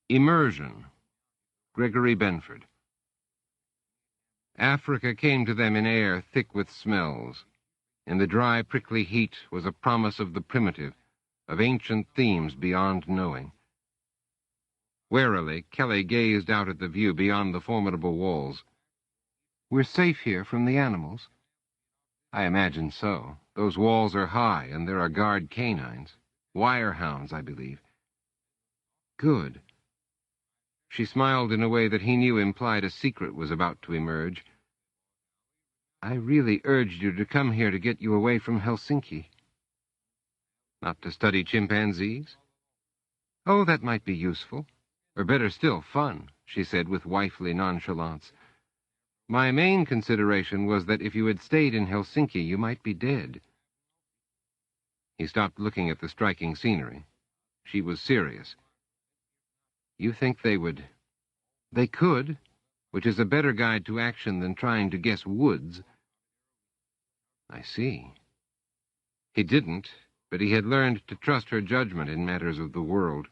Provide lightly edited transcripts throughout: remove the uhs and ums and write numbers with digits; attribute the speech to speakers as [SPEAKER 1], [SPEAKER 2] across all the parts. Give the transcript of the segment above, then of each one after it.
[SPEAKER 1] Immersion. Gregory Benford. Africa came to them in air thick with smells. In the dry, prickly heat was a promise of the primitive, of ancient themes beyond knowing. Warily, Kelly gazed out at the view beyond the formidable walls. "We're safe here from the animals?" "I imagine so. Those walls are high, and there are guard canines. Wirehounds, I believe." "Good." She smiled in a way that he knew implied a secret was about to emerge. "I really urged you to come here to get you away from Helsinki." "Not to study chimpanzees?" "Oh, that might be useful. Or better still, fun," she said with wifely nonchalance. "My main consideration was that if you had stayed in Helsinki, you might be dead." He stopped looking at the striking scenery. She was serious. "You think they would—" "They could, which is a better guide to action than trying to guess woods." "I see." He didn't, but he had learned to trust her judgment in matters of the world.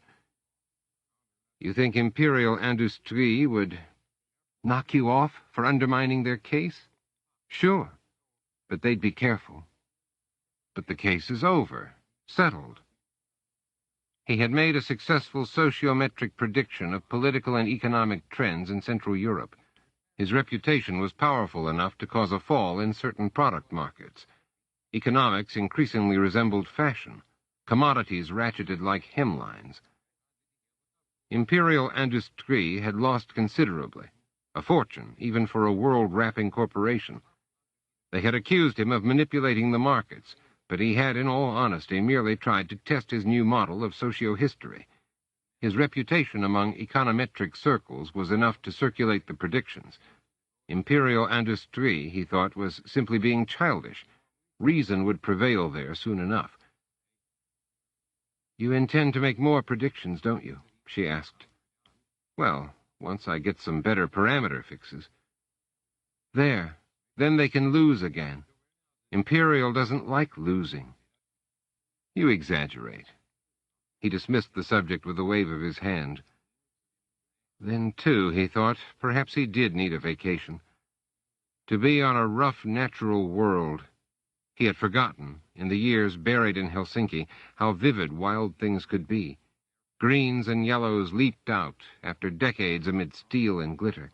[SPEAKER 1] "You think Imperial Industrie would—" "Knock you off for undermining their case? Sure, but they'd be careful." "But the case is over, settled." He had made a successful sociometric prediction of political and economic trends in Central Europe. His reputation was powerful enough to cause a fall in certain product markets. Economics increasingly resembled fashion. Commodities ratcheted like hemlines. Imperial Industrie had lost considerably, a fortune even for a world-wrapping corporation. They had accused him of manipulating the markets, but he had, in all honesty, merely tried to test his new model of socio-history. His reputation among econometric circles was enough to circulate the predictions. Imperial Industrie, he thought, was simply being childish. Reason would prevail there soon enough. "You intend to make more predictions, don't you?" she asked. "Well, once I get some better parameter fixes." "There. Then they can lose again. Imperial doesn't like losing." "You exaggerate." He dismissed the subject with a wave of his hand. Then, too, he thought, perhaps he did need a vacation. To be on a rough, natural world. He had forgotten, in the years buried in Helsinki, how vivid wild things could be. Greens and yellows leaped out, after decades amid steel and glitter.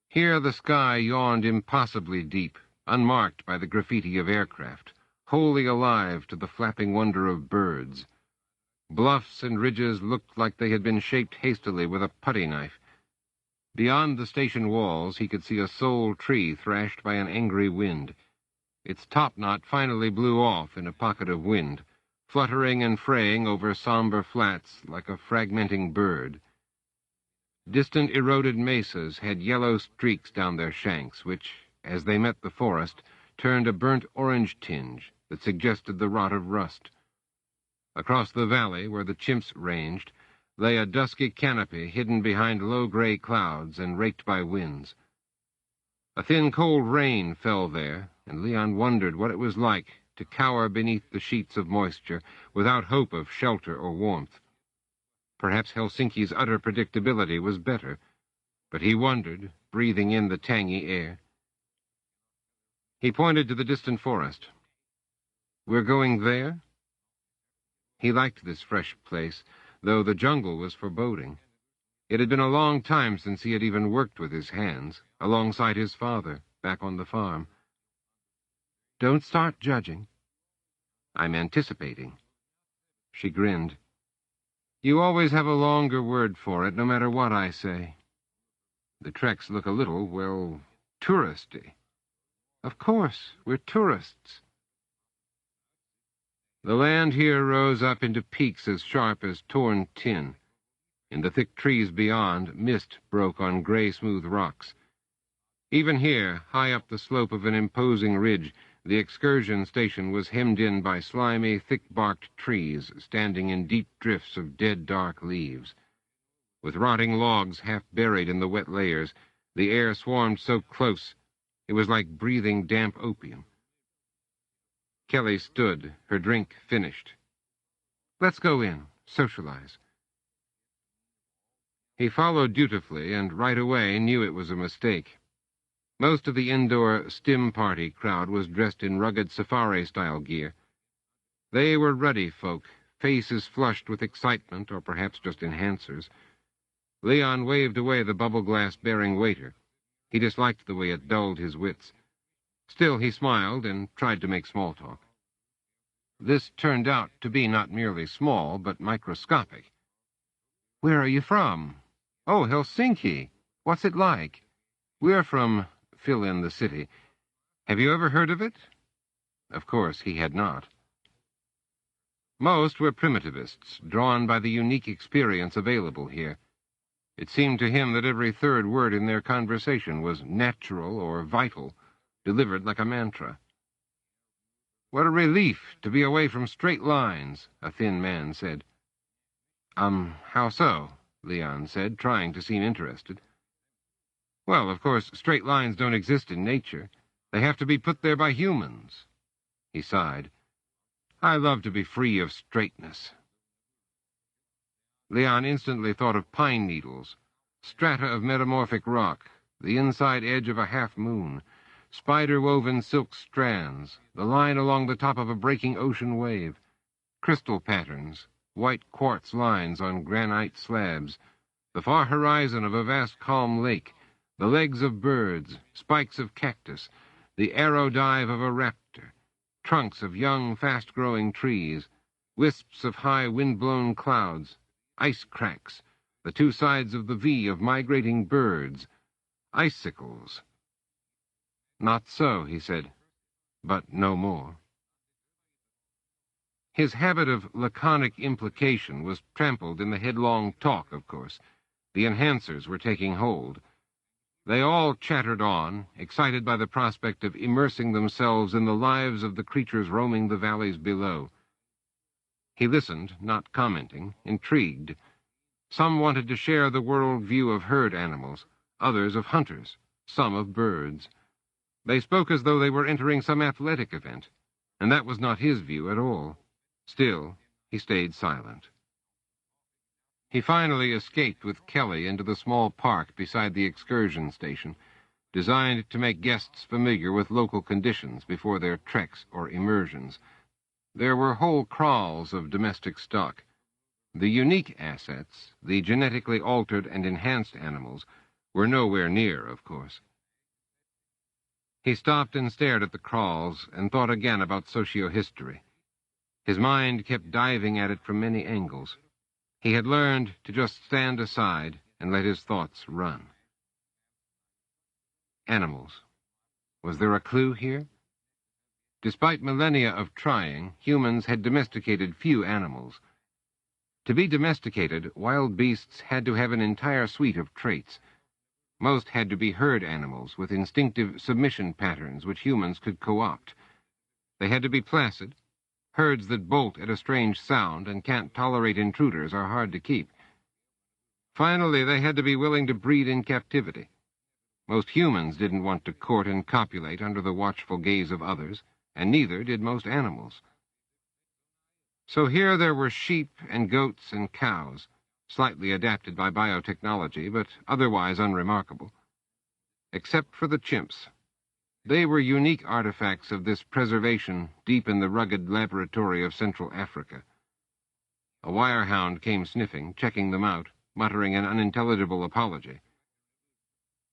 [SPEAKER 1] Here the sky yawned impossibly deep, unmarked by the graffiti of aircraft, wholly alive to the flapping wonder of birds. Bluffs and ridges looked like they had been shaped hastily with a putty knife. Beyond the station walls he could see a sole tree thrashed by an angry wind. Its topknot finally blew off in a pocket of wind, fluttering and fraying over somber flats like a fragmenting bird. Distant eroded mesas had yellow streaks down their shanks, which, as they met the forest, turned a burnt orange tinge that suggested the rot of rust. Across the valley, where the chimps ranged, lay a dusky canopy hidden behind low gray clouds and raked by winds. A thin, cold rain fell there, and Leon wondered what it was like to cower beneath the sheets of moisture without hope of shelter or warmth. Perhaps Helsinki's utter predictability was better, but he wondered, breathing in the tangy air. He pointed to the distant forest. "We're going there?" He liked this fresh place, though the jungle was foreboding. It had been a long time since he had even worked with his hands, alongside his father, back on the farm. "Don't start judging." "I'm anticipating." She grinned. "You always have a longer word for it, no matter what I say." "The treks look a little, well, touristy." "Of course, we're tourists." The land here rose up into peaks as sharp as torn tin. In the thick trees beyond, mist broke on gray, smooth rocks. Even here, high up the slope of an imposing ridge, the excursion station was hemmed in by slimy, thick-barked trees standing in deep drifts of dead, dark leaves. With rotting logs half buried in the wet layers, the air swarmed so close it was like breathing damp opium. Kelly stood, her drink finished. "Let's go in, socialize." He followed dutifully and right away knew it was a mistake. Most of the indoor stim party crowd was dressed in rugged safari-style gear. They were ruddy folk, faces flushed with excitement or perhaps just enhancers. Leon waved away the bubble-glass-bearing waiter. He disliked the way it dulled his wits. Still, he smiled and tried to make small talk. This turned out to be not merely small, but microscopic. "Where are you from?" "Oh, Helsinki. What's it like?" "We're from—" fill in the city. "Have you ever heard of it?" Of course, he had not. Most were primitivists, drawn by the unique experience available here. It seemed to him that every third word in their conversation was natural or vital, delivered like a mantra. "What a relief to be away from straight lines," a thin man said. How so?" Leon said, trying to seem interested. "Well, of course, straight lines don't exist in nature. They have to be put there by humans." He sighed. "I love to be free of straightness." Leon instantly thought of pine needles, strata of metamorphic rock, the inside edge of a half-moon, spider-woven silk strands, the line along the top of a breaking ocean wave, crystal patterns, white quartz lines on granite slabs, the far horizon of a vast calm lake, the legs of birds, spikes of cactus, the arrow dive of a raptor, trunks of young, fast-growing trees, wisps of high wind-blown clouds, ice cracks, the two sides of the V of migrating birds, icicles. "Not so," he said, "but no more." His habit of laconic implication was trampled in the headlong talk, of course. The enhancers were taking hold. They all chattered on, excited by the prospect of immersing themselves in the lives of the creatures roaming the valleys below. He listened, not commenting, intrigued. Some wanted to share the world view of herd animals, others of hunters, some of birds. They spoke as though they were entering some athletic event, and that was not his view at all. Still, he stayed silent. He finally escaped with Kelly into the small park beside the excursion station, designed to make guests familiar with local conditions before their treks or immersions. There were whole kraals of domestic stock. The unique assets, the genetically altered and enhanced animals, were nowhere near, of course. He stopped and stared at the kraals and thought again about sociohistory. His mind kept diving at it from many angles. He had learned to just stand aside and let his thoughts run. Animals. Was there a clue here? Despite millennia of trying, humans had domesticated few animals. To be domesticated, wild beasts had to have an entire suite of traits. Most had to be herd animals with instinctive submission patterns which humans could co-opt. They had to be placid. Herds that bolt at a strange sound and can't tolerate intruders are hard to keep. Finally, they had to be willing to breed in captivity. Most humans didn't want to court and copulate under the watchful gaze of others, and neither did most animals. So here there were sheep and goats and cows, slightly adapted by biotechnology, but otherwise unremarkable. Except for the chimps. They were unique artifacts of this preservation deep in the rugged laboratory of Central Africa. A wirehound came sniffing, checking them out, muttering an unintelligible apology.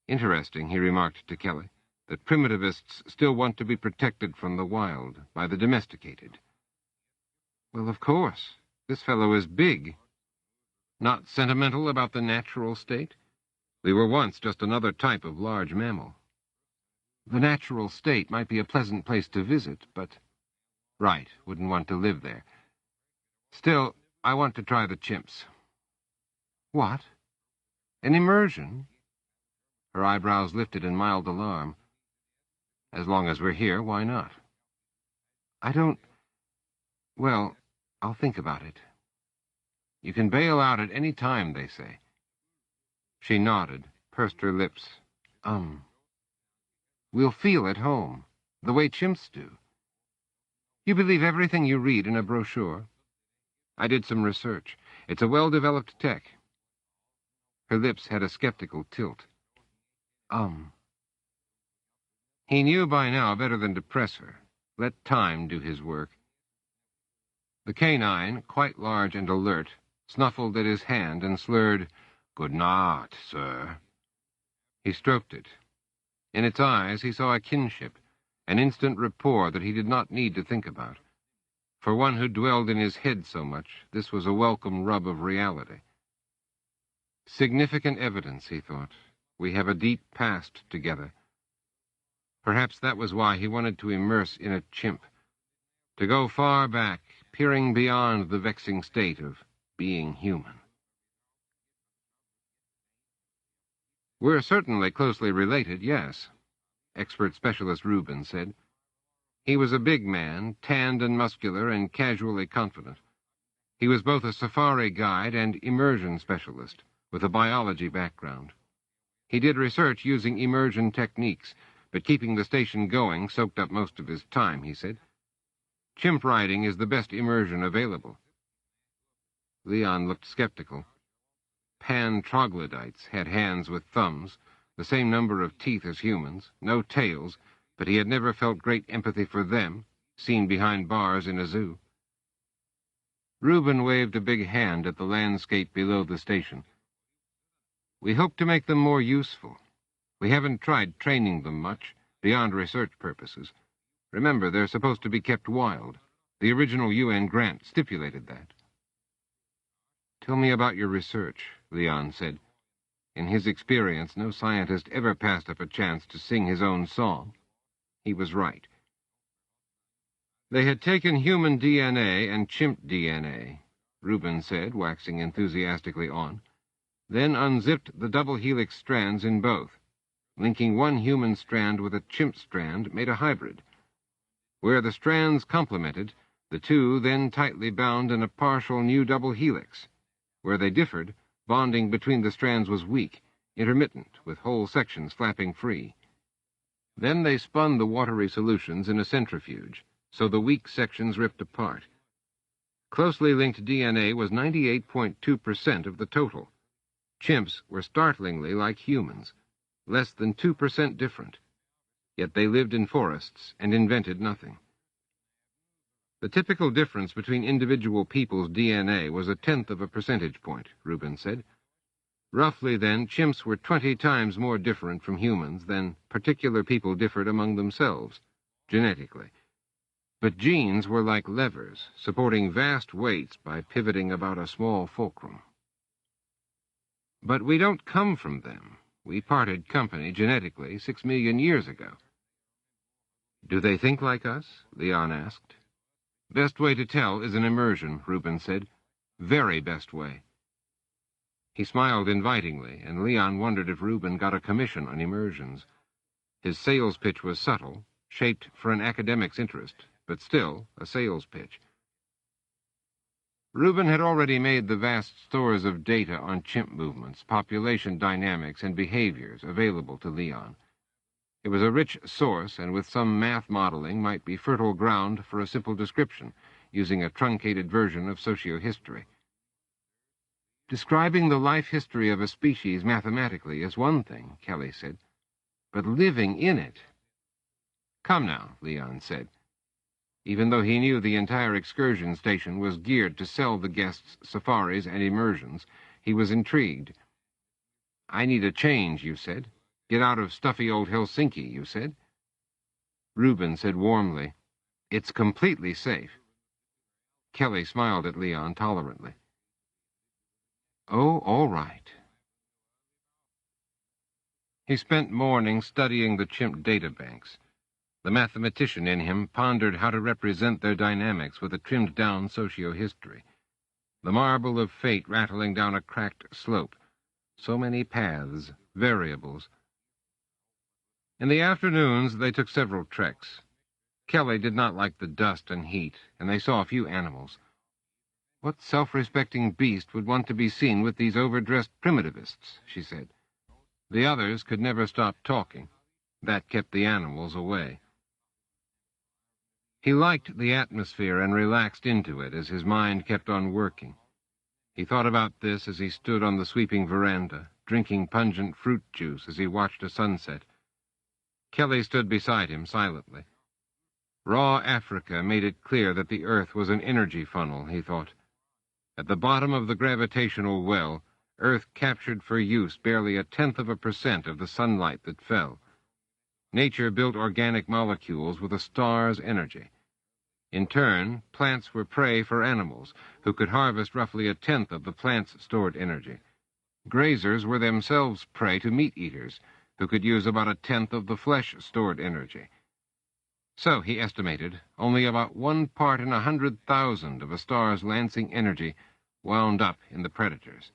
[SPEAKER 1] Interesting, he remarked to Kelly, that primitivists still want to be protected from the wild by the domesticated. Well, of course. This fellow is big. Not sentimental about the natural state? We were once just another type of large mammal. The natural state might be a pleasant place to visit, but... Right, wouldn't want to live there. Still, I want to try the chimps. What? An immersion? Her eyebrows lifted in mild alarm. As long as we're here, why not? I don't... Well, I'll think about it. You can bail out at any time, they say. She nodded, pursed her lips. We'll feel at home, the way chimps do. You believe everything you read in a brochure? I did some research. It's a well-developed tech. Her lips had a skeptical tilt. He knew by now better than to press her. Let time do his work. The canine, quite large and alert, snuffled at his hand and slurred, "Good night, sir." He stroked it. In its eyes he saw a kinship, an instant rapport that he did not need to think about. For one who dwelled in his head so much, this was a welcome rub of reality. Significant evidence, he thought. We have a deep past together. Perhaps that was why he wanted to immerse in a chimp, to go far back, peering beyond the vexing state of being human. "We're certainly closely related, yes," expert specialist Rubin said. He was a big man, tanned and muscular and casually confident. He was both a safari guide and immersion specialist, with a biology background. He did research using immersion techniques, but keeping the station going soaked up most of his time, he said. Chimp riding is the best immersion available. Leon looked skeptical. Pan-troglodytes had hands with thumbs, the same number of teeth as humans, no tails, but he had never felt great empathy for them, seen behind bars in a zoo. Reuben waved a big hand at the landscape below the station. "We hope to make them more useful. We haven't tried training them much, beyond research purposes. Remember, they're supposed to be kept wild. The original UN grant stipulated that." "Tell me about your research," Leon said. In his experience, no scientist ever passed up a chance to sing his own song. He was right. "They had taken human DNA and chimp DNA," Reuben said, waxing enthusiastically on, "then unzipped the double helix strands in both. Linking one human strand with a chimp strand made a hybrid. Where the strands complemented, the two then tightly bound in a partial new double helix. Where they differed, bonding between the strands was weak, intermittent, with whole sections flapping free. Then they spun the watery solutions in a centrifuge, so the weak sections ripped apart. Closely linked DNA was 98.2% of the total. Chimps were startlingly like humans, less than 2% different. Yet they lived in forests and invented nothing. The typical difference between individual people's DNA was 1/10 of a percentage point, Reuben said. Roughly, then, chimps were 20 times more different from humans than particular people differed among themselves, genetically. But genes were like levers, supporting vast weights by pivoting about a small fulcrum. "But we don't come from them. We parted company genetically 6 million years ago." "Do they think like us?" Leon asked. "Best way to tell is an immersion," Reuben said. "Very best way." He smiled invitingly, and Leon wondered if Reuben got a commission on immersions. His sales pitch was subtle, shaped for an academic's interest, but still a sales pitch. Reuben had already made the vast stores of data on chimp movements, population dynamics, and behaviors available to Leon. It was a rich source, and with some math modeling might be fertile ground for a simple description, using a truncated version of sociohistory. "Describing the life history of a species mathematically is one thing," Kelly said, "but living in it—" "Come now," Leon said. Even though he knew the entire excursion station was geared to sell the guests safaris and immersions, he was intrigued. "I need a change," you said. "Get out of stuffy old Helsinki," you said. Reuben said warmly, "It's completely safe." Kelly smiled at Leon tolerantly. "Oh, all right." He spent mornings studying the chimp databanks. The mathematician in him pondered how to represent their dynamics with a trimmed-down socio-history. The marble of fate rattling down a cracked slope. So many paths, variables. In the afternoons, they took several treks. Kelly did not like the dust and heat, and they saw a few animals. What self-respecting beast would want to be seen with these overdressed primitivists, she said. The others could never stop talking. That kept the animals away. He liked the atmosphere and relaxed into it as his mind kept on working. He thought about this as he stood on the sweeping veranda, drinking pungent fruit juice as he watched a sunset. Kelly stood beside him silently. Raw Africa made it clear that the Earth was an energy funnel, he thought. At the bottom of the gravitational well, Earth captured for use barely 0.1% of the sunlight that fell. Nature built organic molecules with a star's energy. In turn, plants were prey for animals, who could harvest roughly 1/10 of the plant's stored energy. Grazers were themselves prey to meat-eaters, who could use about 1/10 of the flesh-stored energy. So, he estimated, only about 1 part in 100,000 of a star's lancing energy wound up in the predators.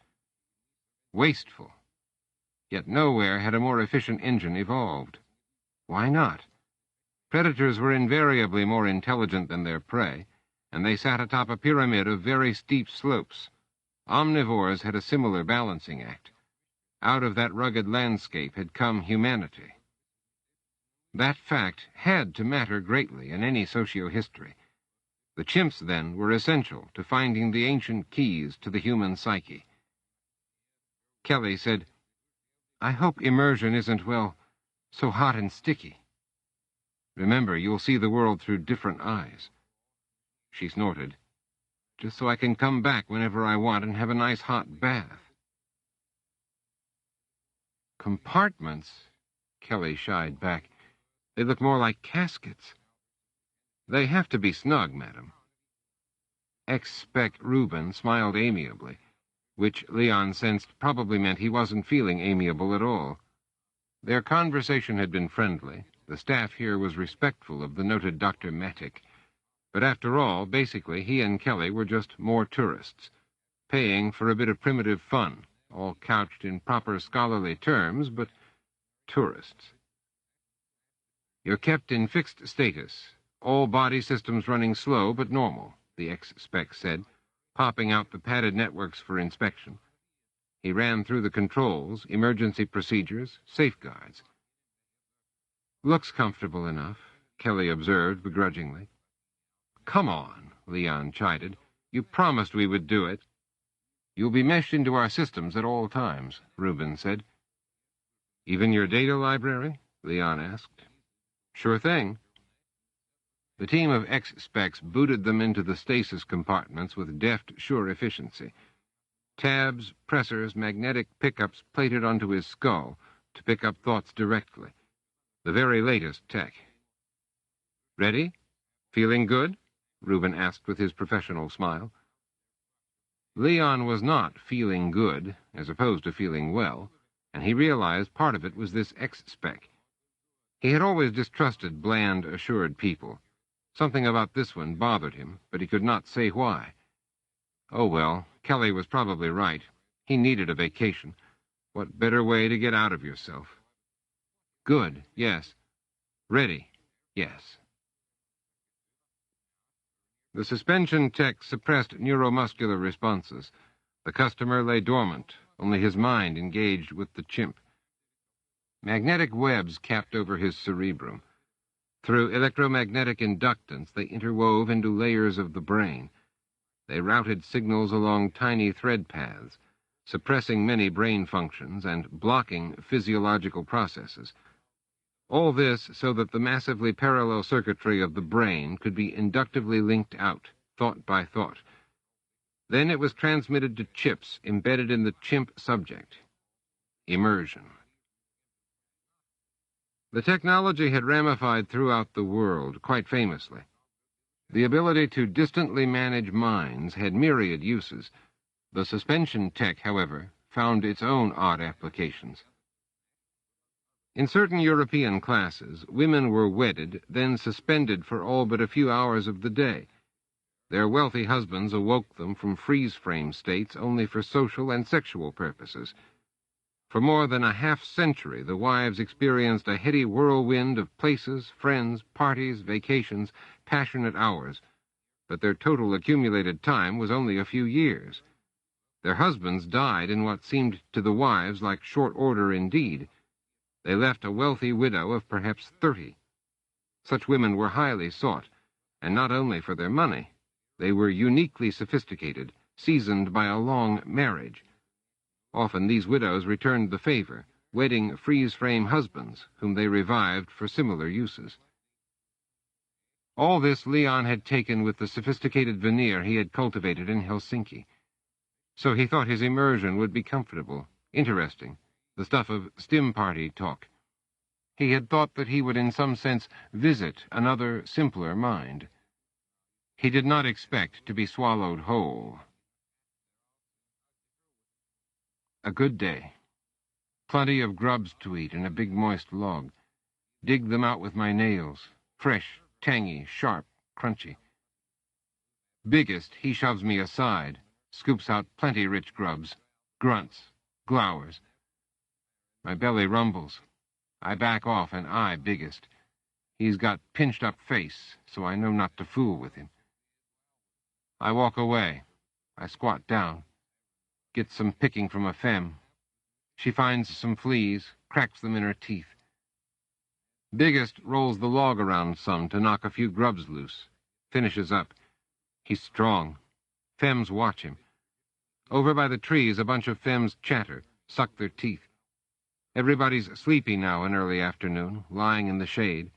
[SPEAKER 1] Wasteful. Yet nowhere had a more efficient engine evolved. Why not? Predators were invariably more intelligent than their prey, and they sat atop a pyramid of very steep slopes. Omnivores had a similar balancing act. Out of that rugged landscape had come humanity. That fact had to matter greatly in any socio-history. The chimps, then, were essential to finding the ancient keys to the human psyche. Kelly said, "I hope immersion isn't, well, so hot and sticky. Remember, you'll see the world through different eyes." She snorted. "Just so I can come back whenever I want and have a nice hot bath." "Compartments?" Kelly shied back. "They look more like caskets." "They have to be snug, madam." Ex-Spec Reuben smiled amiably, which Leon sensed probably meant he wasn't feeling amiable at all. Their conversation had been friendly. The staff here was respectful of the noted Dr. Matic. But after all, basically, he and Kelly were just more tourists, paying for a bit of primitive fun, all couched in proper scholarly terms, but tourists. "You're kept in fixed status, all body systems running slow but normal," the ex-spec said, popping out the padded networks for inspection. He ran through the controls, emergency procedures, safeguards. "Looks comfortable enough," Kelly observed begrudgingly. "Come on," Leon chided. "You promised we would do it." "You'll be meshed into our systems at all times," Reuben said. "Even your data library?" Leon asked. "Sure thing." The team of ex-specs booted them into the stasis compartments with deft, sure efficiency. Tabs, pressors, magnetic pickups plated onto his skull to pick up thoughts directly. The very latest tech. "Ready? Feeling good?" Reuben asked with his professional smile. Leon was not feeling good, as opposed to feeling well, and he realized part of it was this ex-spec. He had always distrusted bland, assured people. Something about this one bothered him, but he could not say why. Oh well, Kelly was probably right. He needed a vacation. What better way to get out of yourself? "Good, yes. Ready, yes." The suspension tech suppressed neuromuscular responses. The customer lay dormant, only his mind engaged with the chimp. Magnetic webs capped over his cerebrum. Through electromagnetic inductance, they interwove into layers of the brain. They routed signals along tiny thread paths, suppressing many brain functions and blocking physiological processes. All this so that the massively parallel circuitry of the brain could be inductively linked out, thought by thought. Then it was transmitted to chips embedded in the chimp subject. Immersion. The technology had ramified throughout the world, quite famously. The ability to distantly manage minds had myriad uses. The suspension tech, however, found its own odd applications. In certain European classes, women were wedded, then suspended for all but a few hours of the day. Their wealthy husbands awoke them from freeze-frame states only for social and sexual purposes. For more than a half-century, the wives experienced a heady whirlwind of places, friends, parties, vacations, passionate hours, but their total accumulated time was only a few years. Their husbands died in what seemed to the wives like short order indeed. They left a wealthy widow of perhaps 30. Such women were highly sought, and not only for their money. They were uniquely sophisticated, seasoned by a long marriage. Often these widows returned the favor, wedding freeze-frame husbands, whom they revived for similar uses. All this Leon had taken with the sophisticated veneer he had cultivated in Helsinki. So he thought his immersion would be comfortable, interesting, the stuff of stim-party talk. He had thought that he would in some sense visit another, simpler mind. He did not expect to be swallowed whole. A good day. Plenty of grubs to eat in a big moist log. Dig them out with my nails. Fresh, tangy, sharp, crunchy. Biggest, he shoves me aside, scoops out plenty rich grubs, grunts, glowers. My belly rumbles. I back off and eye Biggest. He's got pinched-up face, so I know not to fool with him. I walk away. I squat down. Get some picking from a femme. She finds some fleas, cracks them in her teeth. Biggest rolls the log around some to knock a few grubs loose. Finishes up. He's strong. Femmes watch him. Over by the trees, a bunch of femmes chatter, suck their teeth. Everybody's sleepy now in early afternoon, lying in the shade.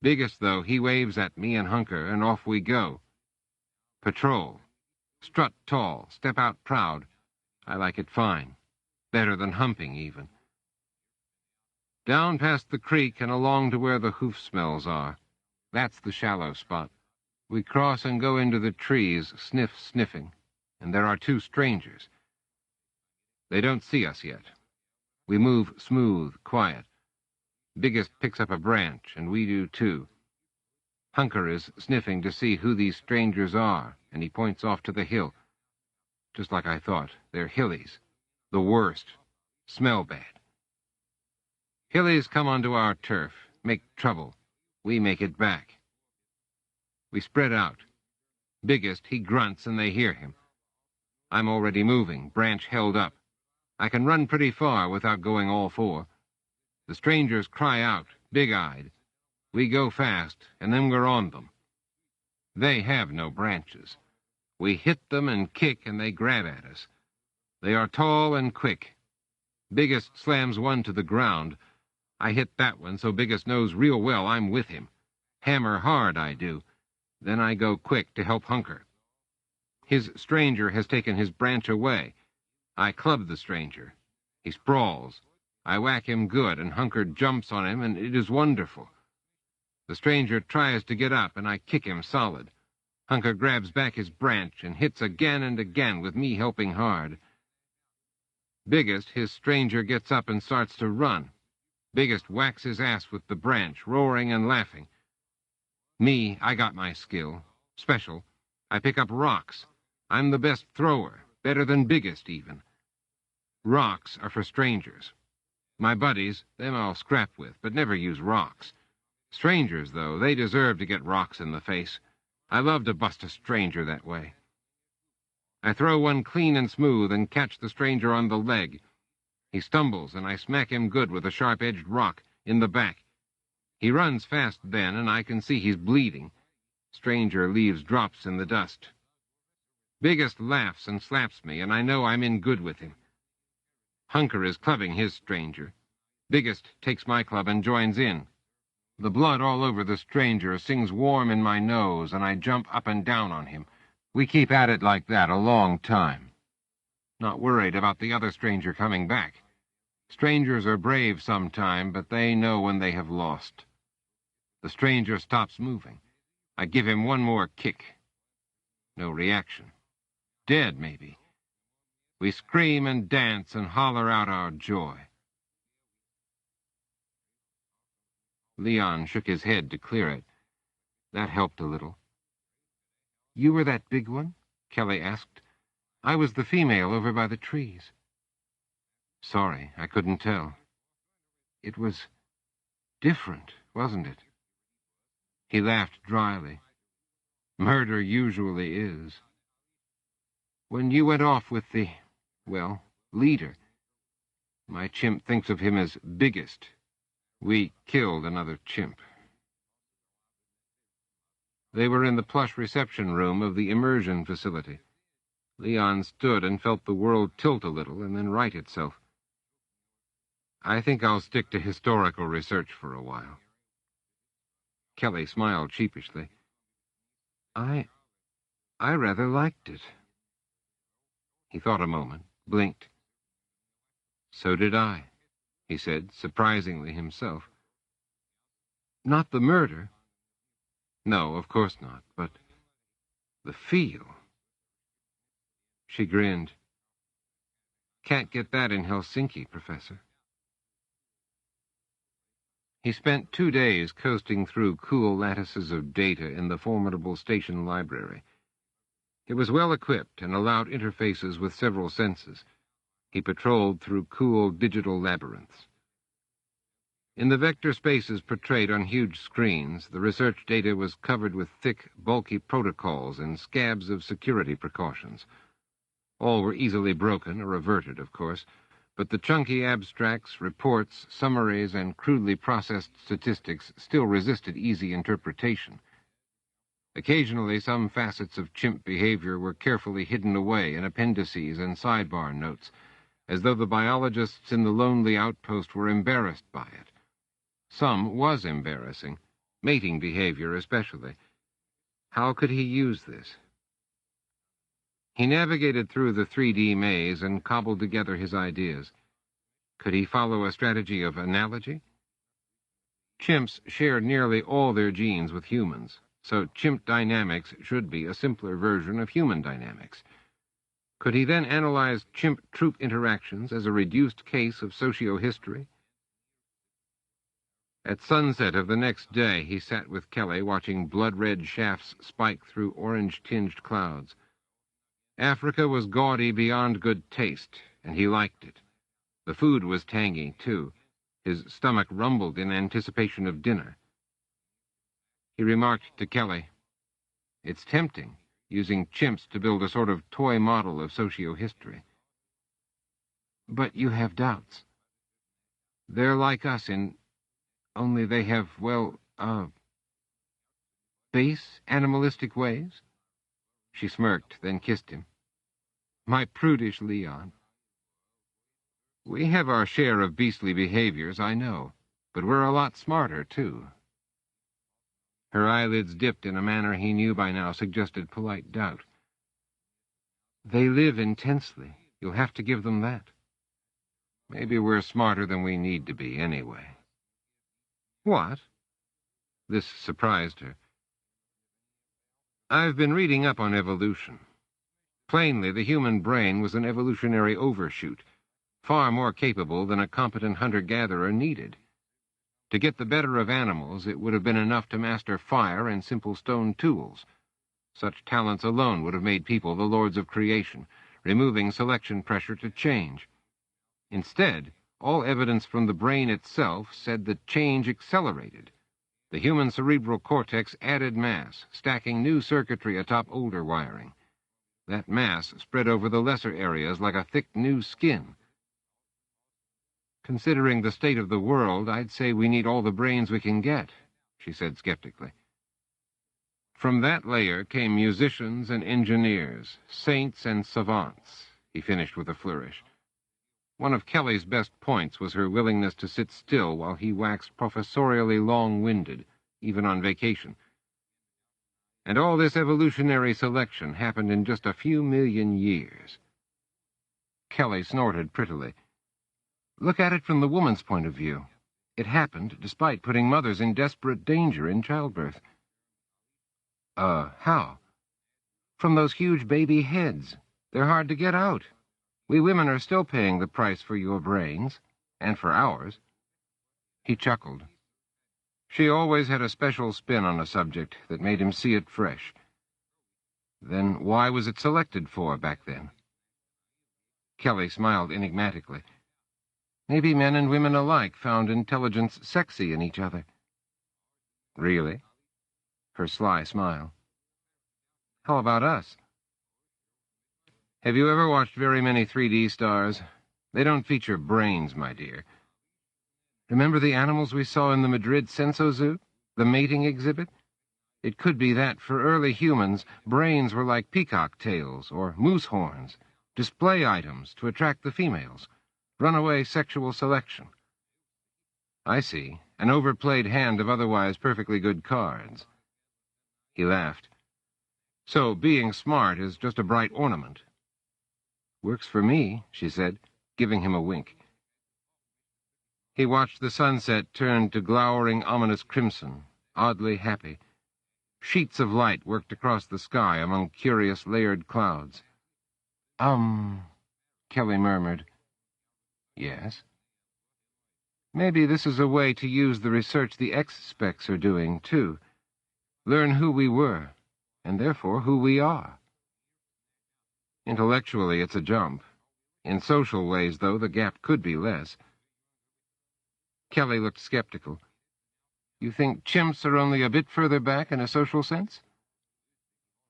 [SPEAKER 1] Biggest, though, he waves at me and Hunker, and off we go. Patrol. Strut tall, step out proud. I like it fine. Better than humping, even. Down past the creek and along to where the hoof smells are. That's the shallow spot. We cross and go into the trees, sniffing, and there are two strangers. They don't see us yet. We move smooth, quiet. Biggest picks up a branch, and we do too. Hunker is sniffing to see who these strangers are, and he points off to the hill. Just like I thought, they're hillies. The worst. Smell bad. Hillies come onto our turf, make trouble. We make it back. We spread out. Biggest, he grunts and they hear him. I'm already moving, branch held up. I can run pretty far without going all four. The strangers cry out, big-eyed. We go fast, and then we're on them. They have no branches. We hit them and kick, and they grab at us. They are tall and quick. Biggest slams one to the ground. I hit that one, so Biggest knows real well I'm with him. Hammer hard, I do. Then I go quick to help Hunker. His stranger has taken his branch away. I club the stranger. He sprawls. I whack him good, and Hunker jumps on him, and it is wonderful. The stranger tries to get up, and I kick him solid. Hunker grabs back his branch and hits again and again, with me helping hard. Biggest, his stranger gets up and starts to run. Biggest whacks his ass with the branch, roaring and laughing. Me, I got my skill. Special. I pick up rocks. I'm the best thrower, better than Biggest even. Rocks are for strangers. My buddies, them I'll scrap with, but never use rocks. Strangers, though, they deserve to get rocks in the face. I love to bust a stranger that way. I throw one clean and smooth and catch the stranger on the leg. He stumbles, and I smack him good with a sharp-edged rock in the back. He runs fast then, and I can see he's bleeding. Stranger leaves drops in the dust. Biggest laughs and slaps me, and I know I'm in good with him. Hunker is clubbing his stranger. Biggest takes my club and joins in. The blood all over the stranger sings warm in my nose, and I jump up and down on him. We keep at it like that a long time. Not worried about the other stranger coming back. Strangers are brave sometime, but they know when they have lost. The stranger stops moving. I give him one more kick. No reaction. Dead, maybe. We scream and dance and holler out our joy. Leon shook his head to clear it. That helped a little. You were that big one? Kelly asked. I was the female over by the trees. Sorry, I couldn't tell. It was different, wasn't it? He laughed dryly. Murder usually is. When you went off with the, well, leader, my chimp thinks of him as Biggest. We killed another chimp. They were in the plush reception room of the Immersion facility. Leon stood and felt the world tilt a little and then right itself. I think I'll stick to historical research for a while. Kelly smiled sheepishly. I rather liked it. He thought a moment, blinked. So did I, he said, surprisingly himself. Not the murder. No, of course not, but the feel. She grinned. Can't get that in Helsinki, Professor. He spent 2 days coasting through cool lattices of data in the formidable station library. It was well equipped and allowed interfaces with several senses. He patrolled through cool digital labyrinths. In the vector spaces portrayed on huge screens, the research data was covered with thick, bulky protocols and scabs of security precautions. All were easily broken or averted, of course, but the chunky abstracts, reports, summaries, and crudely processed statistics still resisted easy interpretation. Occasionally, some facets of chimp behavior were carefully hidden away in appendices and sidebar notes, as though the biologists in the lonely outpost were embarrassed by it. Some was embarrassing, mating behavior especially. How could he use this? He navigated through the 3D maze and cobbled together his ideas. Could he follow a strategy of analogy? Chimps shared nearly all their genes with humans, so chimp dynamics should be a simpler version of human dynamics. Could he then analyze chimp-troop interactions as a reduced case of sociohistory? At sunset of the next day, he sat with Kelly watching blood-red shafts spike through orange-tinged clouds. Africa was gaudy beyond good taste, and he liked it. The food was tangy, too. His stomach rumbled in anticipation of dinner. He remarked to Kelly, "It's tempting, using chimps to build a sort of toy model of sociohistory. But you have doubts. They're like us only they have, well, base animalistic ways?" She smirked, then kissed him. "My prudish Leon. We have our share of beastly behaviors, I know, but we're a lot smarter, too." Her eyelids dipped in a manner he knew by now suggested polite doubt. "They live intensely. You'll have to give them that." "Maybe we're smarter than we need to be, anyway." "What?" This surprised her. "I've been reading up on evolution. Plainly, the human brain was an evolutionary overshoot, far more capable than a competent hunter-gatherer needed. To get the better of animals, it would have been enough to master fire and simple stone tools. Such talents alone would have made people the lords of creation, removing selection pressure to change. Instead, all evidence from the brain itself said that change accelerated. The human cerebral cortex added mass, stacking new circuitry atop older wiring. That mass spread over the lesser areas like a thick new skin. "Considering the state of the world, I'd say we need all the brains we can get," she said skeptically. "From that layer came musicians and engineers, saints and savants," he finished with a flourish. One of Kelly's best points was her willingness to sit still while he waxed professorially long-winded, even on vacation. And all this evolutionary selection happened in just a few million years. Kelly snorted prettily. "Look at it from the woman's point of view. It happened despite putting mothers in desperate danger in childbirth." How?" "From those huge baby heads. They're hard to get out. We women are still paying the price for your brains, and for ours." He chuckled. She always had a special spin on a subject that made him see it fresh. Then why was it selected for back then? Kelly smiled enigmatically. Maybe men and women alike found intelligence sexy in each other. "Really?" Her sly smile. "How about us?" "Have you ever watched very many 3D stars? They don't feature brains, my dear. Remember the animals we saw in the Madrid Censo Zoo? The mating exhibit? It could be that, for early humans, brains were like peacock tails or moose horns, display items to attract the females, runaway sexual selection. I see, an overplayed hand of otherwise perfectly good cards. He laughed. So being smart is just a bright ornament. Works for me, she said, giving him a wink. He watched the sunset turn to glowering, ominous crimson, oddly happy. Sheets of light worked across the sky among curious layered clouds. Kelly murmured. Yes? Maybe this is a way to use the research the X-Specs are doing, too. Learn who we were, and therefore who we are. Intellectually, it's a jump. In social ways, though, the gap could be less. Kelly looked skeptical. You think chimps are only a bit further back in a social sense?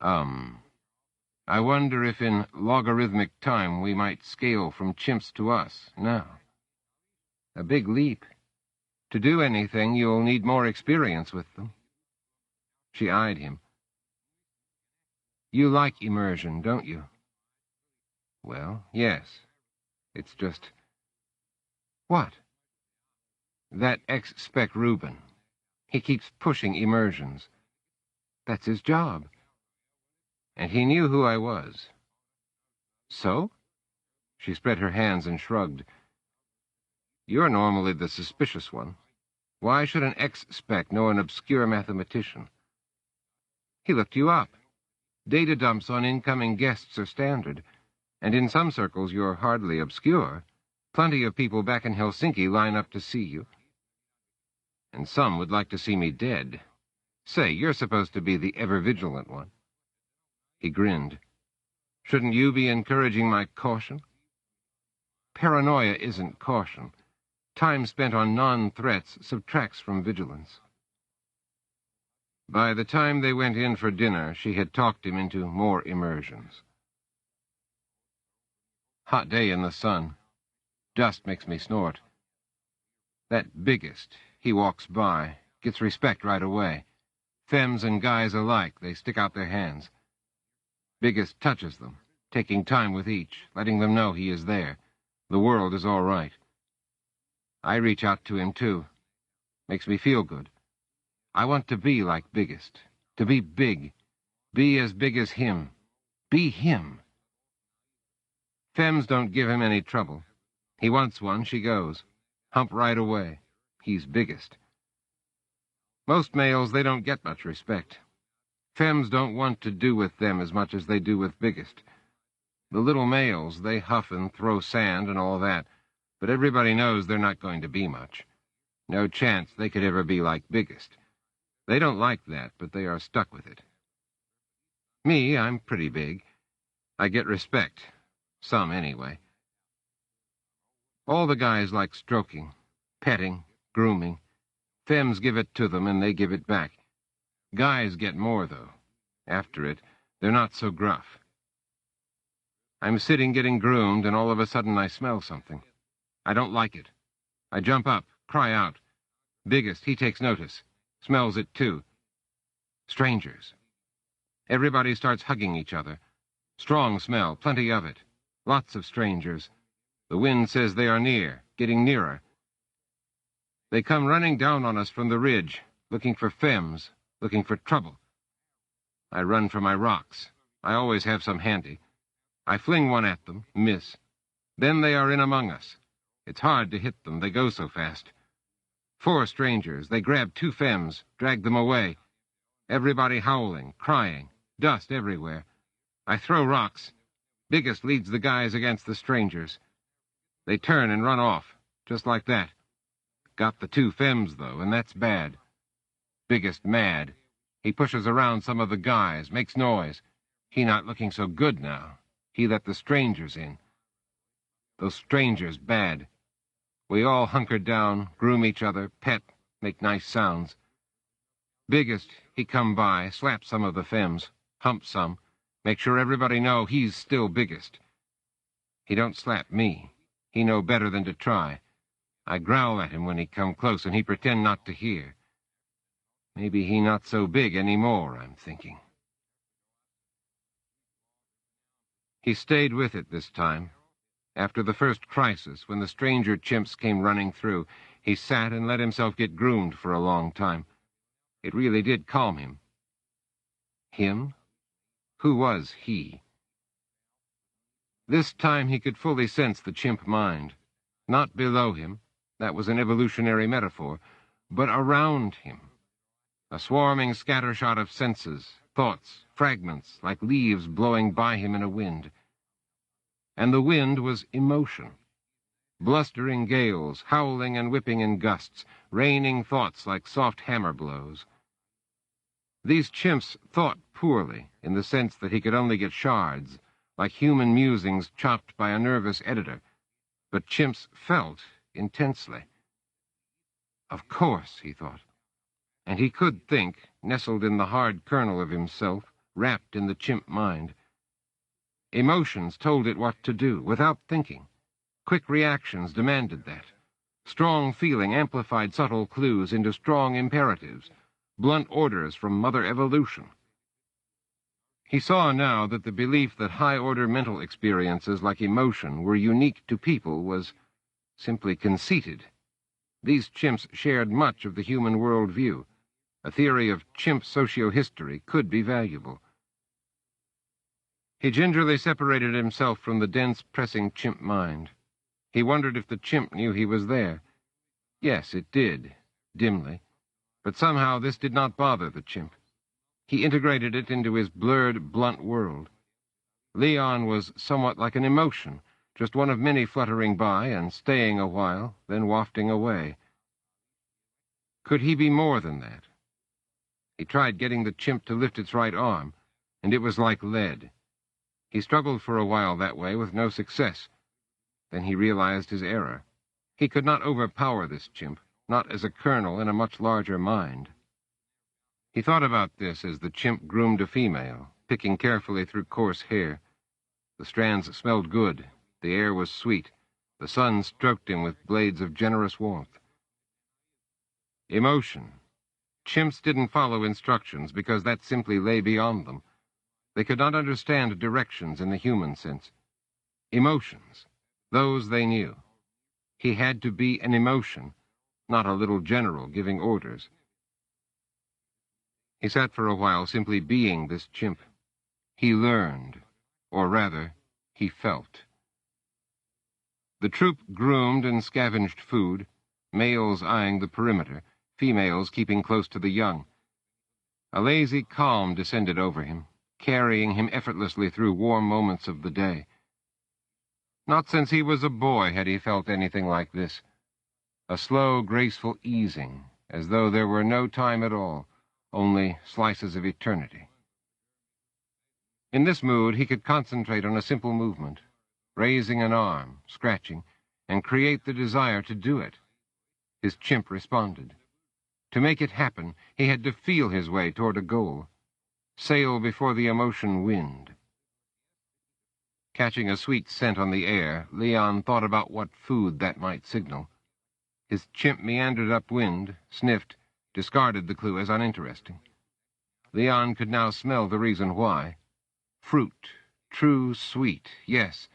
[SPEAKER 1] I wonder if in logarithmic time we might scale from chimps to us, now. A big leap. To do anything, you'll need more experience with them. She eyed him. You like immersion, don't you? Well, yes. It's just... What? That X-Spec Reuben. He keeps pushing immersions. That's his job. And he knew who I was. So? She spread her hands and shrugged. You're normally the suspicious one. Why should an X-Spec know an obscure mathematician? He looked you up. Data dumps on incoming guests are standard, and in some circles you're hardly obscure. Plenty of people back in Helsinki line up to see you. And some would like to see me dead. Say, you're supposed to be the ever-vigilant one. He grinned. Shouldn't you be encouraging my caution? Paranoia isn't caution. Time spent on non-threats subtracts from vigilance. By the time they went in for dinner, she had talked him into more immersions. Hot day in the sun. Dust makes me snort. That biggest, he walks by, gets respect right away. Femmes and guys alike, they stick out their hands. Biggest touches them, taking time with each, letting them know he is there. The world is all right. I reach out to him, too. Makes me feel good. I want to be like biggest, to be big, be as big as him, be him. Femmes don't give him any trouble. He wants one, she goes. Hump right away. He's biggest. Most males, they don't get much respect. Femmes don't want to do with them as much as they do with biggest. The little males, they huff and throw sand and all that, but everybody knows they're not going to be much. No chance they could ever be like biggest. They don't like that, but they are stuck with it. Me, I'm pretty big. I get respect. Some, anyway. All the guys like stroking, petting, grooming. Femmes give it to them, and they give it back. Guys get more, though. After it, they're not so gruff. I'm sitting getting groomed, and all of a sudden I smell something. I don't like it. I jump up, cry out. Biggest, he takes notice. Smells it, too. Strangers. Everybody starts hugging each other. Strong smell, plenty of it. Lots of strangers. The wind says they are near, getting nearer. They come running down on us from the ridge, looking for femmes, looking for trouble. I run for my rocks. I always have some handy. I fling one at them, miss. Then they are in among us. It's hard to hit them, they go so fast. 4 strangers, they grab 2 femmes, drag them away. Everybody howling, crying, dust everywhere. I throw rocks. Biggest leads the guys against the strangers. They turn and run off, just like that. Got the 2 femmes, though, and that's bad. Biggest mad. He pushes around some of the guys, makes noise. He not looking so good now. He let the strangers in. Those strangers bad. We all hunker down, groom each other, pet, make nice sounds. Biggest, he come by, slap some of the femmes, hump some, make sure everybody know he's still biggest. He don't slap me. He know better than to try. I growl at him when he come close, and he pretend not to hear. Maybe he not so big anymore, I'm thinking. He stayed with it this time. After the first crisis, when the stranger chimps came running through, he sat and let himself get groomed for a long time. It really did calm him. Him? Who was he? This time he could fully sense the chimp mind. Not below him, that was an evolutionary metaphor, but around him. A swarming scattershot of senses, thoughts, fragments, like leaves blowing by him in a wind. And the wind was emotion. Blustering gales, howling and whipping in gusts, raining thoughts like soft hammer blows. These chimps thought poorly, in the sense that he could only get shards, like human musings chopped by a nervous editor, but chimps felt intensely. Of course, he thought. And he could think, nestled in the hard kernel of himself, wrapped in the chimp mind. Emotions told it what to do, without thinking. Quick reactions demanded that. Strong feeling amplified subtle clues into strong imperatives, blunt orders from Mother Evolution. He saw now that the belief that high-order mental experiences like emotion were unique to people was simply conceited. These chimps shared much of the human world view. A theory of chimp socio-history could be valuable. He gingerly separated himself from the dense, pressing chimp mind. He wondered if the chimp knew he was there. Yes, it did, dimly. But somehow this did not bother the chimp. He integrated it into his blurred, blunt world. Leon was somewhat like an emotion, just one of many fluttering by and staying a while, then wafting away. Could he be more than that? He tried getting the chimp to lift its right arm, and it was like lead. He struggled for a while that way with no success. Then he realized his error. He could not overpower this chimp, not as a kernel in a much larger mind. He thought about this as the chimp groomed a female, picking carefully through coarse hair. The strands smelled good, the air was sweet, the sun stroked him with blades of generous warmth. Emotion. Chimps didn't follow instructions because that simply lay beyond them. They could not understand directions in the human sense. Emotions. Those they knew. He had to be an emotion, not a little general giving orders. He sat for a while simply being this chimp. He learned, or rather, he felt. The troop groomed and scavenged food, males eyeing the perimeter, females keeping close to the young. A lazy calm descended over him, carrying him effortlessly through warm moments of the day. Not since he was a boy had he felt anything like this. A slow, graceful easing, as though there were no time at all, only slices of eternity. In this mood, he could concentrate on a simple movement, raising an arm, scratching, and create the desire to do it. His chimp responded. To make it happen, he had to feel his way toward a goal, sail before the emotion wind. Catching a sweet scent on the air, Leon thought about what food that might signal. His chimp meandered upwind, sniffed, discarded the clue as uninteresting. Leon could now smell the reason why. Fruit, true sweet, yes,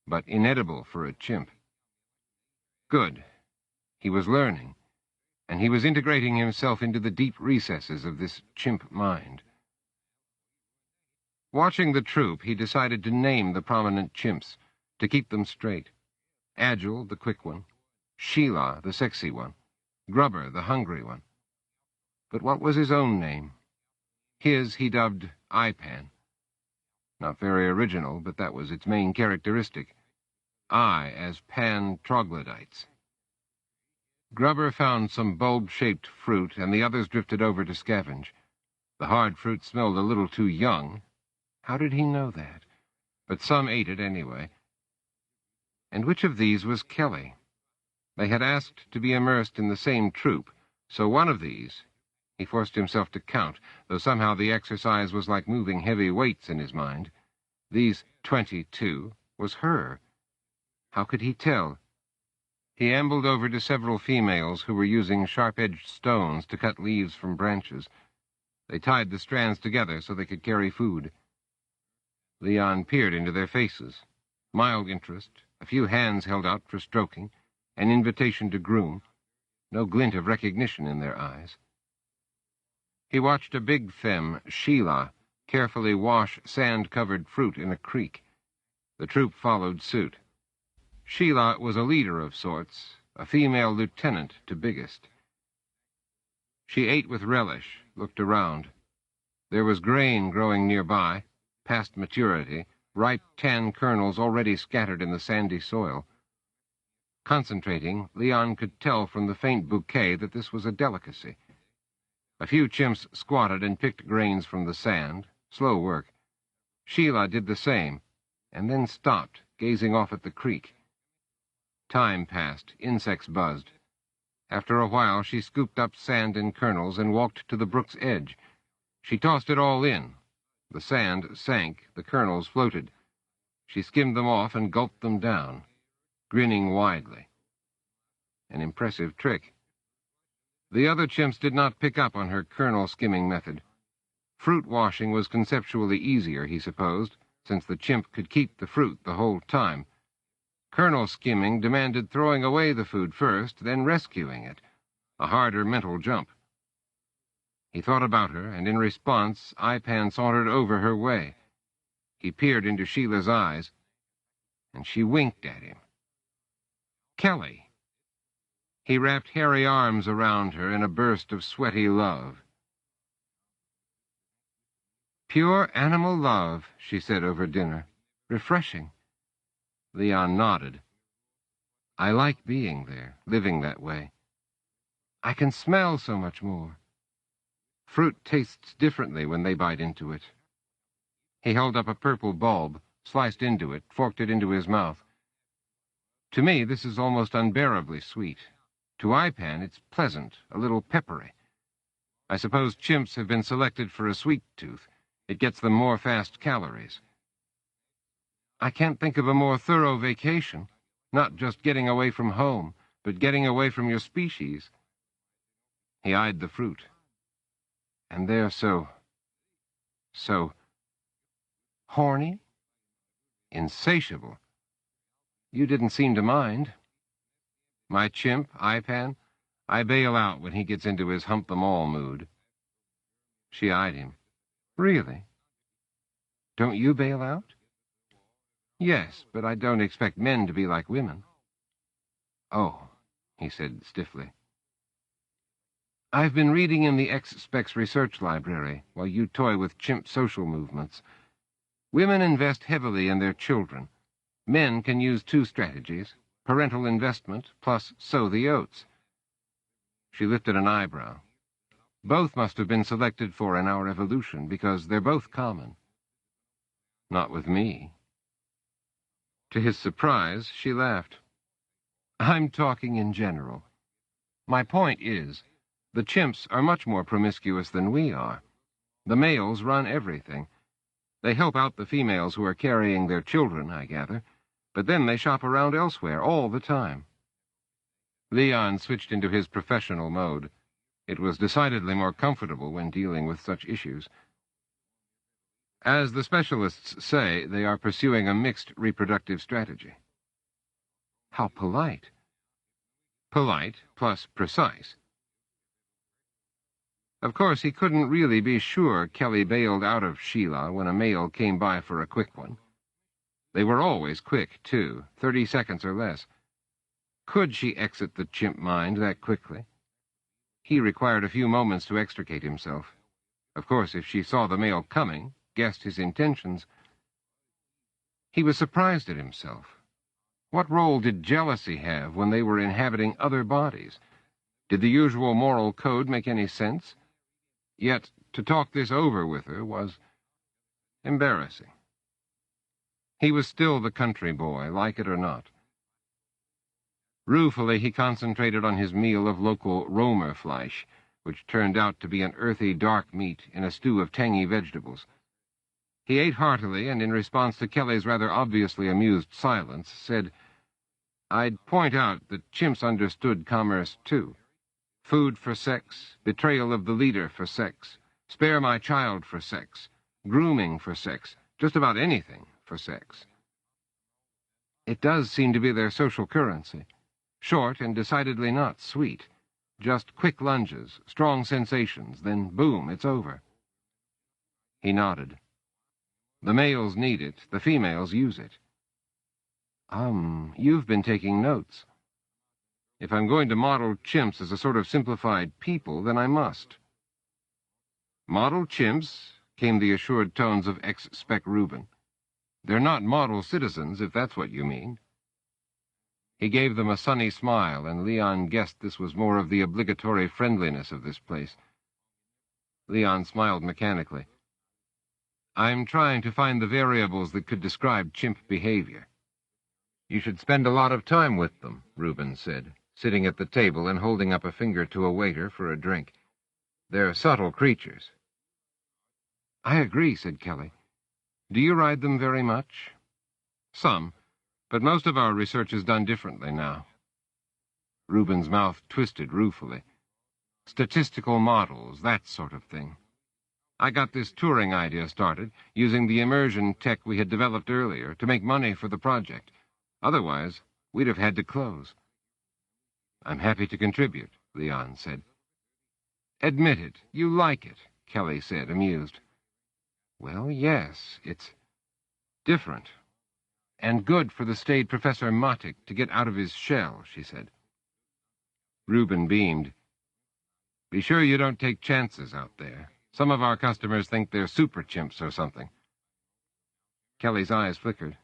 [SPEAKER 1] but inedible for a chimp. Good. He was learning, and he was integrating himself into the deep recesses of this chimp mind. Watching the troop, he decided to name the prominent chimps, to keep them straight. Agile, the quick one. Sheila, the sexy one. Grubber, the hungry one. But what was his own name? His he dubbed Ipan. Not very original, but that was its main characteristic. I, as pan-troglodytes. Grubber found some bulb-shaped fruit, and the others drifted over to scavenge. The hard fruit smelled a little too young. How did he know that? But some ate it anyway. And which of these was Kelly? They had asked to be immersed in the same troop, so one of these, he forced himself to count, though somehow the exercise was like moving heavy weights in his mind. These 22 was her. How could he tell? He ambled over to several females who were using sharp-edged stones to cut leaves from branches. They tied the strands together so they could carry food. Leon peered into their faces. Mild interest, a few hands held out for stroking, an invitation to groom. No glint of recognition in their eyes. He watched a big femme, Sheila, carefully wash sand-covered fruit in a creek. The troop followed suit. Sheila was a leader of sorts, a female lieutenant to biggest. She ate with relish, looked around. There was grain growing nearby, past maturity, ripe tan kernels already scattered in the sandy soil. Concentrating, Leon could tell from the faint bouquet that this was a delicacy. A few chimps squatted and picked grains from the sand, slow work. Sheila did the same, and then stopped, gazing off at the creek. Time passed, insects buzzed. After a while, she scooped up sand and kernels and walked to the brook's edge. She tossed it all in. The sand sank, the kernels floated. She skimmed them off and gulped them down, grinning widely. An impressive trick. The other chimps did not pick up on her kernel-skimming method. Fruit washing was conceptually easier, he supposed, since the chimp could keep the fruit the whole time. Kernel skimming demanded throwing away the food first, then rescuing it, a harder mental jump. He thought about her, and in response, Ipan sauntered over her way. He peered into Sheila's eyes, and she winked at him. Kelly! He wrapped hairy arms around her in a burst of sweaty love. Pure animal love, she said over dinner. Refreshing. Leon nodded. I like being there, living that way. I can smell so much more. Fruit tastes differently when they bite into it. He held up a purple bulb, sliced into it, forked it into his mouth. To me, this is almost unbearably sweet. To Ipan, it's pleasant, a little peppery. I suppose chimps have been selected for a sweet tooth. It gets them more fast calories. I can't think of a more thorough vacation. Not just getting away from home, but getting away from your species. He eyed the fruit. And they're so horny? Insatiable. You didn't seem to mind. My chimp, Ipan, I bail out when he gets into his hump-them-all mood. She eyed him. Really? Don't you bail out? Yes, but I don't expect men to be like women. Oh, he said stiffly. I've been reading in the X-Specs research library while you toy with chimp social movements. Women invest heavily in their children. Men can use two strategies, parental investment plus sow the oats. She lifted an eyebrow. Both must have been selected for in our evolution because they're both common. Not with me. To his surprise, she laughed. I'm talking in general. My point is, the chimps are much more promiscuous than we are. The males run everything. They help out the females who are carrying their children, I gather, but then they shop around elsewhere all the time. Leon switched into his professional mode. It was decidedly more comfortable when dealing with such issues. As the specialists say, they are pursuing a mixed reproductive strategy. How polite. Polite plus precise. Of course, he couldn't really be sure Kelly bailed out of Sheila when a male came by for a quick one. They were always quick, too, 30 seconds or less. Could she exit the chimp mind that quickly? He required a few moments to extricate himself. Of course, if she saw the male coming, guessed his intentions. He was surprised at himself. What role did jealousy have when they were inhabiting other bodies? Did the usual moral code make any sense? Yet, to talk this over with her was embarrassing. He was still the country boy, like it or not. Ruefully, he concentrated on his meal of local Romerfleisch, which turned out to be an earthy, dark meat in a stew of tangy vegetables. He ate heartily, and in response to Kelly's rather obviously amused silence, said, I'd point out that chimps understood commerce, too. Food for sex, betrayal of the leader for sex, spare my child for sex, grooming for sex, just about anything for sex. It does seem to be their social currency. Short and decidedly not sweet. Just quick lunges, strong sensations, then boom, it's over. He nodded. The males need it, the females use it. You've been taking notes. If I'm going to model chimps as a sort of simplified people, then I must. Model chimps, came the assured tones of ex-Spec Reuben. They're not model citizens, if that's what you mean. He gave them a sunny smile, and Leon guessed this was more of the obligatory friendliness of this place. Leon smiled mechanically. I'm trying to find the variables that could describe chimp behavior. You should spend a lot of time with them, Reuben said, sitting at the table and holding up a finger to a waiter for a drink. They're subtle creatures. I agree, said Kelly. Do you ride them very much? Some, but most of our research is done differently now. Reuben's mouth twisted ruefully. Statistical models, that sort of thing. I got this touring idea started, using the immersion tech we had developed earlier, to make money for the project. Otherwise, we'd have had to close. I'm happy to contribute, Leon said. Admit it, you like it, Kelly said, amused. Well, yes, it's different. And good for the staid Professor Matic to get out of his shell, she said. Reuben beamed. Be sure you don't take chances out there. Some of our customers think they're super chimps or something. Kelly's eyes flickered.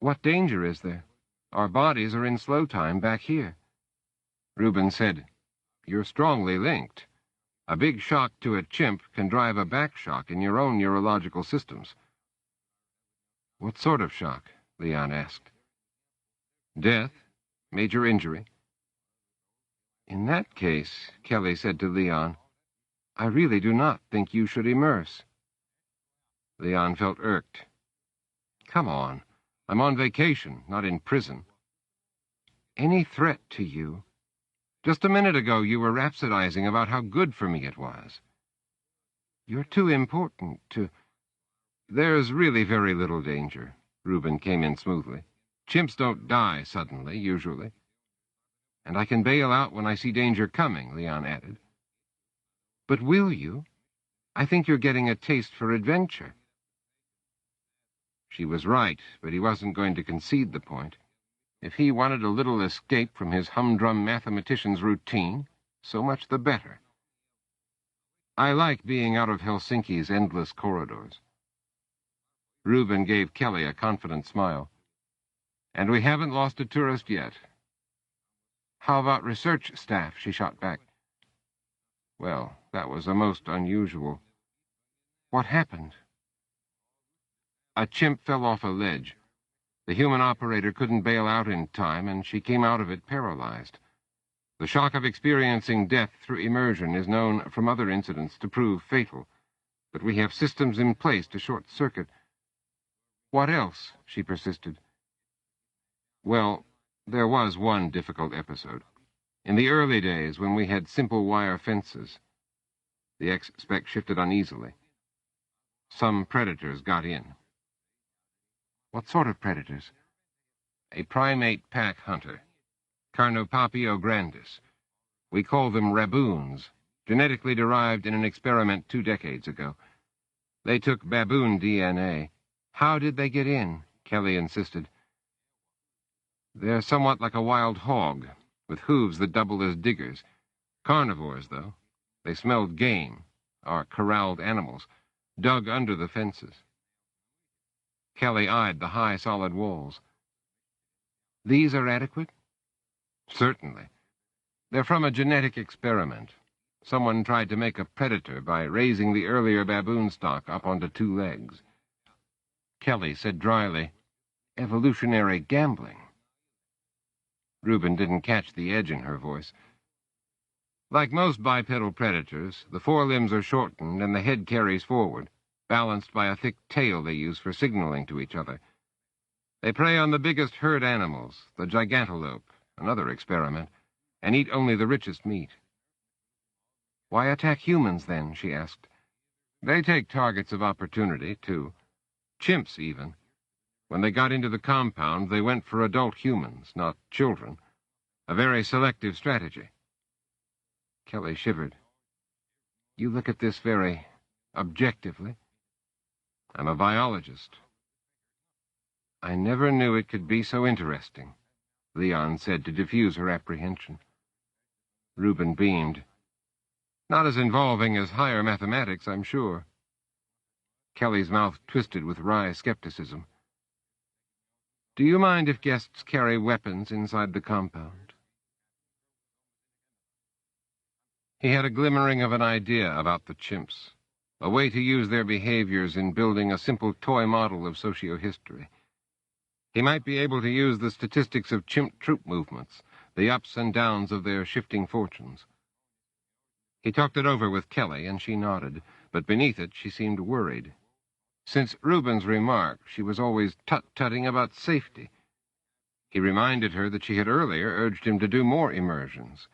[SPEAKER 1] What danger is there? Our bodies are in slow time back here. Reuben said, You're strongly linked. A big shock to a chimp can drive a back shock in your own neurological systems. What sort of shock? Leon asked. Death? Major injury? In that case, Kelly said to Leon, I really do not think you should immerse. Leon felt irked. Come on. I'm on vacation, not in prison. Any threat to you? Just a minute ago you were rhapsodizing about how good for me it was. You're too important to... There's really very little danger. Reuben came in smoothly. Chimps don't die suddenly, usually. And I can bail out when I see danger coming, Leon added. But will you? I think you're getting a taste for adventure. She was right, but he wasn't going to concede the point. If he wanted a little escape from his humdrum mathematician's routine, so much the better. I like being out of Helsinki's endless corridors. Reuben gave Kelly a confident smile. And we haven't lost a tourist yet. How about research staff? She shot back. Well, that was a most unusual. What happened? A chimp fell off a ledge. The human operator couldn't bail out in time, and she came out of it paralyzed. The shock of experiencing death through immersion is known from other incidents to prove fatal, but we have systems in place to short-circuit. What else? She persisted. Well, there was one difficult episode. In the early days, when we had simple wire fences. The ex-spec shifted uneasily. Some predators got in. What sort of predators? A primate pack hunter. Carnopapio grandis. We call them raboons, genetically derived in an experiment 2 decades ago. They took baboon DNA. How did they get in? Kelly insisted. They're somewhat like a wild hog, with hooves that double as diggers. Carnivores, though. They smelled game, or corralled animals, dug under the fences. Kelly eyed the high, solid walls. These are adequate? Certainly. They're from a genetic experiment. Someone tried to make a predator by raising the earlier baboon stock up onto 2 legs. Kelly said dryly, evolutionary gambling. Reuben didn't catch the edge in her voice. Like most bipedal predators, the forelimbs are shortened and the head carries forward, balanced by a thick tail they use for signaling to each other. They prey on the biggest herd animals, the gigantelope, another experiment, and eat only the richest meat. Why attack humans, then? She asked. They take targets of opportunity, too. Chimps, even. When they got into the compound, they went for adult humans, not children. A very selective strategy. Kelly shivered. You look at this very objectively. I'm a biologist. I never knew it could be so interesting, Leon said to diffuse her apprehension. Reuben beamed. Not as involving as higher mathematics, I'm sure. Kelly's mouth twisted with wry skepticism. Do you mind if guests carry weapons inside the compound? He had a glimmering of an idea about the chimps, a way to use their behaviors in building a simple toy model of socio-history. He might be able to use the statistics of chimp troop movements, the ups and downs of their shifting fortunes. He talked it over with Kelly, and she nodded, but beneath it she seemed worried. Since Reuben's remark, she was always tut-tutting about safety. He reminded her that she had earlier urged him to do more immersions.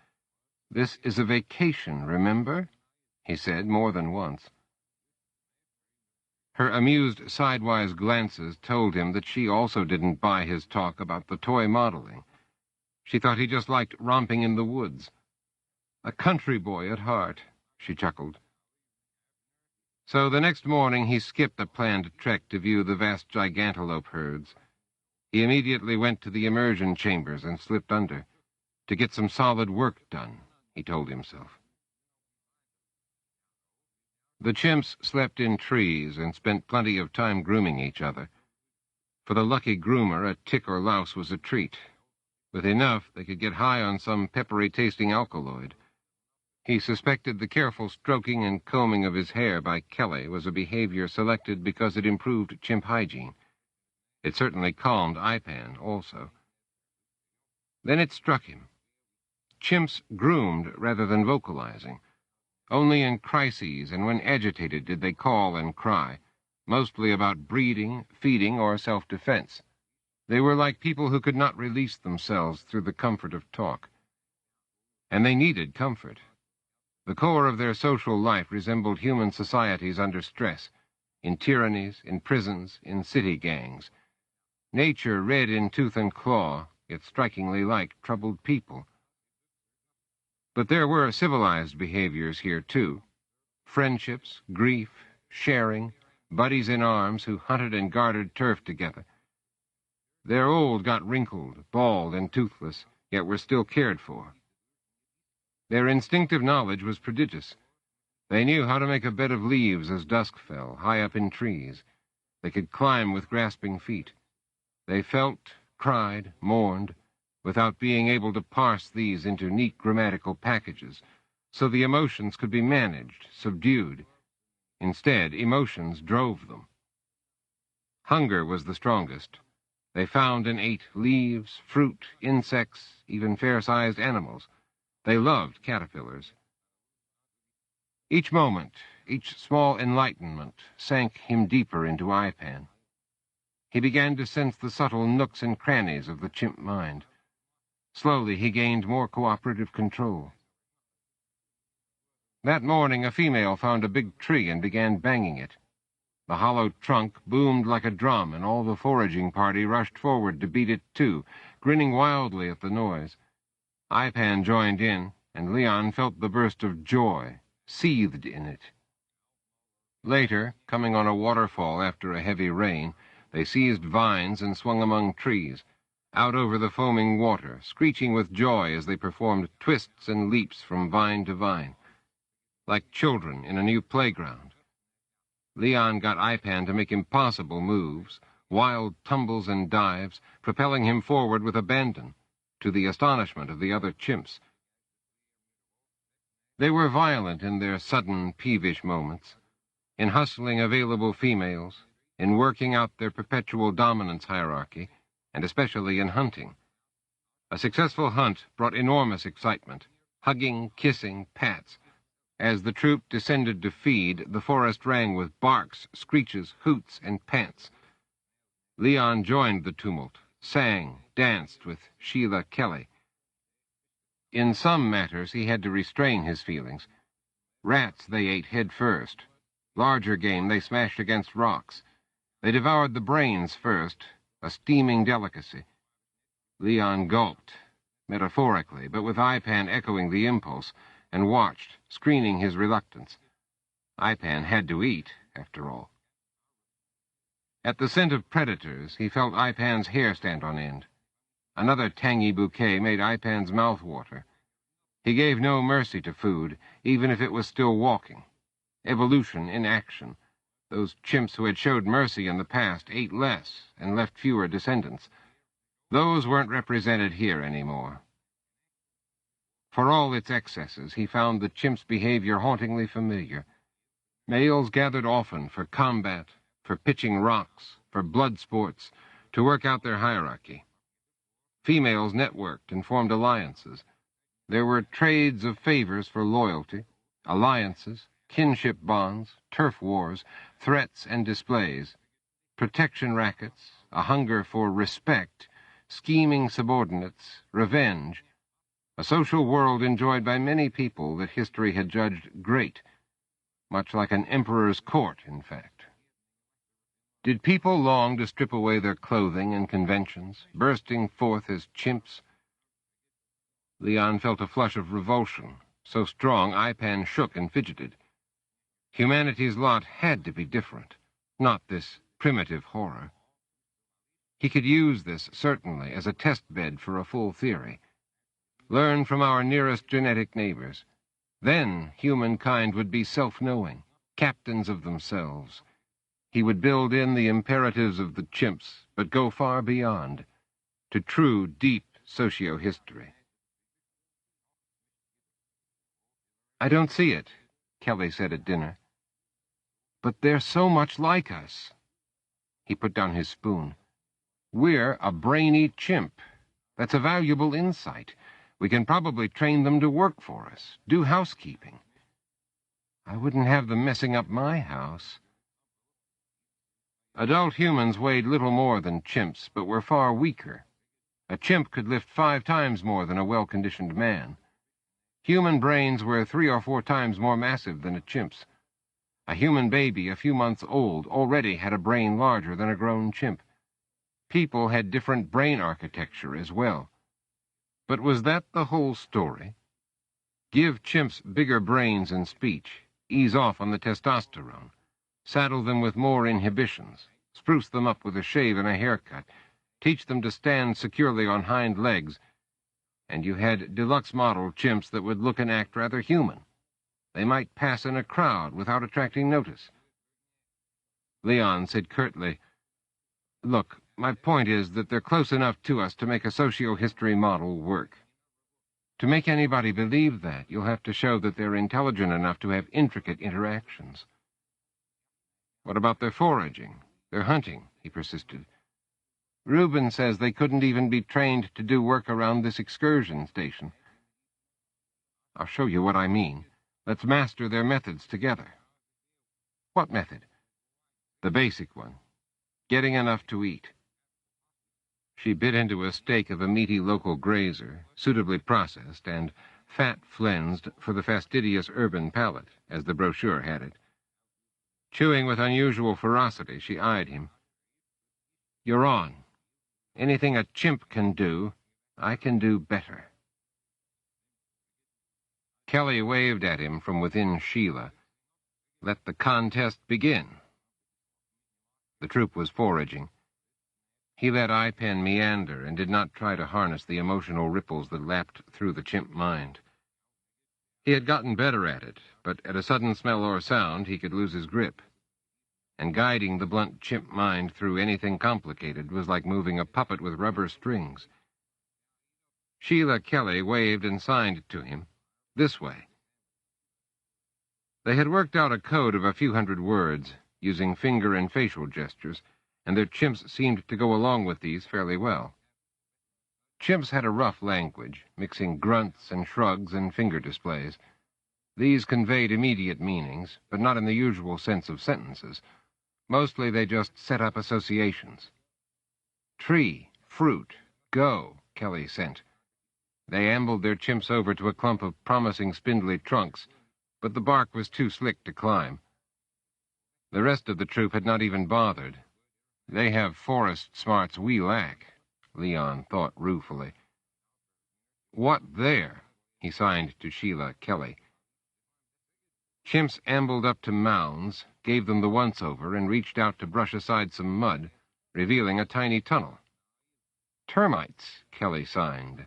[SPEAKER 1] This is a vacation, remember? He said more than once. Her amused sidewise glances told him that she also didn't buy his talk about the toy modeling. She thought he just liked romping in the woods. A country boy at heart, she chuckled. So the next morning he skipped the planned trek to view the vast gigantelope herds. He immediately went to the immersion chambers and slipped under, to get some solid work done, he told himself. The chimps slept in trees and spent plenty of time grooming each other. For the lucky groomer, a tick or louse was a treat. With enough, they could get high on some peppery-tasting alkaloid. He suspected the careful stroking and combing of his hair by Kelly was a behavior selected because it improved chimp hygiene. It certainly calmed Ipan, also. Then it struck him. Chimps groomed rather than vocalizing. Only in crises and when agitated did they call and cry, mostly about breeding, feeding, or self-defense. They were like people who could not release themselves through the comfort of talk. And they needed comfort. The core of their social life resembled human societies under stress, in tyrannies, in prisons, in city gangs. Nature red in tooth and claw, yet strikingly like troubled people. But there were civilized behaviors here, too. Friendships, grief, sharing, buddies in arms who hunted and guarded turf together. Their old got wrinkled, bald, and toothless, yet were still cared for. Their instinctive knowledge was prodigious. They knew how to make a bed of leaves as dusk fell, high up in trees. They could climb with grasping feet. They felt, cried, mourned, without being able to parse these into neat grammatical packages, so the emotions could be managed, subdued. Instead, emotions drove them. Hunger was the strongest. They found and ate leaves, fruit, insects, even fair-sized animals. They loved caterpillars. Each moment, each small enlightenment, sank him deeper into Ipan. He began to sense the subtle nooks and crannies of the chimp mind. Slowly he gained more cooperative control. That morning a female found a big tree and began banging it. The hollow trunk boomed like a drum, and all the foraging party rushed forward to beat it too, grinning wildly at the noise. Ipan joined in, and Leon felt the burst of joy, seethed in it. Later, coming on a waterfall after a heavy rain, they seized vines and swung among trees, out over the foaming water, screeching with joy as they performed twists and leaps from vine to vine, like children in a new playground. Leon got Ipan to make impossible moves, wild tumbles and dives, propelling him forward with abandon, to the astonishment of the other chimps. They were violent in their sudden, peevish moments, in hustling available females, in working out their perpetual dominance hierarchy, and especially in hunting. A successful hunt brought enormous excitement, hugging, kissing, pats. As the troop descended to feed, the forest rang with barks, screeches, hoots, and pants. Leon joined the tumult, sang, danced with Sheila Kelly. In some matters he had to restrain his feelings. Rats they ate head first. Larger game they smashed against rocks. They devoured the brains first, a steaming delicacy. Leon gulped, metaphorically, but with Ipan echoing the impulse, and watched, screening his reluctance. Ipan had to eat, after all. At the scent of predators, he felt Ipan's hair stand on end. Another tangy bouquet made Ipan's mouth water. He gave no mercy to food, even if it was still walking. Evolution in action. Those chimps who had showed mercy in the past ate less and left fewer descendants. Those weren't represented here anymore. For all its excesses, he found the chimp's behavior hauntingly familiar. Males gathered often for combat, for pitching rocks, for blood sports, to work out their hierarchy. Females networked and formed alliances. There were trades of favors for loyalty, alliances, kinship bonds, turf wars, threats and displays, protection rackets, a hunger for respect, scheming subordinates, revenge, a social world enjoyed by many people that history had judged great, much like an emperor's court, in fact. Did people long to strip away their clothing and conventions, bursting forth as chimps? Leon felt a flush of revulsion, so strong Ipan shook and fidgeted. Humanity's lot had to be different, not this primitive horror. He could use this, certainly, as a test bed for a full theory. Learn from our nearest genetic neighbors. Then humankind would be self-knowing, captains of themselves. He would build in the imperatives of the chimps, but go far beyond, to true, deep socio-history. "I don't see it," Kelly said at dinner. "But they're so much like us." He put down his spoon. "We're a brainy chimp. That's a valuable insight. We can probably train them to work for us, do housekeeping. I wouldn't have them messing up my house." Adult humans weighed little more than chimps, but were far weaker. A chimp could lift 5 times more than a well-conditioned man. Human brains were 3 or 4 times more massive than a chimp's. A human baby a few months old already had a brain larger than a grown chimp. People had different brain architecture as well. But was that the whole story? Give chimps bigger brains and speech, ease off on the testosterone, saddle them with more inhibitions, spruce them up with a shave and a haircut, teach them to stand securely on hind legs, and you had deluxe model chimps that would look and act rather human. They might pass in a crowd without attracting notice. Leon said curtly, "Look, my point is that they're close enough to us to make a socio-history model work. To make anybody believe that, you'll have to show that they're intelligent enough to have intricate interactions." "What about their foraging, their hunting?" he persisted. "Reuben says they couldn't even be trained to do work around this excursion station." "I'll show you what I mean. Let's master their methods together." "What method?" "The basic one. Getting enough to eat." She bit into a steak of a meaty local grazer, suitably processed and fat-flensed for the fastidious urban palate, as the brochure had it. Chewing with unusual ferocity, she eyed him. "You're on. Anything a chimp can do, I can do better." Kelly waved at him from within Sheila. "Let the contest begin." The troop was foraging. He let Ipan meander and did not try to harness the emotional ripples that lapped through the chimp mind. He had gotten better at it, but at a sudden smell or sound he could lose his grip. And guiding the blunt chimp mind through anything complicated was like moving a puppet with rubber strings. Sheila Kelly waved and signed to him. This way. They had worked out a code of a few hundred words, using finger and facial gestures, and their chimps seemed to go along with these fairly well. Chimps had a rough language, mixing grunts and shrugs and finger displays. These conveyed immediate meanings, but not in the usual sense of sentences. Mostly they just set up associations. Tree, fruit, go, Kelly sent. They ambled their chimps over to a clump of promising spindly trunks, but the bark was too slick to climb. The rest of the troop had not even bothered. They have forest smarts we lack, Leon thought ruefully. What there? He signed to Sheila Kelly. Chimps ambled up to mounds, gave them the once-over, and reached out to brush aside some mud, revealing a tiny tunnel. Termites, Kelly signed.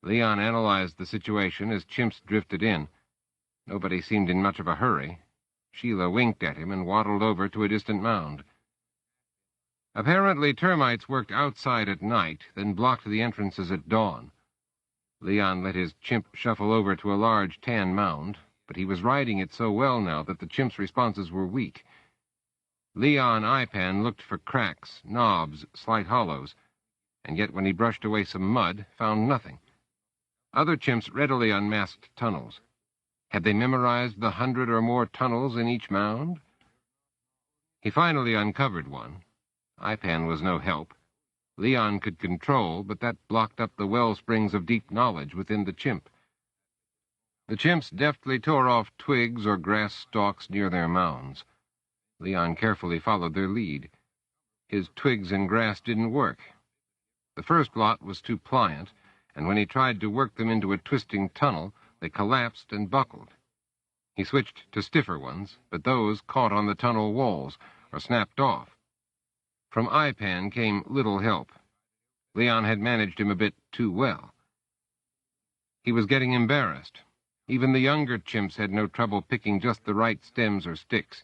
[SPEAKER 1] Leon analyzed the situation as chimps drifted in. Nobody seemed in much of a hurry. Sheila winked at him and waddled over to a distant mound. Apparently termites worked outside at night, then blocked the entrances at dawn. Leon let his chimp shuffle over to a large tan mound, but he was riding it so well now that the chimp's responses were weak. Leon Ipan looked for cracks, knobs, slight hollows, and yet when he brushed away some mud, found nothing. Other chimps readily unmasked tunnels. Had they memorized the 100 or more tunnels in each mound? He finally uncovered one. Ipan was no help. Leon could control, but that blocked up the wellsprings of deep knowledge within the chimp. The chimps deftly tore off twigs or grass stalks near their mounds. Leon carefully followed their lead. His twigs and grass didn't work. The first lot was too pliant, and when he tried to work them into a twisting tunnel, they collapsed and buckled. He switched to stiffer ones, but those caught on the tunnel walls or snapped off. From Ipan came little help. Leon had managed him a bit too well. He was getting embarrassed. Even the younger chimps had no trouble picking just the right stems or sticks.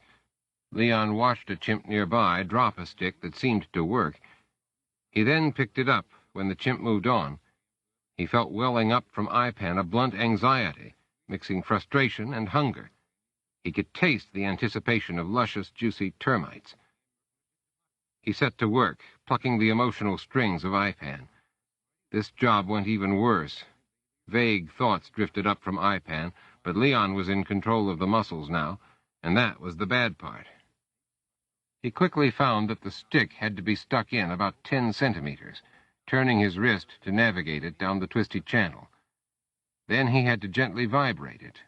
[SPEAKER 1] Leon watched a chimp nearby drop a stick that seemed to work. He then picked it up when the chimp moved on. He felt welling up from Ipan a blunt anxiety, mixing frustration and hunger. He could taste the anticipation of luscious, juicy termites. He set to work, plucking the emotional strings of Ipan. This job went even worse. Vague thoughts drifted up from Ipan, but Leon was in control of the muscles now, and that was the bad part. He quickly found that the stick had to be stuck in about 10 centimeters, turning his wrist to navigate it down the twisty channel. Then he had to gently vibrate it.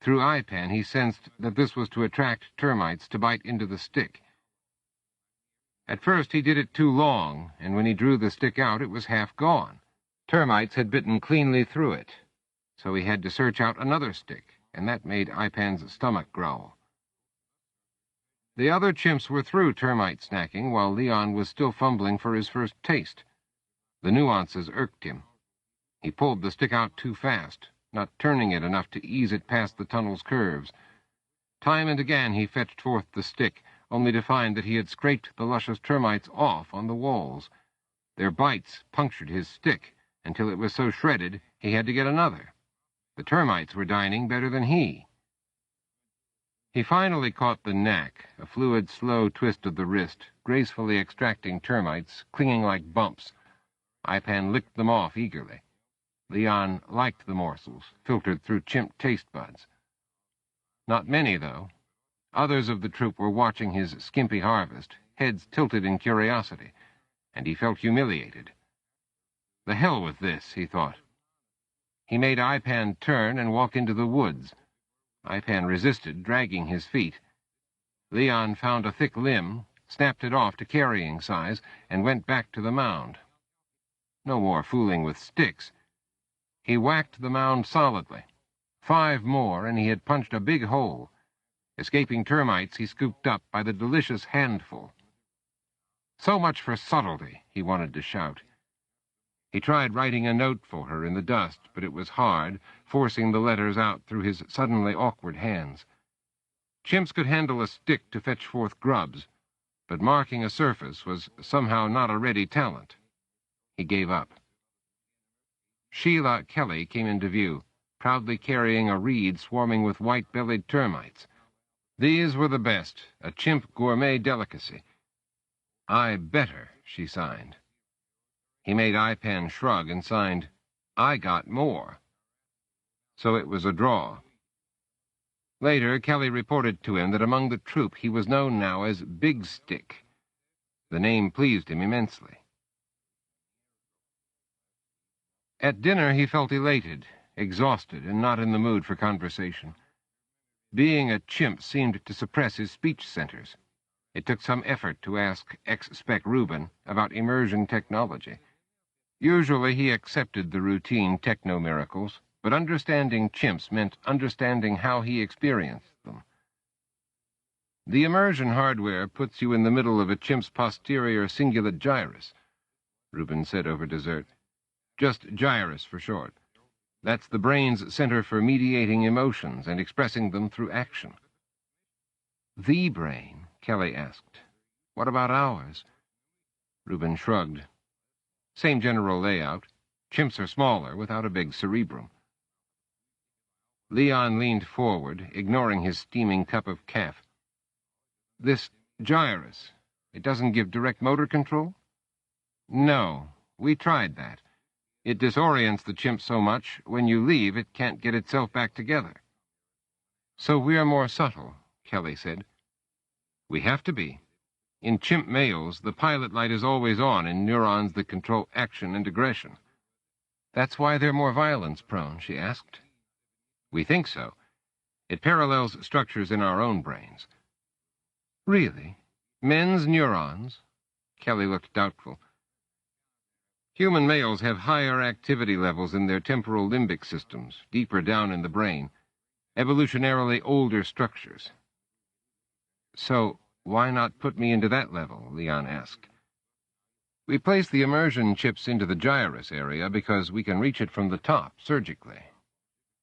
[SPEAKER 1] Through Ipan he sensed that this was to attract termites to bite into the stick. At first he did it too long, and when he drew the stick out it was half gone. Termites had bitten cleanly through it, so he had to search out another stick, and that made Ipan's stomach growl. The other chimps were through termite snacking, while Leon was still fumbling for his first taste. The nuances irked him. He pulled the stick out too fast, not turning it enough to ease it past the tunnel's curves. Time and again he fetched forth the stick, only to find that he had scraped the luscious termites off on the walls. Their bites punctured his stick, until it was so shredded he had to get another. The termites were dining better than he. He finally caught the knack, a fluid, slow twist of the wrist, gracefully extracting termites, clinging like bumps. Ipan licked them off eagerly. Leon liked the morsels, filtered through chimp taste buds. Not many, though. Others of the troop were watching his skimpy harvest, heads tilted in curiosity, and he felt humiliated. The hell with this, he thought. He made Ipan turn and walk into the woods. Ipan resisted, dragging his feet. Leon found a thick limb, snapped it off to carrying size, and went back to the mound. No more fooling with sticks. He whacked the mound solidly. 5 more, and he had punched a big hole. Escaping termites he scooped up by the delicious handful. So much for subtlety, he wanted to shout. He tried writing a note for her in the dust, but it was hard, forcing the letters out through his suddenly awkward hands. Chimps could handle a stick to fetch forth grubs, but marking a surface was somehow not a ready talent. He gave up. Sheila Kelly came into view, proudly carrying a reed swarming with white-bellied termites. These were the best, a chimp gourmet delicacy. "I better," she signed. He made Ipan shrug and signed, "I got more." So it was a draw. Later, Kelly reported to him that among the troop he was known now as Big Stick. The name pleased him immensely. At dinner he felt elated, exhausted, and not in the mood for conversation. Being a chimp seemed to suppress his speech centers. It took some effort to ask ex-spec Reuben about immersion technology. Usually he accepted the routine techno-miracles, but understanding chimps meant understanding how he experienced them. The immersion hardware puts you in the middle of a chimp's posterior cingulate gyrus, Reuben said over dessert. Just gyrus for short. That's the brain's center for mediating emotions and expressing them through action. The brain? Kelly asked. What about ours? Reuben shrugged. Same general layout. Chimps are smaller, without a big cerebrum. Leon leaned forward, ignoring his steaming cup of caf. This gyrus, it doesn't give direct motor control? No, we tried that. It disorients the chimp so much, when you leave, it can't get itself back together. So we're more subtle, Kelly said. We have to be. In chimp males, the pilot light is always on in neurons that control action and aggression. That's why they're more violence-prone, she asked. We think so. It parallels structures in our own brains. Really? Men's neurons? Kelly looked doubtful. Human males have higher activity levels in their temporal limbic systems, deeper down in the brain, evolutionarily older structures. So, why not put me into that level? Leon asked. We place the immersion chips into the gyrus area because we can reach it from the top, surgically.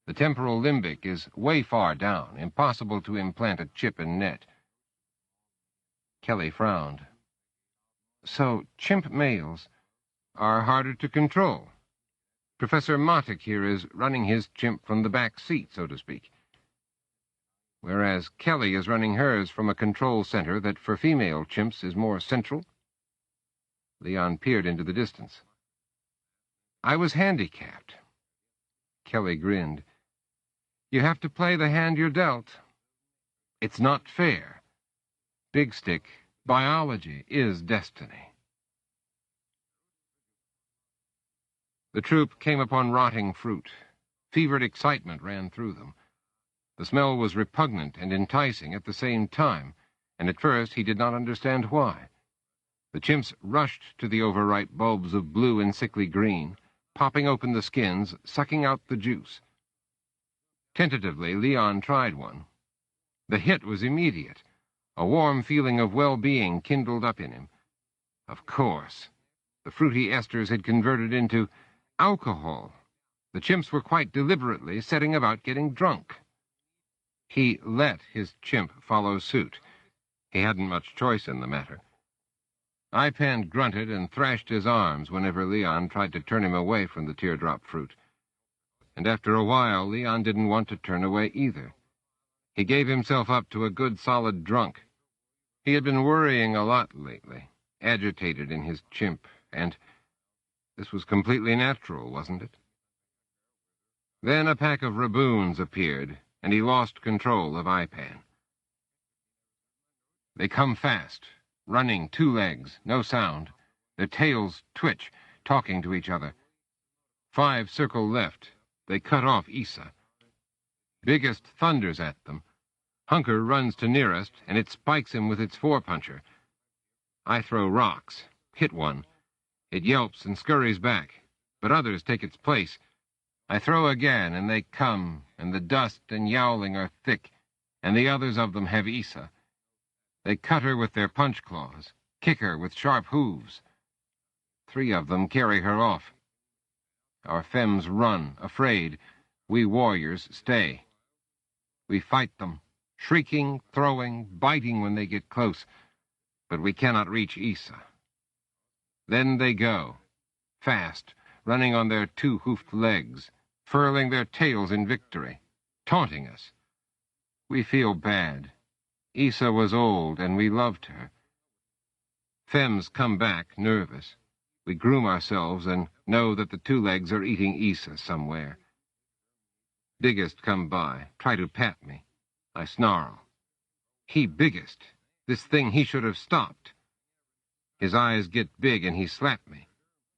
[SPEAKER 1] The temporal limbic is way far down, impossible to implant a chip and net. Kelly frowned. So, chimp males are harder to control. Professor Matic here is running his chimp from the back seat, so to speak. Whereas Kelly is running hers from a control center that for female chimps is more central. Leon peered into the distance. I was handicapped. Kelly grinned. You have to play the hand you're dealt. It's not fair. Big Stick, biology is destiny. The troop came upon rotting fruit. Fevered excitement ran through them. The smell was repugnant and enticing at the same time, and at first he did not understand why. The chimps rushed to the overripe bulbs of blue and sickly green, popping open the skins, sucking out the juice. Tentatively, Leon tried one. The hit was immediate. A warm feeling of well-being kindled up in him. Of course, the fruity esters had converted into alcohol. The chimps were quite deliberately setting about getting drunk. He let his chimp follow suit. He hadn't much choice in the matter. Ipan grunted and thrashed his arms whenever Leon tried to turn him away from the teardrop fruit. And after a while, Leon didn't want to turn away either. He gave himself up to a good solid drunk. He had been worrying a lot lately, agitated in his chimp, and this was completely natural, wasn't it? Then a pack of raboons appeared, and he lost control of Ipan. They come fast, running 2 legs, no sound. Their tails twitch, talking to each other. 5 circle left. They cut off Issa. Biggest thunders at them. Hunker runs to nearest, and it spikes him with its forepuncher. I throw rocks, hit one. It yelps and scurries back, but others take its place. I throw again, and they come, and the dust and yowling are thick, and the others of them have Issa. They cut her with their punch claws, kick her with sharp hooves. 3 of them carry her off. Our femmes run, afraid. We warriors stay. We fight them, shrieking, throwing, biting when they get close, but we cannot reach Issa. Then they go, fast, running on their 2-hoofed legs, furling their tails in victory, taunting us. We feel bad. Issa was old, and we loved her. Femmes come back, nervous. We groom ourselves and know that the 2 legs are eating Issa somewhere. Biggest come by, try to pat me. I snarl. He biggest. This thing he should have stopped. His eyes get big and he slap me.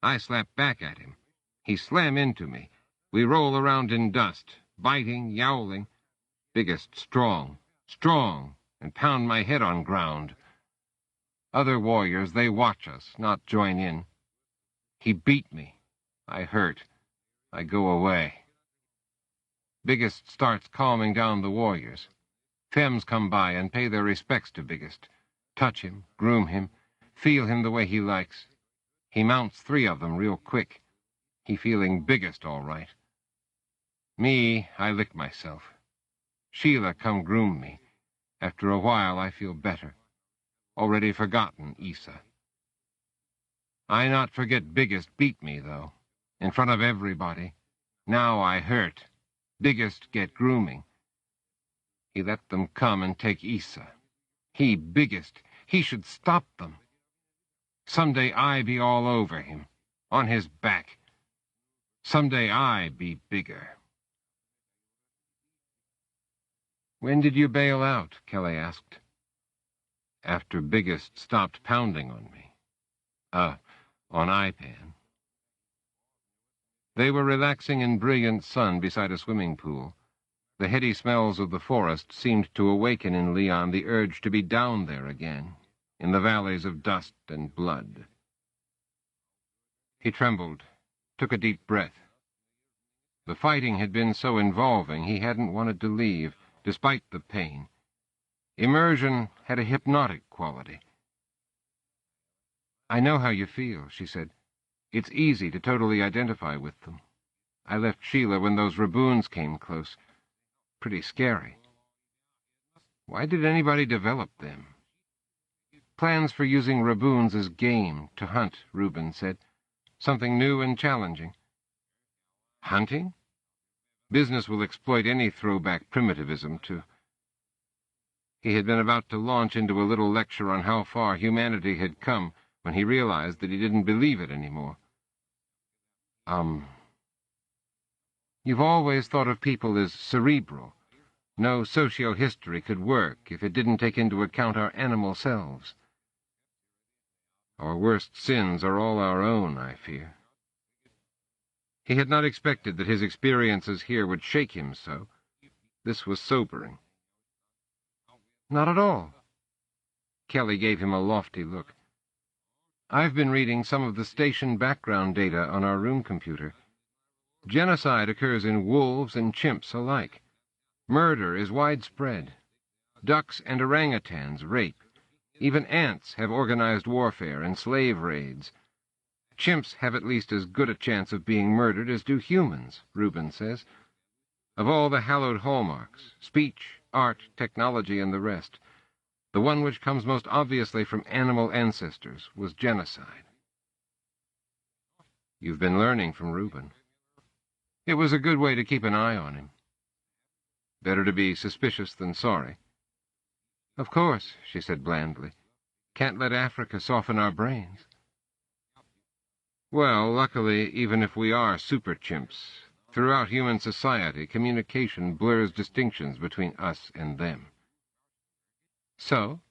[SPEAKER 1] I slap back at him. He slam into me. We roll around in dust, biting, yowling. Biggest strong, and pound my head on ground. Other warriors, they watch us, not join in. He beat me. I hurt. I go away. Biggest starts calming down the warriors. Femmes come by and pay their respects to Biggest. Touch him, groom him, feel him the way he likes. He mounts 3 of them real quick. He feeling Biggest all right. Me, I lick myself. Sheila come groom me. After a while I feel better. Already forgotten Isa. I not forget Biggest beat me, though. In front of everybody. Now I hurt. Biggest get grooming. He let them come and take Isa. He, Biggest, he should stop them. Someday I be all over him, on his back. Someday I be bigger. When did you bail out? Kelly asked. After Biggest stopped pounding on me. On Ipan. They were relaxing in brilliant sun beside a swimming pool. The heady smells of the forest seemed to awaken in Leon the urge to be down there again, in the valleys of dust and blood. He trembled, took a deep breath. The fighting had been so involving he hadn't wanted to leave, despite the pain. Immersion had a hypnotic quality. I know how you feel, she said. It's easy to totally identify with them. I left Sheila when those Raboons came close. Pretty scary. Why did anybody develop them? Plans for using Raboons as game to hunt, Reuben said. Something new and challenging. Hunting? Business will exploit any throwback primitivism to... He had been about to launch into a little lecture on how far humanity had come when he realized that he didn't believe it anymore. You've always thought of people as cerebral. No socio-history could work if it didn't take into account our animal selves. Our worst sins are all our own, I fear. He had not expected that his experiences here would shake him so. This was sobering. Not at all. Kelly gave him a lofty look. I've been reading some of the station background data on our room computer. Genocide occurs in wolves and chimps alike. Murder is widespread. Ducks and orangutans rape. Even ants have organized warfare and slave raids. Chimps have at least as good a chance of being murdered as do humans, Reuben says. Of all the hallowed hallmarks, speech, art, technology, and the rest, the one which comes most obviously from animal ancestors was genocide. You've been learning from Reuben. It was a good way to keep an eye on him. Better to be suspicious than sorry. Of course, she said blandly. Can't let Africa soften our brains. Well, luckily, even if we are super chimps, throughout human society, communication blurs distinctions between us and them. So,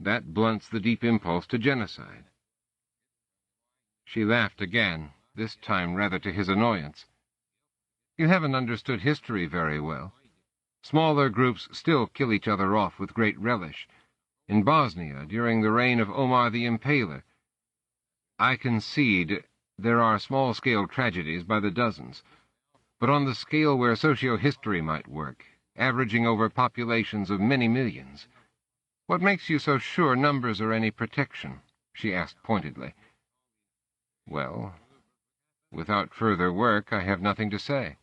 [SPEAKER 1] that blunts the deep impulse to genocide. She laughed again, this time rather to his annoyance. You haven't understood history very well. Smaller groups still kill each other off with great relish. In Bosnia, during the reign of Omar the Impaler, I concede there are small-scale tragedies by the dozens, but on the scale where socio-history might work, averaging over populations of many millions. What makes you so sure numbers are any protection? She asked pointedly. Well, without further work, I have nothing to say.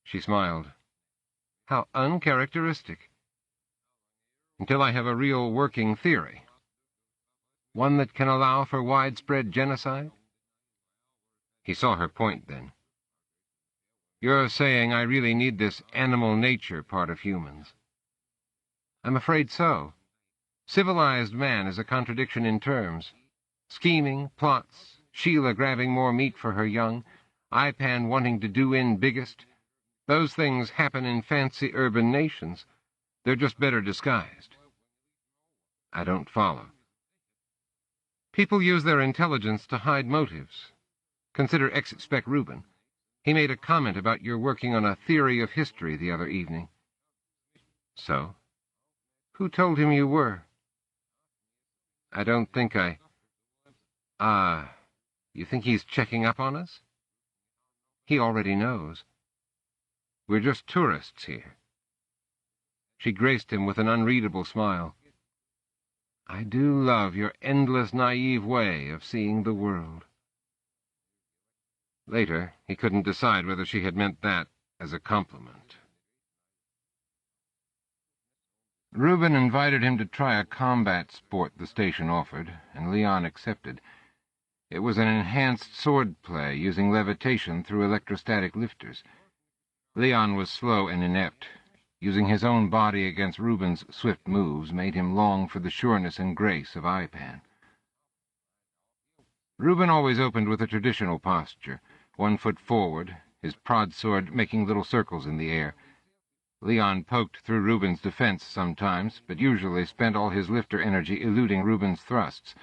[SPEAKER 1] She smiled. How uncharacteristic. Until I have a real working theory. One that can allow for widespread genocide? He saw her point then. You're saying I really need this animal nature part of humans. I'm afraid so. Civilized man is a contradiction in terms. Scheming, plots, Sheila grabbing more meat for her young, Ipan wanting to do in biggest. Those things happen in fancy urban nations. They're just better disguised. I don't follow. People use their intelligence to hide motives. Consider ex-spec Reuben. He made a comment about your working on a theory of history the other evening. So? Who told him you were? I don't think I... You think he's checking up on us? He already knows. We're just tourists here. She graced him with an unreadable smile. I do love your endless, naive way of seeing the world. Later, he couldn't decide whether she had meant that as a compliment. Reuben invited him to try a combat sport the station offered, and Leon accepted. It was an enhanced swordplay using levitation through electrostatic lifters. Leon was slow and inept. Using his own body against Reuben's swift moves made him long for the sureness and grace of Ipan. Reuben always opened with a traditional posture, 1 foot forward, his broadsword making little circles in the air. Leon poked through Reuben's defense sometimes, but usually spent all his lifter energy eluding Reuben's thrusts.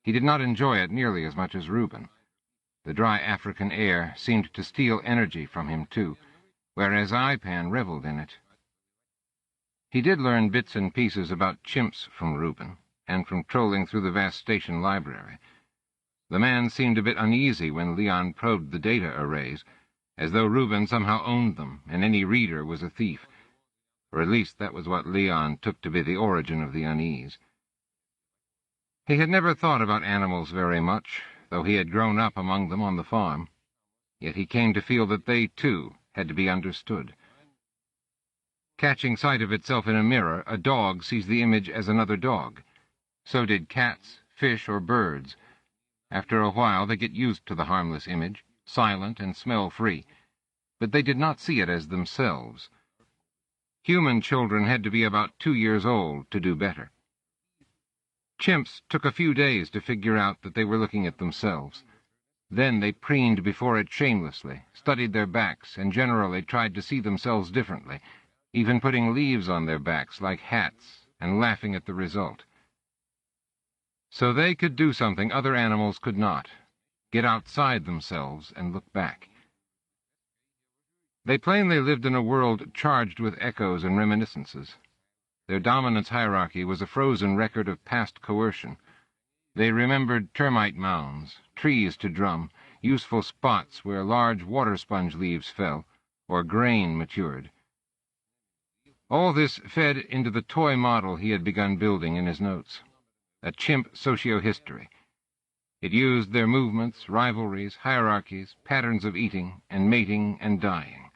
[SPEAKER 1] He did not enjoy it nearly as much as Reuben. The dry African air seemed to steal energy from him, too, whereas Ipan reveled in it. He did learn bits and pieces about chimps from Reuben, and from trolling through the vast station library. The man seemed a bit uneasy when Leon probed the data arrays, as though Reuben somehow owned them, and any reader was a thief. Or at least that was what Leon took to be the origin of the unease. He had never thought about animals very much, though he had grown up among them on the farm. Yet he came to feel that they, too, had to be understood. Catching sight of itself in a mirror, a dog sees the image as another dog. So did cats, fish, or birds. After a while they get used to the harmless image, silent and smell-free, but they did not see it as themselves. Human children had to be about 2 years old to do better. Chimps took a few days to figure out that they were looking at themselves. Then they preened before it shamelessly, studied their backs, and generally tried to see themselves differently, even putting leaves on their backs like hats and laughing at the result. So they could do something other animals could not, get outside themselves and look back. They plainly lived in a world charged with echoes and reminiscences. Their dominance hierarchy was a frozen record of past coercion. They remembered termite mounds, trees to drum, useful spots where large water sponge leaves fell, or grain matured. All this fed into the toy model he had begun building in his notes, a chimp socio-history. It used their movements, rivalries, hierarchies, patterns of eating and mating and dying,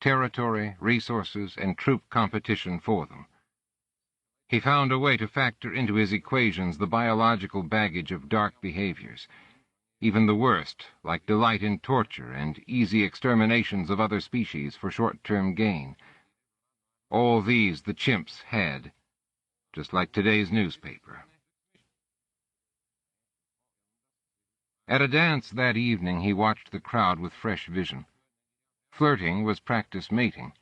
[SPEAKER 1] territory, resources, and troop competition for them. He found a way to factor into his equations the biological baggage of dark behaviors, even the worst, like delight in torture and easy exterminations of other species for short-term gain. All these the chimps had, just like today's newspaper. At a dance that evening he watched the crowd with fresh vision. Flirting was practice mating.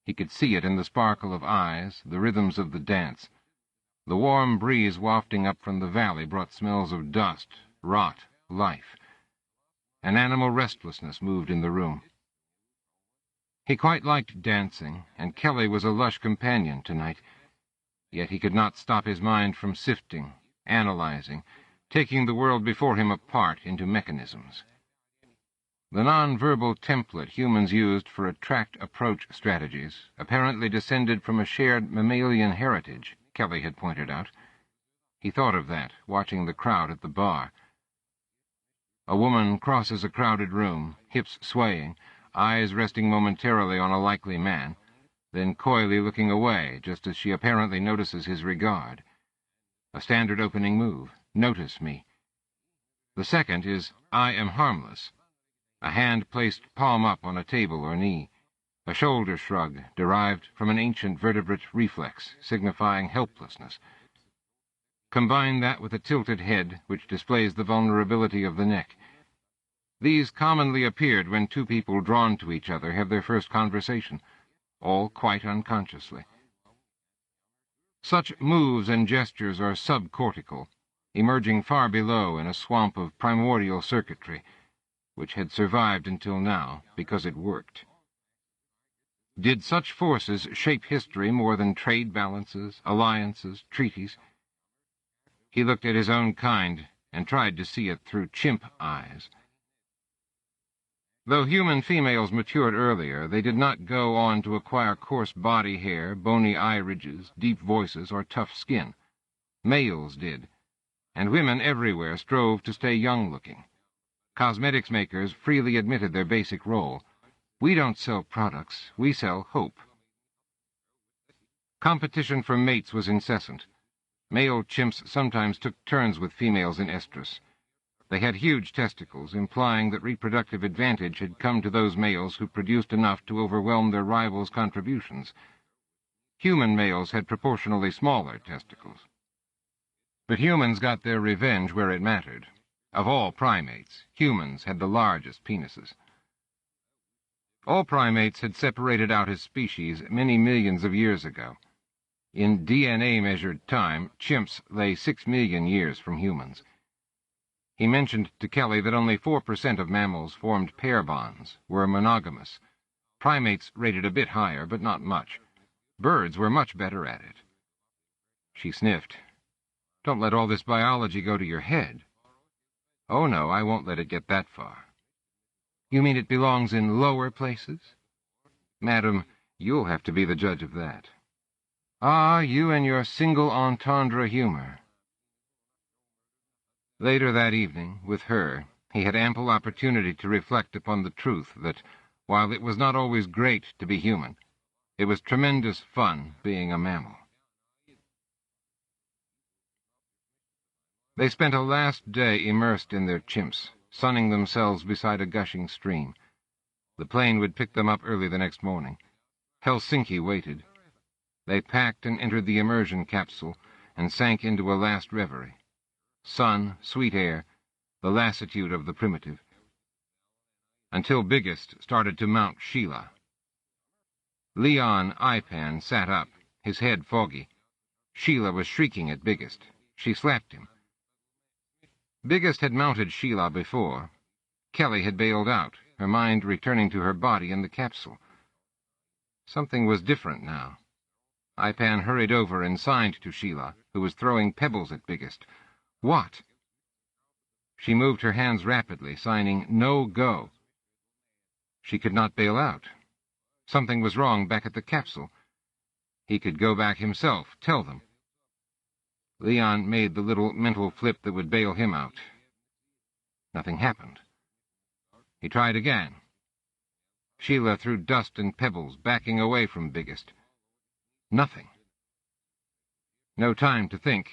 [SPEAKER 1] He could see it in the sparkle of eyes, the rhythms of the dance. The warm breeze wafting up from the valley brought smells of dust, rot, life. An animal restlessness moved in the room. He quite liked dancing, and Kelly was a lush companion tonight. Yet he could not stop his mind from sifting, analyzing, taking the world before him apart into mechanisms. The non-verbal template humans used for attract-approach strategies apparently descended from a shared mammalian heritage, Kelly had pointed out. He thought of that, watching the crowd at the bar. A woman crosses a crowded room, hips swaying, eyes resting momentarily on a likely man, then coyly looking away just as she apparently notices his regard. A standard opening move, notice me. The second is, I am harmless. A hand placed palm up on a table or knee. A shoulder shrug derived from an ancient vertebrate reflex, signifying helplessness. Combine that with a tilted head, which displays the vulnerability of the neck. These commonly appeared when two people drawn to each other have their first conversation, all quite unconsciously. Such moves and gestures are subcortical, emerging far below in a swamp of primordial circuitry, which had survived until now because it worked. Did such forces shape history more than trade balances, alliances, treaties? He looked at his own kind and tried to see it through chimp eyes. Though human females matured earlier, they did not go on to acquire coarse body hair, bony eye ridges, deep voices, or tough skin. Males did, and women everywhere strove to stay young-looking. Cosmetics makers freely admitted their basic role. We don't sell products, we sell hope. Competition for mates was incessant. Male chimps sometimes took turns with females in estrus. They had huge testicles, implying that reproductive advantage had come to those males who produced enough to overwhelm their rivals' contributions. Human males had proportionally smaller testicles. But humans got their revenge where it mattered. Of all primates, humans had the largest penises. All primates had separated out as species many millions of years ago. In DNA-measured time, chimps lay 6 million years from humans. He mentioned to Kelly that only 4% of mammals formed pair bonds, were monogamous. Primates rated a bit higher, but not much. Birds were much better at it. She sniffed. Don't let all this biology go to your head. Oh, no, I won't let it get that far. You mean it belongs in lower places? Madam, you'll have to be the judge of that. Ah, you and your single entendre humor. Later that evening, with her, he had ample opportunity to reflect upon the truth that, while it was not always great to be human, it was tremendous fun being a mammal. They spent a last day immersed in their chimps, sunning themselves beside a gushing stream. The plane would pick them up early the next morning. Helsinki waited. They packed and entered the immersion capsule and sank into a last reverie. Sun, sweet air, the lassitude of the primitive. Until Biggest started to mount Sheila. Leon Ipan sat up, his head foggy. Sheila was shrieking at Biggest. She slapped him. Biggest had mounted Sheila before. Kelly had bailed out, her mind returning to her body in the capsule. Something was different now. Ipan hurried over and signed to Sheila, who was throwing pebbles at Biggest. What? She moved her hands rapidly, signing no go. She could not bail out. Something was wrong back at the capsule. He could go back himself, tell them. Leon made the little mental flip that would bail him out. Nothing happened. He tried again. Sheila threw dust and pebbles, backing away from Biggest. Nothing. No time to think.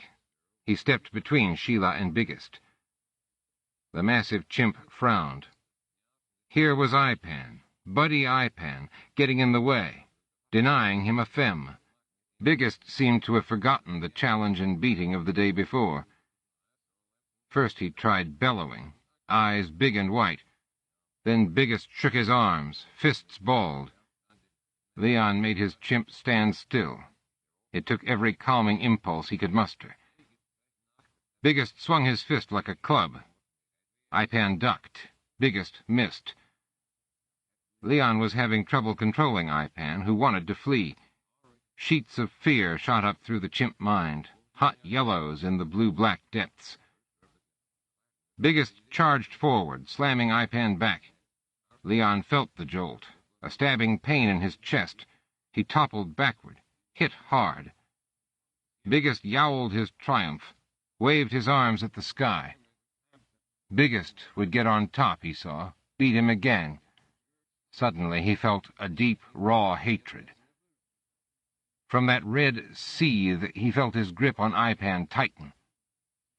[SPEAKER 1] He stepped between Sheila and Biggest. The massive chimp frowned. Here was Ipan, Buddy Ipan, getting in the way, denying him a femme. Biggest seemed to have forgotten the challenge and beating of the day before. First he tried bellowing, eyes big and white. Then Biggest shook his arms, fists balled. Leon made his chimp stand still. It took every calming impulse he could muster. Biggest swung his fist like a club. Ipan ducked. Biggest missed. Leon was having trouble controlling Ipan, who wanted to flee. Sheets of fear shot up through the chimp mind, hot yellows in the blue-black depths. Biggest charged forward, slamming Ipan back. Leon felt the jolt, a stabbing pain in his chest. He toppled backward, hit hard. Biggest yowled his triumph, waved his arms at the sky. Biggest would get on top, he saw, beat him again. Suddenly he felt a deep, raw hatred. From that red seethe he felt his grip on Ipan tighten.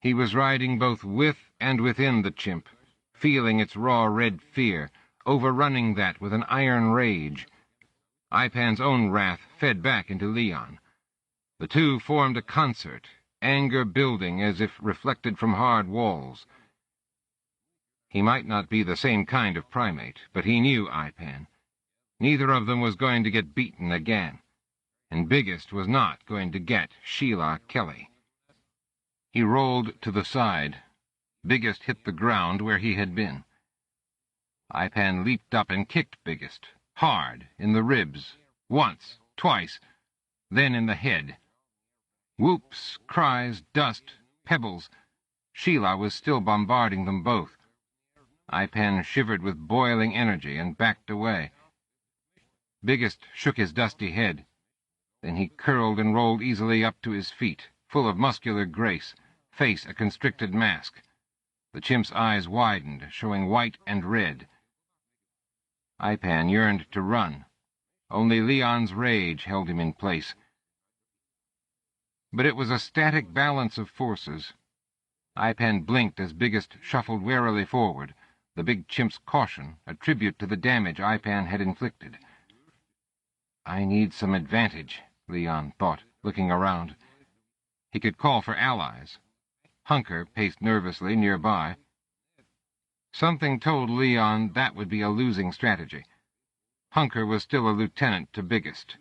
[SPEAKER 1] He was riding both with and within the chimp, feeling its raw red fear, overrunning that with an iron rage. Ipan's own wrath fed back into Leon. The two formed a concert, anger building as if reflected from hard walls. He might not be the same kind of primate, but he knew Ipan. Neither of them was going to get beaten again, and Biggest was not going to get Sheila Kelly. He rolled to the side. Biggest hit the ground where he had been. Ipan leaped up and kicked Biggest, hard, in the ribs, once, twice, then in the head. Whoops, cries, dust, pebbles. Sheila was still bombarding them both. Ipan shivered with boiling energy and backed away. Biggest shook his dusty head. Then he curled and rolled easily up to his feet, full of muscular grace, face a constricted mask. The chimp's eyes widened, showing white and red. Ipan yearned to run. Only Leon's rage held him in place. But it was a static balance of forces. Ipan blinked as Biggest shuffled warily forward, the big chimp's caution a tribute to the damage Ipan had inflicted. I need some advantage, Leon thought, looking around. He could call for allies. Hunker paced nervously nearby. Something told Leon that would be a losing strategy. Hunker was still a lieutenant to Biggest.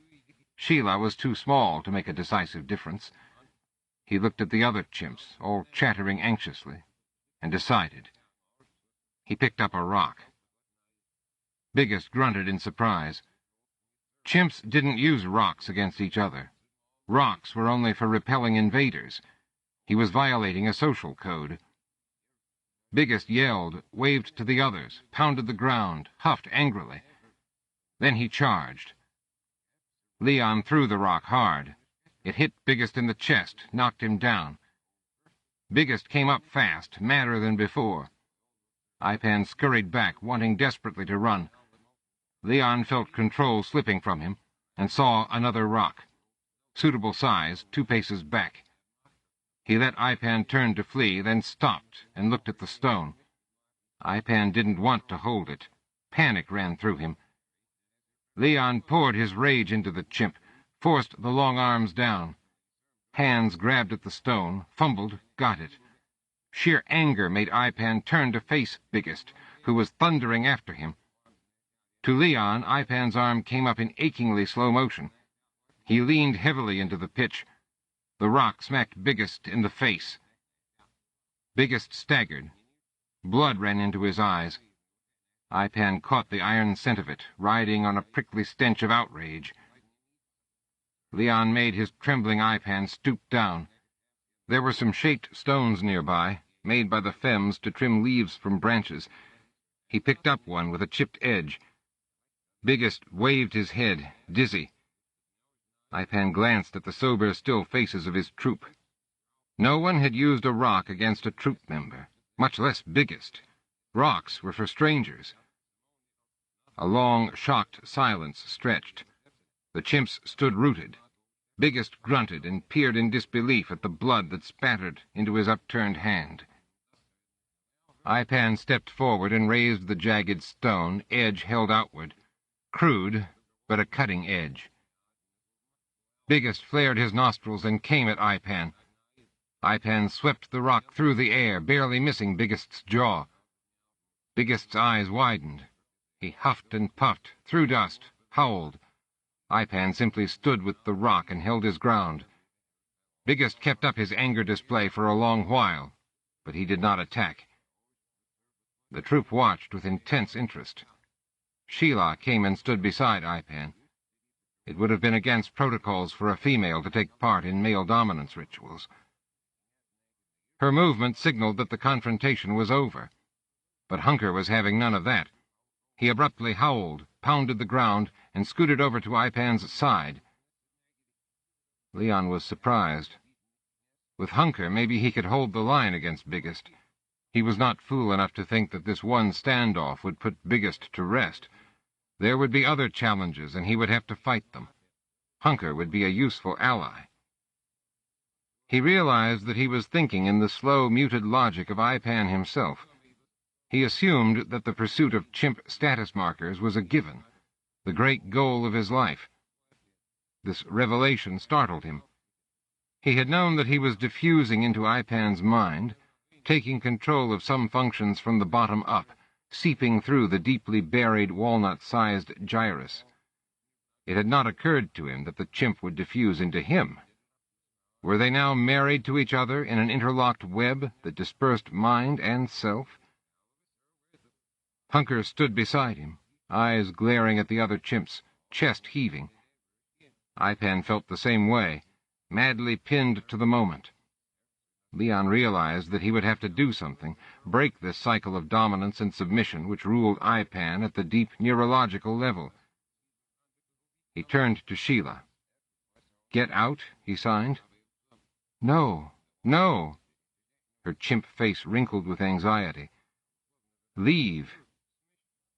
[SPEAKER 1] Sheila was too small to make a decisive difference. He looked at the other chimps, all chattering anxiously, and decided. He picked up a rock. Biggest grunted in surprise. Chimps didn't use rocks against each other. Rocks were only for repelling invaders. He was violating a social code. Biggest yelled, waved to the others, pounded the ground, huffed angrily. Then he charged. Leon threw the rock hard. It hit Biggest in the chest, knocked him down. Biggest came up fast, madder than before. Ipan scurried back, wanting desperately to run. Leon felt control slipping from him, and saw another rock. Suitable size, 2 paces back. He let Ipan turn to flee, then stopped and looked at the stone. Ipan didn't want to hold it. Panic ran through him. Leon poured his rage into the chimp, forced the long arms down. Hands grabbed at the stone, fumbled, got it. Sheer anger made Ipan turn to face Biggest, who was thundering after him. To Leon, Ipan's arm came up in achingly slow motion. He leaned heavily into the pitch. The rock smacked Biggest in the face. Biggest staggered. Blood ran into his eyes. Ipan caught the iron scent of it, riding on a prickly stench of outrage. Leon made his trembling Ipan stoop down. There were some shaped stones nearby, made by the femmes to trim leaves from branches. He picked up one with a chipped edge. Biggest waved his head, dizzy. Ipan glanced at the sober, still faces of his troop. No one had used a rock against a troop member, much less Biggest. Rocks were for strangers. A long, shocked silence stretched. The chimps stood rooted. Biggest grunted and peered in disbelief at the blood that spattered into his upturned hand. Ipan stepped forward and raised the jagged stone, edge held outward. Crude, but a cutting edge. Biggest flared his nostrils and came at Ipan. Ipan swept the rock through the air, barely missing Biggest's jaw. Biggest's eyes widened. He huffed and puffed, threw dust, howled. Ipan simply stood with the rock and held his ground. Biggest kept up his anger display for a long while, but he did not attack. The troop watched with intense interest. Sheila came and stood beside Ipan. It would have been against protocols for a female to take part in male dominance rituals. Her movement signaled that the confrontation was over, but Hunker was having none of that. He abruptly howled, pounded the ground, and scooted over to Ipan's side. Leon was surprised. With Hunker, maybe he could hold the line against Biggest. He was not fool enough to think that this one standoff would put Biggest to rest. There would be other challenges, and he would have to fight them. Hunker would be a useful ally. He realized that he was thinking in the slow, muted logic of Ipan himself. He assumed that the pursuit of chimp status markers was a given, the great goal of his life. This revelation startled him. He had known that he was diffusing into Ipan's mind, taking control of some functions from the bottom up, seeping through the deeply buried walnut-sized gyrus. It had not occurred to him that the chimp would diffuse into him. Were they now married to each other in an interlocked web that dispersed mind and self? Hunker stood beside him, eyes glaring at the other chimps, chest heaving. Ipan felt the same way, madly pinned to the moment. Leon realized that he would have to do something, break this cycle of dominance and submission which ruled Ipan at the deep neurological level. He turned to Sheila. "Get out," he signed. "No, no." Her chimp face wrinkled with anxiety. "Leave."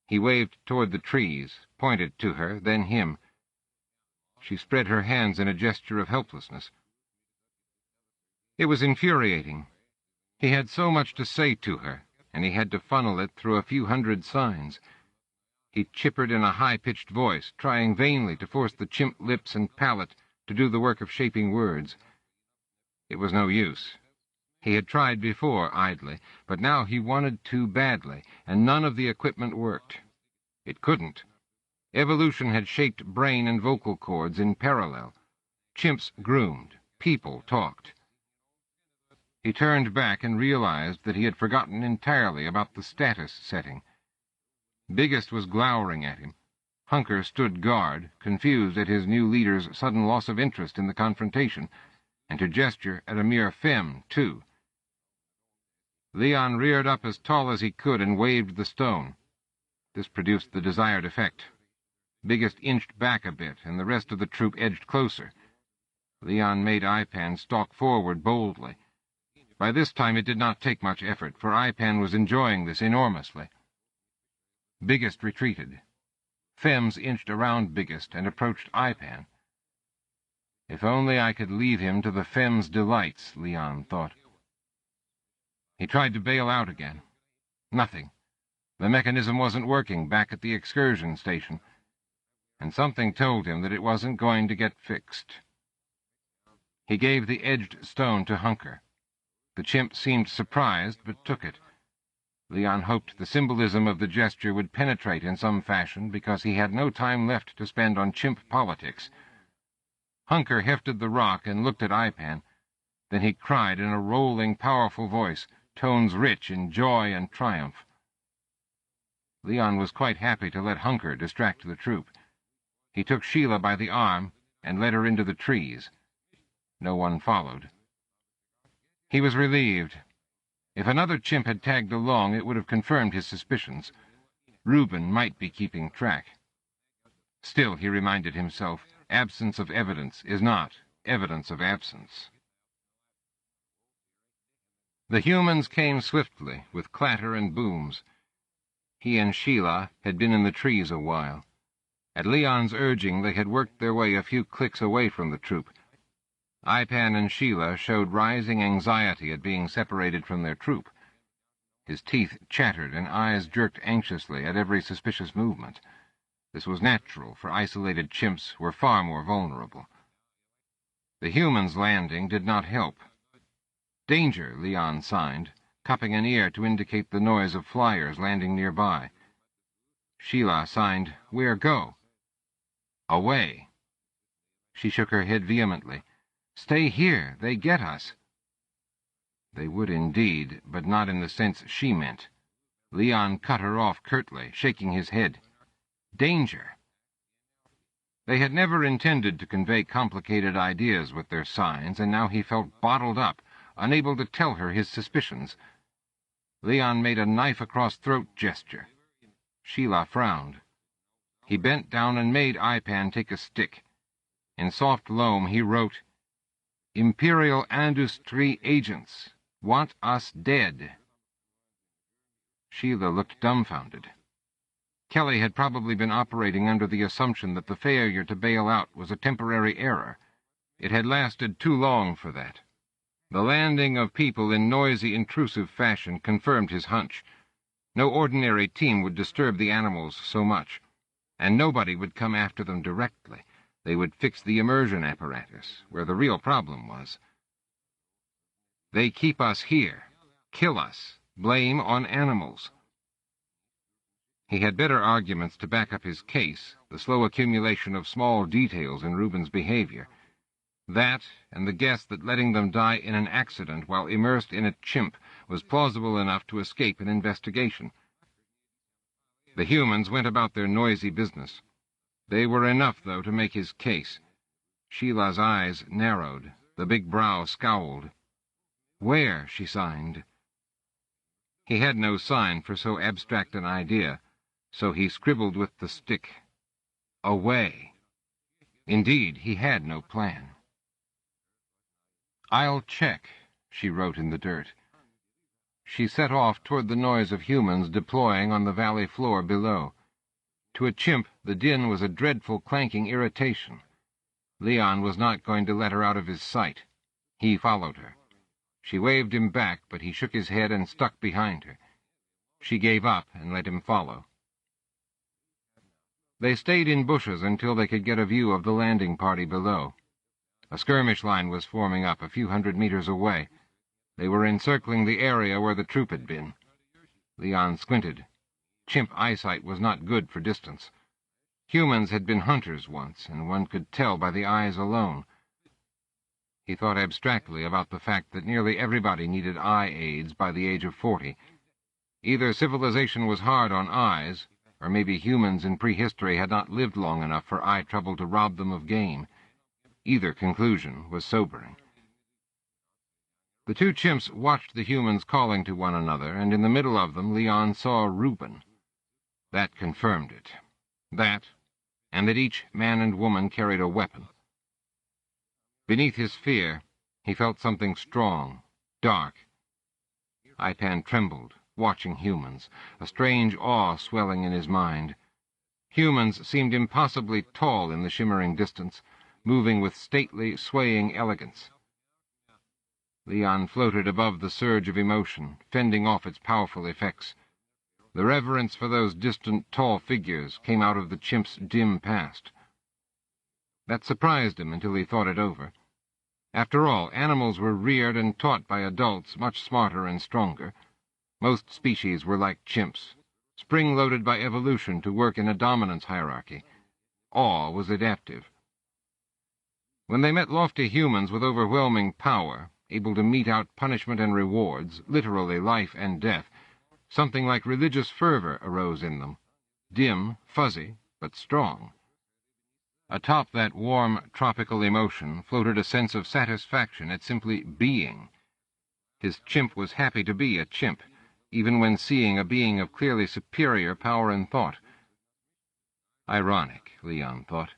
[SPEAKER 1] He waved toward the trees, pointed to her, then him. She spread her hands in a gesture of helplessness. It was infuriating. He had so much to say to her, and he had to funnel it through a few hundred signs. He chippered in a high-pitched voice, trying vainly to force the chimp lips and palate to do the work of shaping words. It was no use. He had tried before, idly, but now he wanted to badly, and none of the equipment worked. It couldn't. Evolution had shaped brain and vocal cords in parallel. Chimps groomed. People talked. He turned back and realized that he had forgotten entirely about the status setting. Biggest was glowering at him. Hunker stood guard, confused at his new leader's sudden loss of interest in the confrontation, and to gesture at a mere femme, too. Leon reared up as tall as he could and waved the stone. This produced the desired effect. Biggest inched back a bit, and the rest of the troop edged closer. Leon made Ipan stalk forward boldly. By this time it did not take much effort, for Ipan was enjoying this enormously. Biggest retreated. Femmes inched around Biggest and approached Ipan. If only I could leave him to the femmes' delights, Leon thought. He tried to bail out again. Nothing. The mechanism wasn't working back at the excursion station, and something told him that it wasn't going to get fixed. He gave the edged stone to Hunker. The chimp seemed surprised, but took it. Leon hoped the symbolism of the gesture would penetrate in some fashion, because he had no time left to spend on chimp politics. Hunker hefted the rock and looked at Ipan. Then he cried in a rolling, powerful voice, tones rich in joy and triumph. Leon was quite happy to let Hunker distract the troop. He took Sheila by the arm and led her into the trees. No one followed. He was relieved. If another chimp had tagged along, it would have confirmed his suspicions. Reuben might be keeping track. Still, he reminded himself, absence of evidence is not evidence of absence. The humans came swiftly, with clatter and booms. He and Sheila had been in the trees a while. At Leon's urging, they had worked their way a few clicks away from the troop. Ipan and Sheila showed rising anxiety at being separated from their troop. His teeth chattered and eyes jerked anxiously at every suspicious movement. This was natural, for isolated chimps were far more vulnerable. The humans' landing did not help. "Danger," Leon signed, cupping an ear to indicate the noise of flyers landing nearby. Sheila signed, "Where go?" "Away." She shook her head vehemently. "Stay here. They get us." They would indeed, but not in the sense she meant. Leon cut her off curtly, shaking his head. "Danger." They had never intended to convey complicated ideas with their signs, and now he felt bottled up, unable to tell her his suspicions. Leon made a knife-across-throat gesture. Sheila frowned. He bent down and made Ipan take a stick. In soft loam he wrote, "Imperial Industrie agents want us dead." Sheila looked dumbfounded. Kelly had probably been operating under the assumption that the failure to bail out was a temporary error. It had lasted too long for that. The landing of people in noisy, intrusive fashion confirmed his hunch. No ordinary team would disturb the animals so much, and nobody would come after them directly. They would fix the immersion apparatus, where the real problem was. "They keep us here. Kill us. Blame on animals." He had better arguments to back up his case, the slow accumulation of small details in Reuben's behavior. That, and the guess that letting them die in an accident while immersed in a chimp was plausible enough to escape an investigation. The humans went about their noisy business. They were enough, though, to make his case. Sheila's eyes narrowed, the big brow scowled. "Where?" she signed. He had no sign for so abstract an idea, so he scribbled with the stick. Away. Indeed, he had no plan. "I'll check," she wrote in the dirt. She set off toward the noise of humans deploying on the valley floor below. To a chimp, the din was a dreadful clanking irritation. Leon was not going to let her out of his sight. He followed her. She waved him back, but he shook his head and stuck behind her. She gave up and let him follow. They stayed in bushes until they could get a view of the landing party below. A skirmish line was forming up a few hundred meters away. They were encircling the area where the troop had been. Leon squinted. Chimp eyesight was not good for distance. Humans had been hunters once, and one could tell by the eyes alone. He thought abstractly about the fact that nearly everybody needed eye aids by the age of 40. Either civilization was hard on eyes, or maybe humans in prehistory had not lived long enough for eye trouble to rob them of game. Either conclusion was sobering. The two chimps watched the humans calling to one another, and in the middle of them Leon saw Reuben. That confirmed it. That, and that each man and woman carried a weapon. Beneath his fear, he felt something strong, dark. Ipan trembled, watching humans, a strange awe swelling in his mind. Humans seemed impossibly tall in the shimmering distance, moving with stately, swaying elegance. Leon floated above the surge of emotion, fending off its powerful effects. The reverence for those distant, tall figures came out of the chimp's dim past. That surprised him until he thought it over. After all, animals were reared and taught by adults much smarter and stronger. Most species were like chimps, spring-loaded by evolution to work in a dominance hierarchy. Awe was adaptive. When they met lofty humans with overwhelming power, able to mete out punishment and rewards, literally life and death, something like religious fervor arose in them, dim, fuzzy, but strong. Atop that warm, tropical emotion floated a sense of satisfaction at simply being. His chimp was happy to be a chimp, even when seeing a being of clearly superior power and thought. Ironic, Leon thought.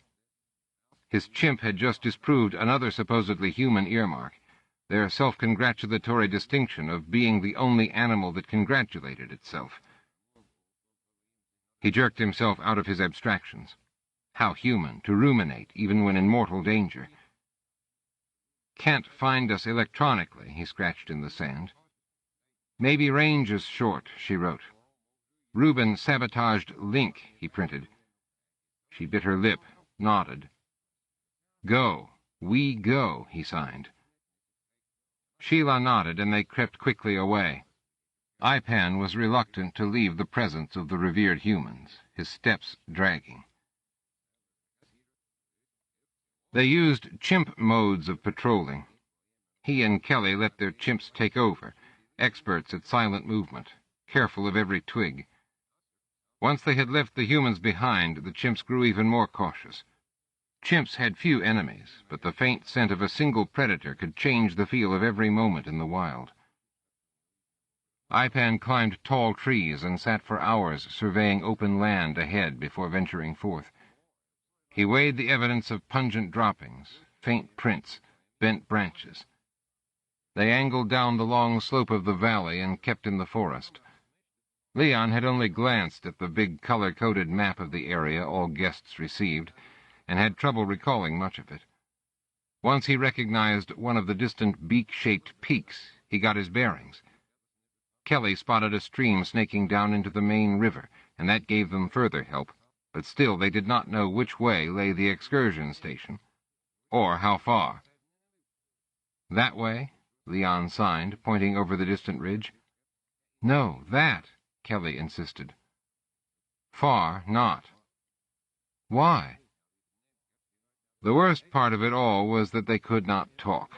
[SPEAKER 1] His chimp had just disproved another supposedly human earmark, their self-congratulatory distinction of being the only animal that congratulated itself. He jerked himself out of his abstractions. How human, to ruminate, even when in mortal danger. "Can't find us electronically," he scratched in the sand. "Maybe range is short," she wrote. "Reuben sabotaged link," he printed. She bit her lip, nodded. "Go. We go," he signed. Sheila nodded, and they crept quickly away. Ipan was reluctant to leave the presence of the revered humans, his steps dragging. They used chimp modes of patrolling. He and Kelly let their chimps take over, experts at silent movement, careful of every twig. Once they had left the humans behind, the chimps grew even more cautious. Chimps had few enemies, but the faint scent of a single predator could change the feel of every moment in the wild. Ipan climbed tall trees and sat for hours surveying open land ahead before venturing forth. He weighed the evidence of pungent droppings, faint prints, bent branches. They angled down the long slope of the valley and kept in the forest. Leon had only glanced at the big color-coded map of the area all guests received, and had trouble recalling much of it. Once he recognized one of the distant beak-shaped peaks, he got his bearings. Kelly spotted a stream snaking down into the main river, and that gave them further help, but still they did not know which way lay the excursion station, or how far. "That way?" Leon signed, pointing over the distant ridge. "No, that," Kelly insisted. "Far not." "Why?" The worst part of it all was that they could not talk.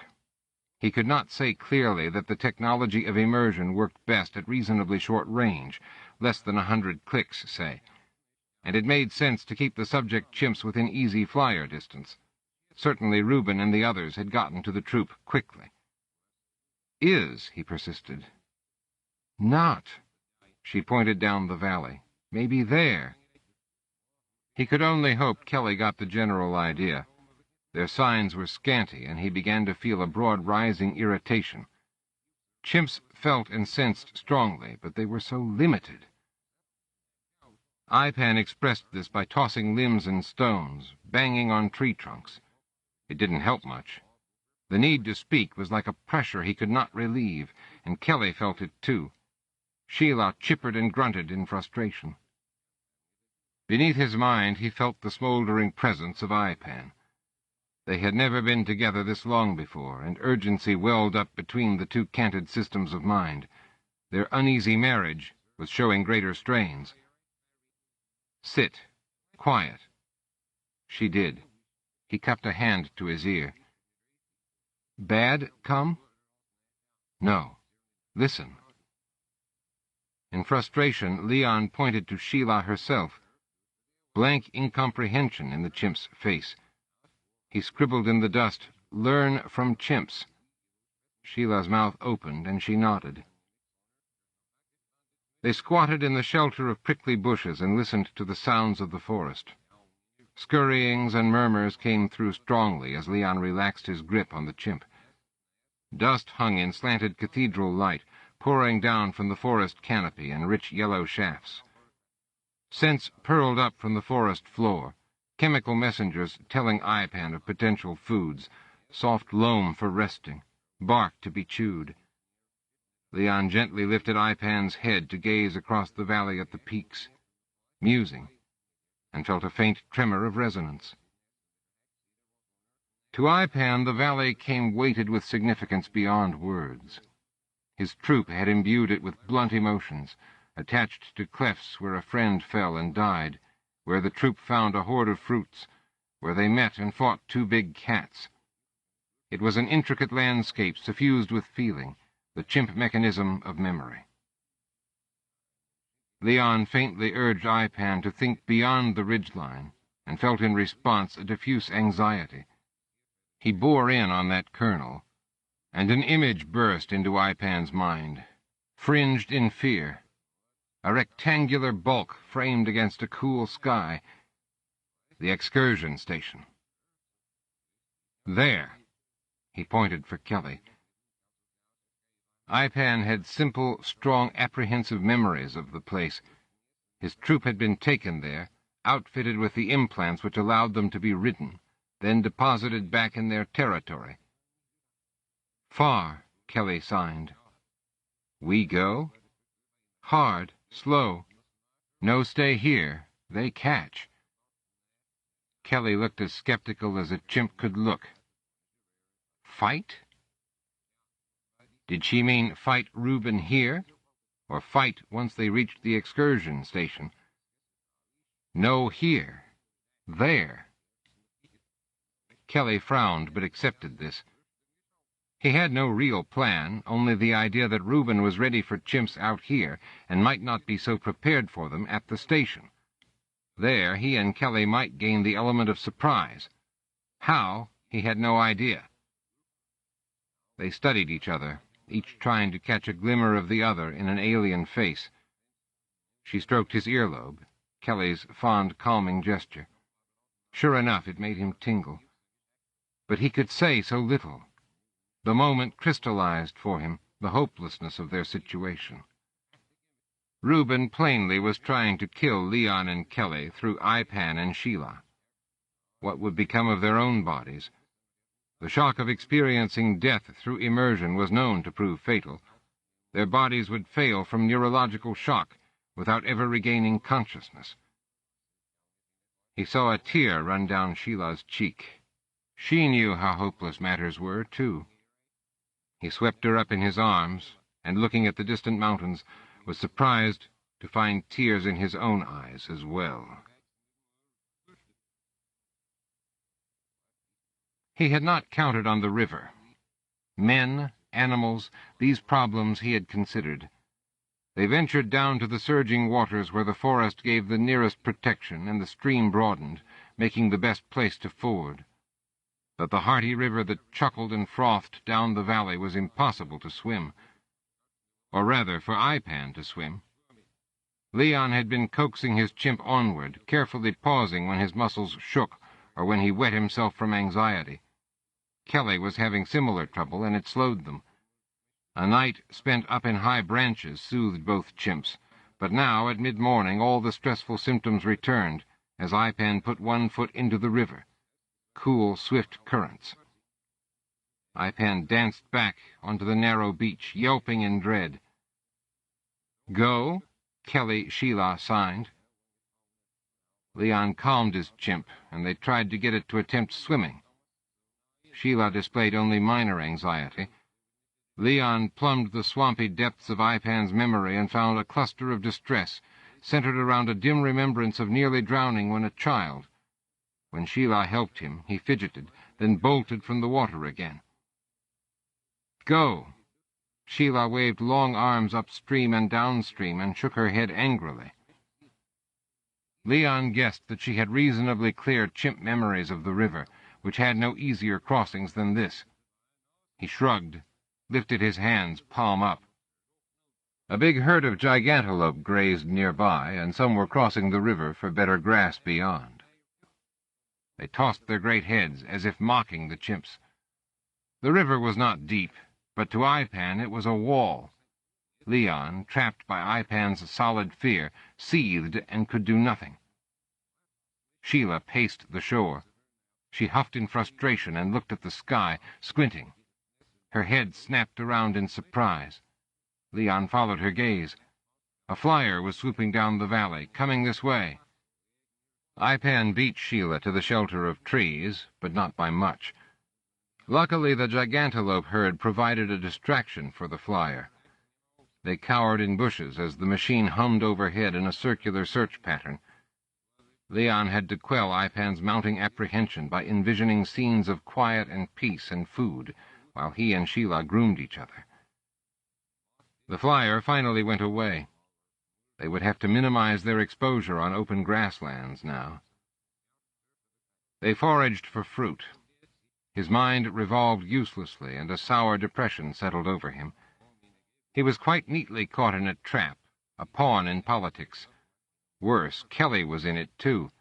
[SPEAKER 1] He could not say clearly that the technology of immersion worked best at reasonably short range, less than 100 clicks, say, and it made sense to keep the subject chimps within easy flyer distance. Certainly Reuben and the others had gotten to the troop quickly. He persisted. Not. She pointed down the valley. Maybe there. He could only hope Kelly got the general idea. Their signs were scanty, and he began to feel a broad rising irritation. Chimps felt and sensed strongly, but they were so limited. Ipan expressed this by tossing limbs and stones, banging on tree trunks. It didn't help much. The need to speak was like a pressure he could not relieve, and Kelly felt it too. Sheila chippered and grunted in frustration. Beneath his mind he felt the smoldering presence of Ipan. They had never been together this long before, and urgency welled up between the two canted systems of mind. Their uneasy marriage was showing greater strains. Sit. Quiet. She did. He cupped a hand to his ear. Bad come? No. Listen. In frustration, Leon pointed to Sheila herself. Blank incomprehension in the chimp's face. He scribbled in the dust, "Learn from chimps." Sheila's mouth opened, and she nodded. They squatted in the shelter of prickly bushes and listened to the sounds of the forest. Scurryings and murmurs came through strongly as Leon relaxed his grip on the chimp. Dust hung in slanted cathedral light, pouring down from the forest canopy in rich yellow shafts. Scents purled up from the forest floor, chemical messengers telling Ipan of potential foods, soft loam for resting, bark to be chewed. Leon gently lifted Ipan's head to gaze across the valley at the peaks, musing, and felt a faint tremor of resonance. To Ipan the valley came weighted with significance beyond words. His troop had imbued it with blunt emotions, attached to clefts where a friend fell and died, where the troop found a hoard of fruits, where they met and fought two big cats. It was an intricate landscape suffused with feeling, the chimp mechanism of memory. Leon faintly urged Ipan to think beyond the ridgeline, and felt in response a diffuse anxiety. He bore in on that kernel, and an image burst into Ipan's mind, fringed in fear. A rectangular bulk framed against a cool sky. The excursion station. There. He pointed for Kelly. Ipan had simple, strong, apprehensive memories of the place. His troop had been taken there, outfitted with the implants which allowed them to be ridden, then deposited back in their territory. Far, Kelly signed. We go? Hard, slow. No stay here. They catch. Kelly looked as skeptical as a chimp could look. Fight? Did she mean fight Reuben here, or fight once they reached the excursion station? No here. There. Kelly frowned, but accepted this. He had no real plan, only the idea that Reuben was ready for chimps out here and might not be so prepared for them at the station. There, he and Kelly might gain the element of surprise. How, he had no idea. They studied each other, each trying to catch a glimmer of the other in an alien face. She stroked his earlobe, Kelly's fond, calming gesture. Sure enough, it made him tingle. But he could say so little. The moment crystallized for him the hopelessness of their situation. Reuben plainly was trying to kill Leon and Kelly through Ipan and Sheila. What would become of their own bodies? The shock of experiencing death through immersion was known to prove fatal. Their bodies would fail from neurological shock without ever regaining consciousness. He saw a tear run down Sheila's cheek. She knew how hopeless matters were, too. He swept her up in his arms, and looking at the distant mountains, was surprised to find tears in his own eyes as well. He had not counted on the river. Men, animals, these problems he had considered. They ventured down to the surging waters where the forest gave the nearest protection and the stream broadened, making the best place to ford. But the hearty river that chuckled and frothed down the valley was impossible to swim. Or rather, for Ipan to swim. Leon had been coaxing his chimp onward, carefully pausing when his muscles shook or when he wet himself from anxiety. Kelly was having similar trouble, and it slowed them. A night spent up in high branches soothed both chimps, but now, at mid-morning, all the stressful symptoms returned as Ipan put one foot into the river. Cool, swift currents. Ipan danced back onto the narrow beach, yelping in dread. "Go?" Kelly Sheila signed. Leon calmed his chimp, and they tried to get it to attempt swimming. Sheila displayed only minor anxiety. Leon plumbed the swampy depths of Ipan's memory and found a cluster of distress centered around a dim remembrance of nearly drowning when a child. When Sheila helped him, he fidgeted, then bolted from the water again. "Go!" Sheila waved long arms upstream and downstream and shook her head angrily. Leon guessed that she had reasonably clear chimp memories of the river, which had no easier crossings than this. He shrugged, lifted his hands palm up. A big herd of gigantelope grazed nearby, and some were crossing the river for better grass beyond. They tossed their great heads, as if mocking the chimps. The river was not deep, but to Ipan it was a wall. Leon, trapped by Ipan's solid fear, seethed and could do nothing. Sheila paced the shore. She huffed in frustration and looked at the sky, squinting. Her head snapped around in surprise. Leon followed her gaze. A flyer was swooping down the valley, coming this way. Ipan beat Sheila to the shelter of trees, but not by much. Luckily, the gigantelope herd provided a distraction for the flyer. They cowered in bushes as the machine hummed overhead in a circular search pattern. Leon had to quell Ipan's mounting apprehension by envisioning scenes of quiet and peace and food, while he and Sheila groomed each other. The flyer finally went away. They would have to minimize their exposure on open grasslands now. They foraged for fruit. His mind revolved uselessly, and a sour depression settled over him. He was quite neatly caught in a trap, a pawn in politics. Worse, Kelly was in it, too.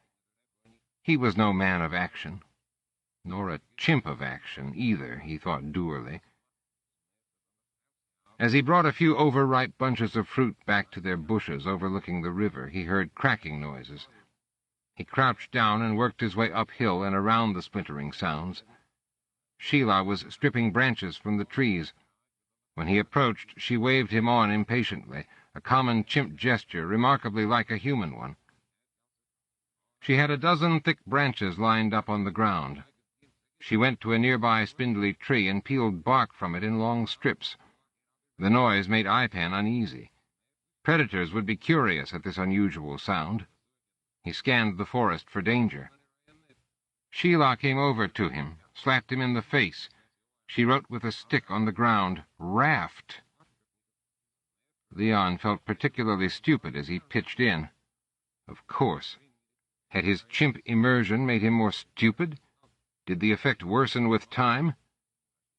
[SPEAKER 1] He was no man of action. Nor a chimp of action, either, he thought dourly. As he brought a few overripe bunches of fruit back to their bushes overlooking the river, he heard cracking noises. He crouched down and worked his way uphill and around the splintering sounds. Sheila was stripping branches from the trees. When he approached, she waved him on impatiently, a common chimp gesture remarkably like a human one. She had a dozen thick branches lined up on the ground. She went to a nearby spindly tree and peeled bark from it in long strips. The noise made Ipan uneasy. Predators would be curious at this unusual sound. He scanned the forest for danger. Sheila came over to him, slapped him in the face. She wrote with a stick on the ground, "Raft." Leon felt particularly stupid as he pitched in. Of course. Had his chimp immersion made him more stupid? Did the effect worsen with time?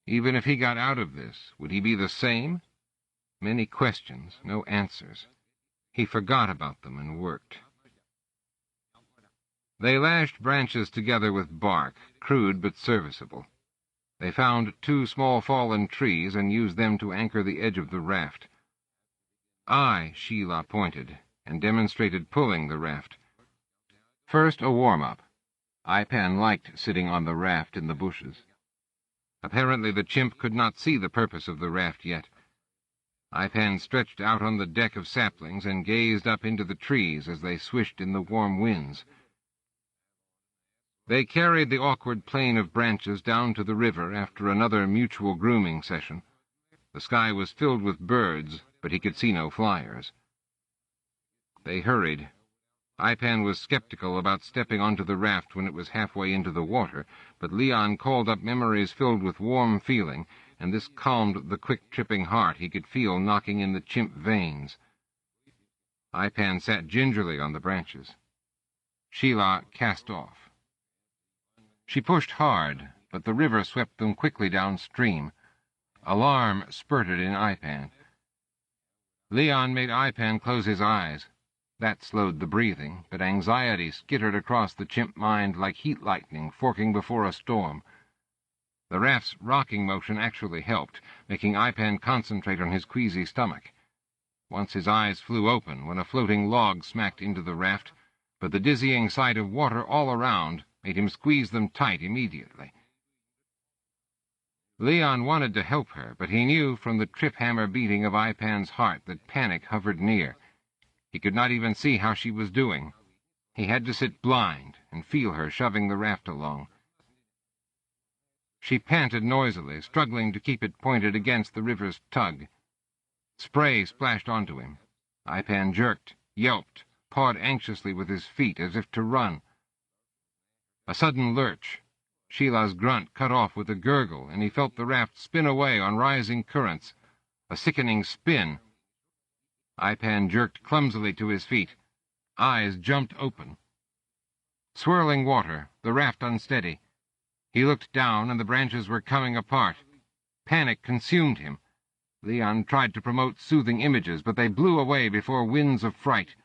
[SPEAKER 1] Even if he got out of this, would he be the same? Many questions, no answers. He forgot about them and worked. They lashed branches together with bark, crude but serviceable. They found 2 small fallen trees and used them to anchor the edge of the raft. Sheila pointed, and demonstrated pulling the raft. First, a warm-up. Ipan liked sitting on the raft in the bushes. Apparently the chimp could not see the purpose of the raft yet. Ipan stretched out on the deck of saplings and gazed up into the trees as they swished in the warm winds. They carried the awkward plane of branches down to the river after another mutual grooming session. The sky was filled with birds, but he could see no flyers. They hurried. Ipan was skeptical about stepping onto the raft when it was halfway into the water, but Leon called up memories filled with warm feeling, and this calmed the quick-tripping heart he could feel knocking in the chimp veins. Ipan sat gingerly on the branches. Sheila cast off. She pushed hard, but the river swept them quickly downstream. Alarm spurted in Ipan. Leon made Ipan close his eyes. That slowed the breathing, but anxiety skittered across the chimp mind like heat lightning forking before a storm. The raft's rocking motion actually helped, making Ipan concentrate on his queasy stomach. Once his eyes flew open when a floating log smacked into the raft, but the dizzying sight of water all around made him squeeze them tight immediately. Leon wanted to help her, but he knew from the trip-hammer beating of Ipan's heart that panic hovered near. He could not even see how she was doing. He had to sit blind and feel her shoving the raft along. She panted noisily, struggling to keep it pointed against the river's tug. Spray splashed onto him. Ipan jerked, yelped, pawed anxiously with his feet as if to run. A sudden lurch. Sheila's grunt cut off with a gurgle, and he felt the raft spin away on rising currents. A sickening spin. Ipan jerked clumsily to his feet. Eyes jumped open. Swirling water, the raft unsteady. He looked down, and the branches were coming apart. Panic consumed him. Leon tried to promote soothing images, but they blew away before winds of fright.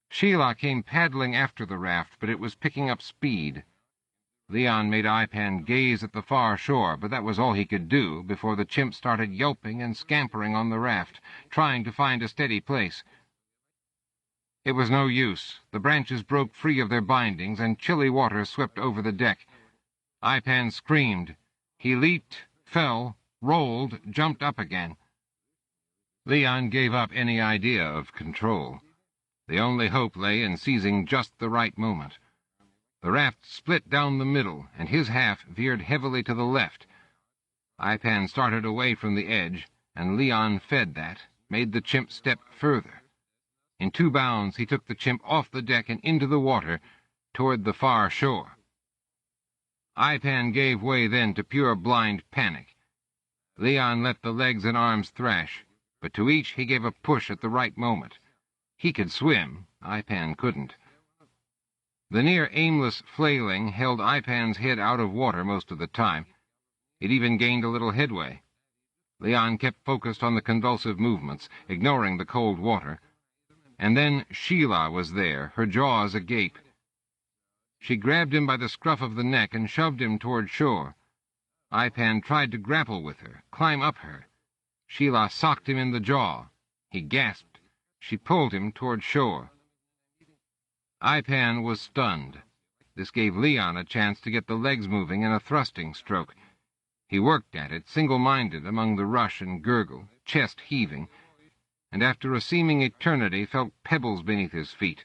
[SPEAKER 1] Sheila came paddling after the raft, but it was picking up speed. Leon made Ipan gaze at the far shore, but that was all he could do before the chimp started yelping and scampering on the raft, trying to find a steady place. It was no use. The branches broke free of their bindings, and chilly water swept over the deck. Ipan screamed. He leaped, fell, rolled, jumped up again. Leon gave up any idea of control. The only hope lay in seizing just the right moment. The raft split down the middle, and his half veered heavily to the left. Ipan started away from the edge, and Leon fed that, made the chimp step further. In 2 bounds he took the chimp off the deck and into the water, toward the far shore. Ipan gave way then to pure blind panic. Leon let the legs and arms thrash, but to each he gave a push at the right moment. He could swim, Ipan couldn't. The near aimless flailing held Ipan's head out of water most of the time. It even gained a little headway. Leon kept focused on the convulsive movements, ignoring the cold water. And then Sheila was there, her jaws agape. She grabbed him by the scruff of the neck and shoved him toward shore. Ipan tried to grapple with her, climb up her. Sheila socked him in the jaw. He gasped. She pulled him toward shore. Ipan was stunned. This gave Leon a chance to get the legs moving in a thrusting stroke. He worked at it, single-minded among the rush and gurgle, chest heaving, and after a seeming eternity felt pebbles beneath his feet.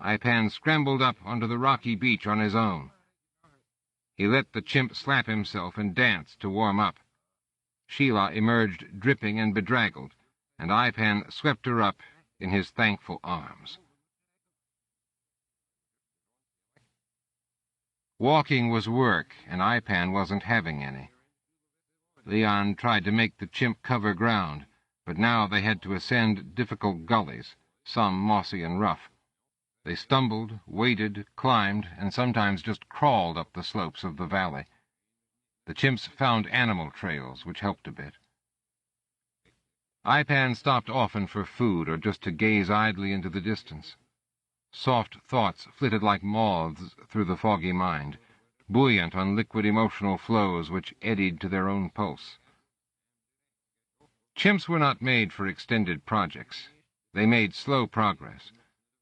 [SPEAKER 1] Ipan scrambled up onto the rocky beach on his own. He let the chimp slap himself and dance to warm up. Sheila emerged dripping and bedraggled, and Ipan swept her up in his thankful arms. Walking was work, and Ipan wasn't having any. Leon tried to make the chimp cover ground, but now they had to ascend difficult gullies, some mossy and rough. They stumbled, waded, climbed, and sometimes just crawled up the slopes of the valley. The chimps found animal trails, which helped a bit. Ipan stopped often for food or just to gaze idly into the distance. Soft thoughts flitted like moths through the foggy mind, buoyant on liquid emotional flows which eddied to their own pulse. Chimps were not made for extended projects. They made slow progress.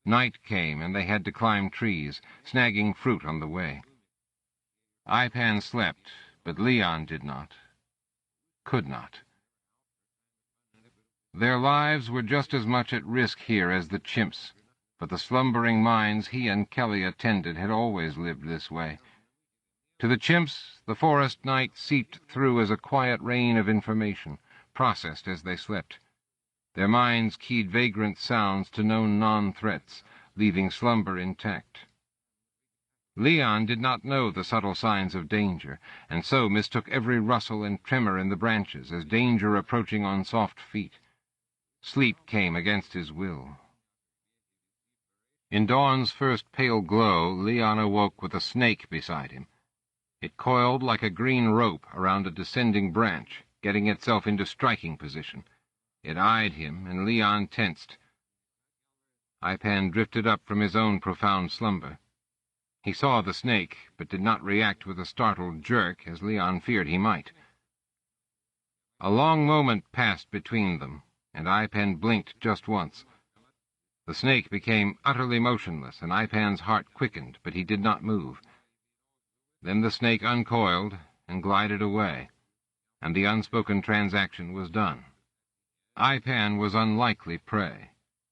[SPEAKER 1] Night came, and they had to climb trees, snagging fruit on the way. Ipan slept, but Leon did not. Could not. Their lives were just as much at risk here as the chimps', but the slumbering minds he and Kelly attended had always lived this way. To the chimps, the forest night seeped through as a quiet rain of information, processed as they slept. Their minds keyed vagrant sounds to known non-threats, leaving slumber intact. Leon did not know the subtle signs of danger, and so mistook every rustle and tremor in the branches as danger approaching on soft feet. Sleep came against his will. In dawn's first pale glow, Leon awoke with a snake beside him. It coiled like a green rope around a descending branch, getting itself into striking position. It eyed him, and Leon tensed. Ipan drifted up from his own profound slumber. He saw the snake, but did not react with a startled jerk, as Leon feared he might. A long moment passed between them, and Ipan blinked just once. The snake became utterly motionless, and Ipan's heart quickened, but he did not move. Then the snake uncoiled and glided away, and the unspoken transaction was done. Ipan was unlikely prey.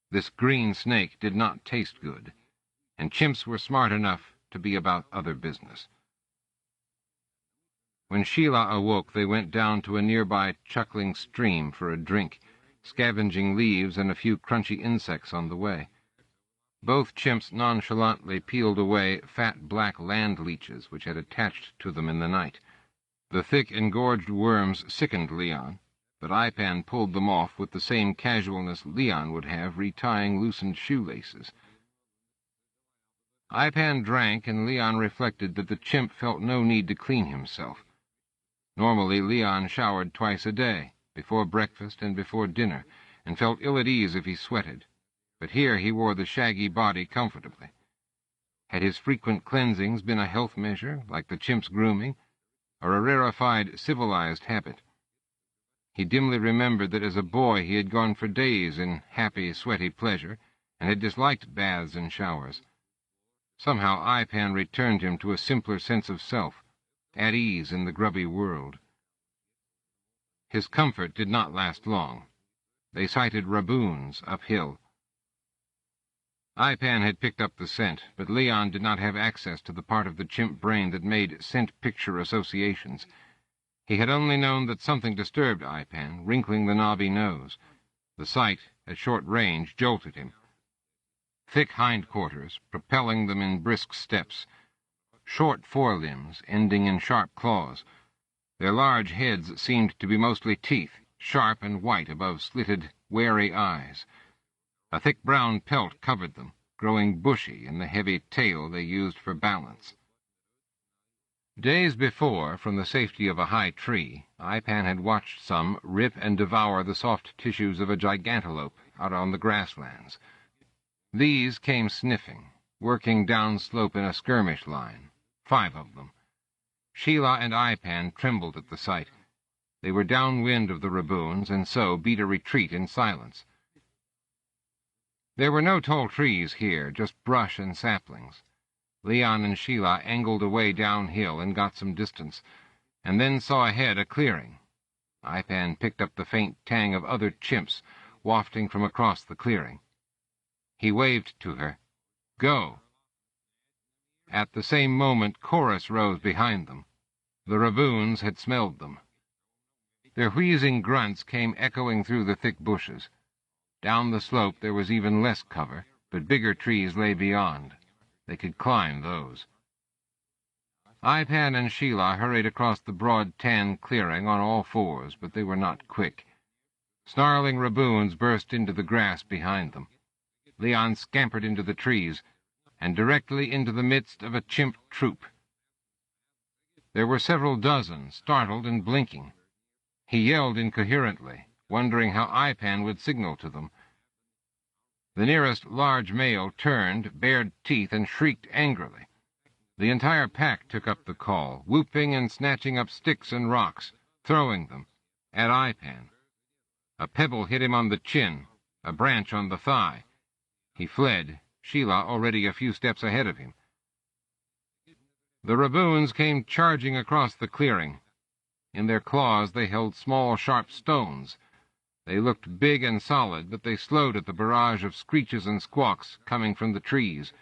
[SPEAKER 1] This green snake did not taste good, and chimps were smart enough to be about other business. When Sheila awoke, they went down to a nearby chuckling stream for a drink, scavenging leaves and a few crunchy insects on the way. Both chimps nonchalantly peeled away fat black land leeches which had attached to them in the night. The thick, engorged worms sickened Leon, but Ipan pulled them off with the same casualness Leon would have retying loosened shoelaces. Ipan drank, and Leon reflected that the chimp felt no need to clean himself. Normally, Leon showered twice a day, before breakfast and before dinner, and felt ill at ease if he sweated, but here he wore the shaggy body comfortably. Had his frequent cleansings been a health measure, like the chimp's grooming, or a rarefied, civilized habit? He dimly remembered that as a boy he had gone for days in happy, sweaty pleasure, and had disliked baths and showers. Somehow Ipan returned him to a simpler sense of self, at ease in the grubby world. His comfort did not last long. They sighted raboons uphill. Ipan had picked up the scent, but Leon did not have access to the part of the chimp brain that made scent-picture associations. He had only known that something disturbed Ipan, wrinkling the knobby nose. The sight, at short range, jolted him. Thick hindquarters, propelling them in brisk steps. Short forelimbs, ending in sharp claws. Their large heads seemed to be mostly teeth, sharp and white above slitted, wary eyes. A thick brown pelt covered them, growing bushy in the heavy tail they used for balance. Days before, from the safety of a high tree, Ipan had watched some rip and devour the soft tissues of a gigantelope out on the grasslands. These came sniffing, working downslope in a skirmish line, 5 of them. Sheila and Ipan trembled at the sight. They were downwind of the raboons, and so beat a retreat in silence. There were no tall trees here, just brush and saplings. Leon and Sheila angled away downhill and got some distance, and then saw ahead a clearing. Ipan picked up the faint tang of other chimps wafting from across the clearing. He waved to her. "Go!" At the same moment, chorus rose behind them. The raboons had smelled them. Their wheezing grunts came echoing through the thick bushes. Down the slope there was even less cover, but bigger trees lay beyond. They could climb those. Ipan and Sheila hurried across the broad tan clearing on all fours, but they were not quick. Snarling raboons burst into the grass behind them. Leon scampered into the trees, and directly into the midst of a chimp troop. There were several dozen, startled and blinking. He yelled incoherently, wondering how Ipan would signal to them. The nearest large male turned, bared teeth, and shrieked angrily. The entire pack took up the call, whooping and snatching up sticks and rocks, throwing them at Ipan. A pebble hit him on the chin, a branch on the thigh. He fled, Sheila already a few steps ahead of him. The raboons came charging across the clearing. In their claws they held small, sharp stones. They looked big and solid, but they slowed at the barrage of screeches and squawks coming from the trees.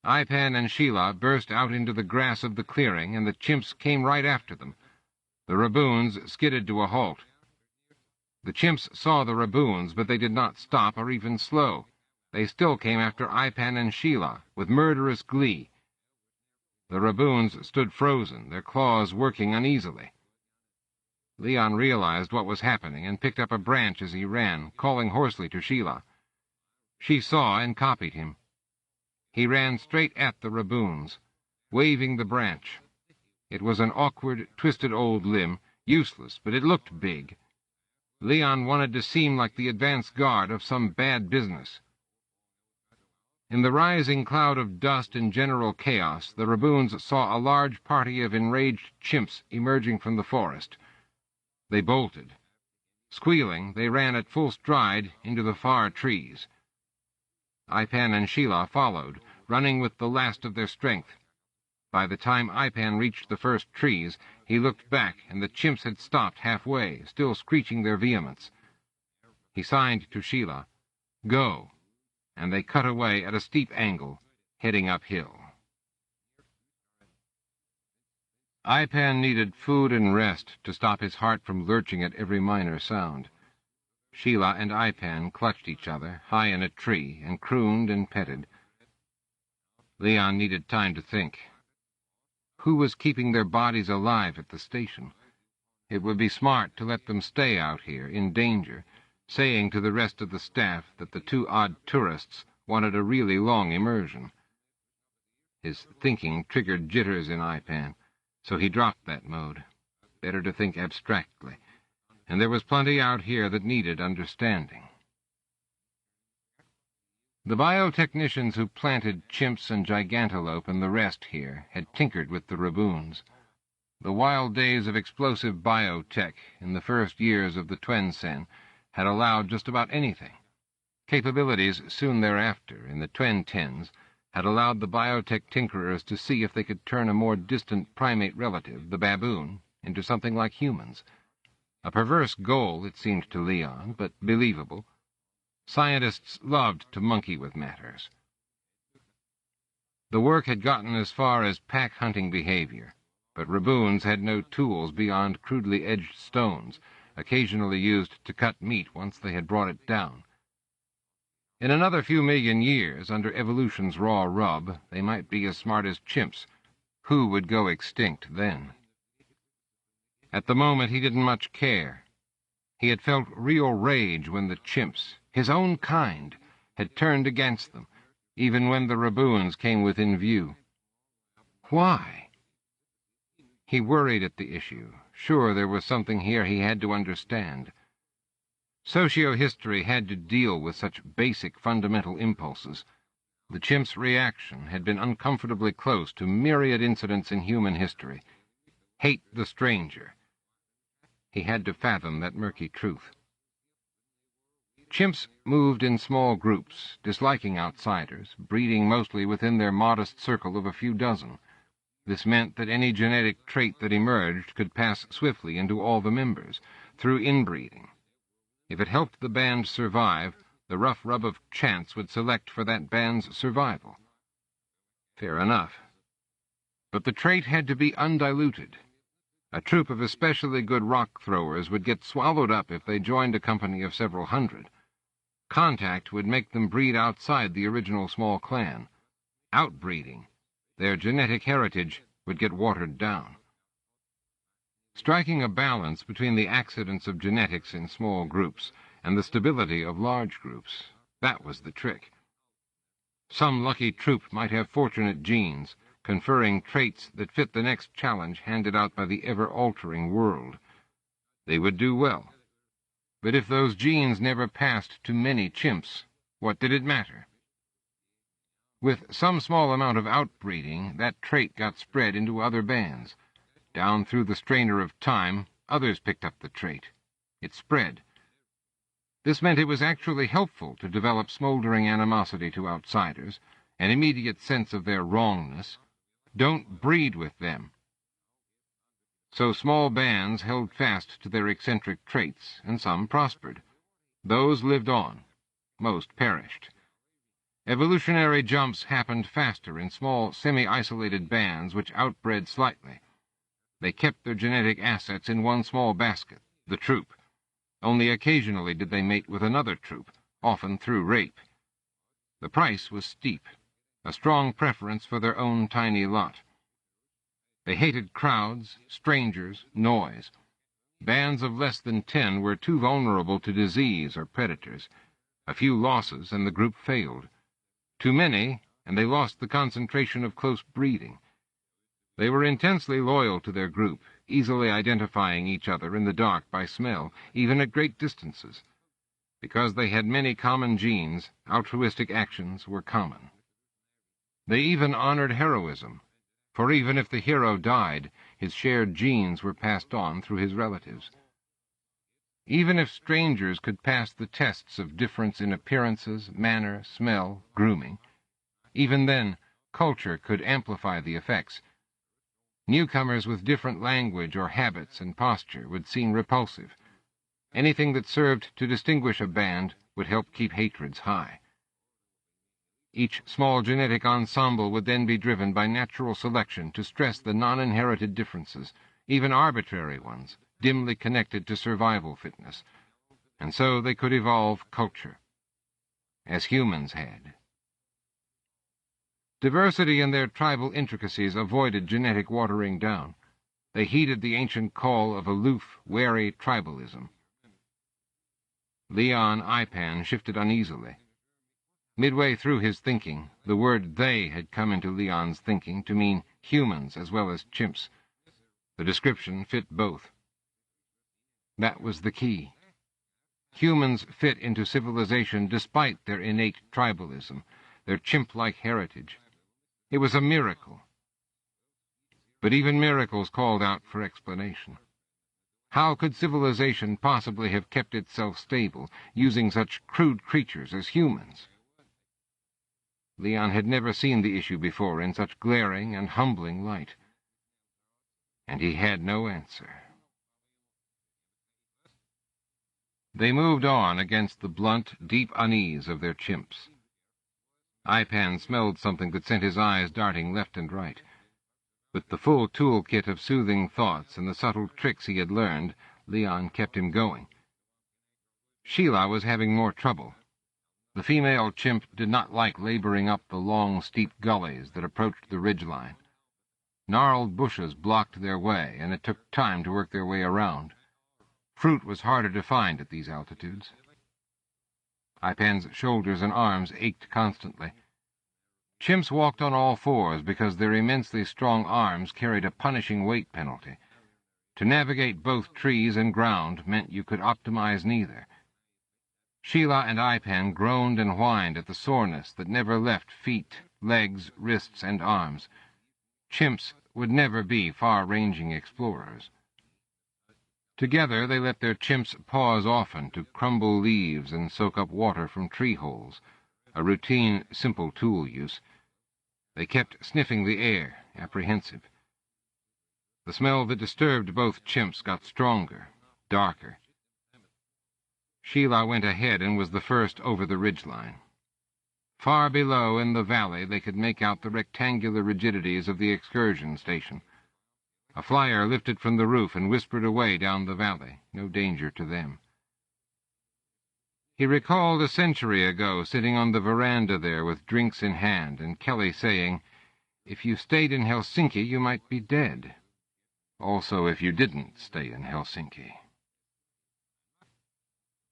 [SPEAKER 1] Ipan and Sheila burst out into the grass of the clearing, and the chimps came right after them. The raboons skidded to a halt. The chimps saw the Raboons, but they did not stop or even slow. They still came after Ipan and Sheila, with murderous glee. The Raboons stood frozen, their claws working uneasily. Leon realized what was happening and picked up a branch as he ran, calling hoarsely to Sheila. She saw and copied him. He ran straight at the Raboons, waving the branch. It was an awkward, twisted old limb, useless, but it looked big. Leon wanted to seem like the advance guard of some bad business. In the rising cloud of dust and general chaos, the Raboons saw a large party of enraged chimps emerging from the forest. They bolted. Squealing, they ran at full stride into the far trees. Ipan and Sheila followed, running with the last of their strength. By the time Ipan reached the first trees, he looked back, and the chimps had stopped halfway, still screeching their vehemence. He signed to Sheila, "Go," and they cut away at a steep angle, heading uphill. Ipan needed food and rest to stop his heart from lurching at every minor sound. Sheila and Ipan clutched each other, high in a tree, and crooned and petted. Leon needed time to think. Who was keeping their bodies alive at the station? It would be smart to let them stay out here, in danger, saying to the rest of the staff that the two odd tourists wanted a really long immersion. His thinking triggered jitters in Ipan, so he dropped that mode. Better to think abstractly, and there was plenty out here that needed understanding. The biotechnicians who planted chimps and gigantelope and the rest here had tinkered with the Raboons. The wild days of explosive biotech in the first years of the Twen-Sen had allowed just about anything. Capabilities soon thereafter, in the Twen-Tens, had allowed the biotech tinkerers to see if they could turn a more distant primate relative, the baboon, into something like humans. A perverse goal, it seemed to Leon, but believable. Scientists loved to monkey with matters. The work had gotten as far as pack-hunting behavior, but Raboons had no tools beyond crudely edged stones, occasionally used to cut meat once they had brought it down. In another few million years, under evolution's raw rub, they might be as smart as chimps. Who would go extinct then? At the moment, he didn't much care. He had felt real rage when the chimps, his own kind, had turned against them, even when the Raboons came within view. Why? He worried at the issue. Sure, there was something here he had to understand. Socio-history had to deal with such basic fundamental impulses. The chimp's reaction had been uncomfortably close to myriad incidents in human history. Hate the stranger. He had to fathom that murky truth. Chimps moved in small groups, disliking outsiders, breeding mostly within their modest circle of a few dozen. This meant that any genetic trait that emerged could pass swiftly into all the members, through inbreeding. If it helped the band survive, the rough rub of chance would select for that band's survival. Fair enough. But the trait had to be undiluted. A troop of especially good rock-throwers would get swallowed up if they joined a company of several hundred. Contact would make them breed outside the original small clan. Outbreeding, their genetic heritage, would get watered down. Striking a balance between the accidents of genetics in small groups and the stability of large groups, that was the trick. Some lucky troop might have fortunate genes, conferring traits that fit the next challenge handed out by the ever-altering world. They would do well. But if those genes never passed to many chimps, what did it matter? With some small amount of outbreeding, that trait got spread into other bands. Down through the strainer of time, others picked up the trait. It spread. This meant it was actually helpful to develop smoldering animosity to outsiders, an immediate sense of their wrongness. Don't breed with them. So small bands held fast to their eccentric traits, and some prospered. Those lived on. Most perished. Evolutionary jumps happened faster in small, semi-isolated bands which outbred slightly. They kept their genetic assets in one small basket, the troop. Only occasionally did they mate with another troop, often through rape. The price was steep, a strong preference for their own tiny lot. They hated crowds, strangers, noise. Bands of less than 10 were too vulnerable to disease or predators. A few losses, and the group failed. Too many, and they lost the concentration of close breeding. They were intensely loyal to their group, easily identifying each other in the dark by smell, even at great distances. Because they had many common genes, altruistic actions were common. They even honored heroism, for even if the hero died, his shared genes were passed on through his relatives. Even if strangers could pass the tests of difference in appearances, manner, smell, grooming, even then culture could amplify the effects. Newcomers with different language or habits and posture would seem repulsive. Anything that served to distinguish a band would help keep hatreds high. Each small genetic ensemble would then be driven by natural selection to stress the non-inherited differences, even arbitrary ones, dimly connected to survival fitness, and so they could evolve culture, as humans had. Diversity in their tribal intricacies avoided genetic watering down. They heeded the ancient call of aloof, wary tribalism. Leon Ipan shifted uneasily. Midway through his thinking, the word they had come into Leon's thinking to mean humans as well as chimps. The description fit both. That was the key. Humans fit into civilization despite their innate tribalism, their chimp-like heritage. It was a miracle. But even miracles called out for explanation. How could civilization possibly have kept itself stable, using such crude creatures as humans? Leon had never seen the issue before in such glaring and humbling light. And he had no answer. They moved on against the blunt, deep unease of their chimps. Ipan smelled something that sent his eyes darting left and right. With the full toolkit of soothing thoughts and the subtle tricks he had learned, Leon kept him going. Sheila was having more trouble. The female chimp did not like laboring up the long, steep gullies that approached the ridgeline. Gnarled bushes blocked their way, and it took time to work their way around. Fruit was harder to find at these altitudes. Ipan's shoulders and arms ached constantly. Chimps walked on all fours because their immensely strong arms carried a punishing weight penalty. To navigate both trees and ground meant you could optimize neither. Sheila and Ipan groaned and whined at the soreness that never left feet, legs, wrists, and arms. Chimps would never be far-ranging explorers. Together they let their chimps pause often to crumble leaves and soak up water from tree holes, a routine, simple tool use. They kept sniffing the air, apprehensive. The smell that disturbed both chimps got stronger, darker. Sheila went ahead and was the first over the ridgeline. Far below in the valley they could make out the rectangular rigidities of the excursion station. A flyer lifted from the roof and whispered away down the valley, no danger to them. He recalled a century ago sitting on the veranda there with drinks in hand, and Kelly saying, "If you stayed in Helsinki, you might be dead. Also, if you didn't stay in Helsinki."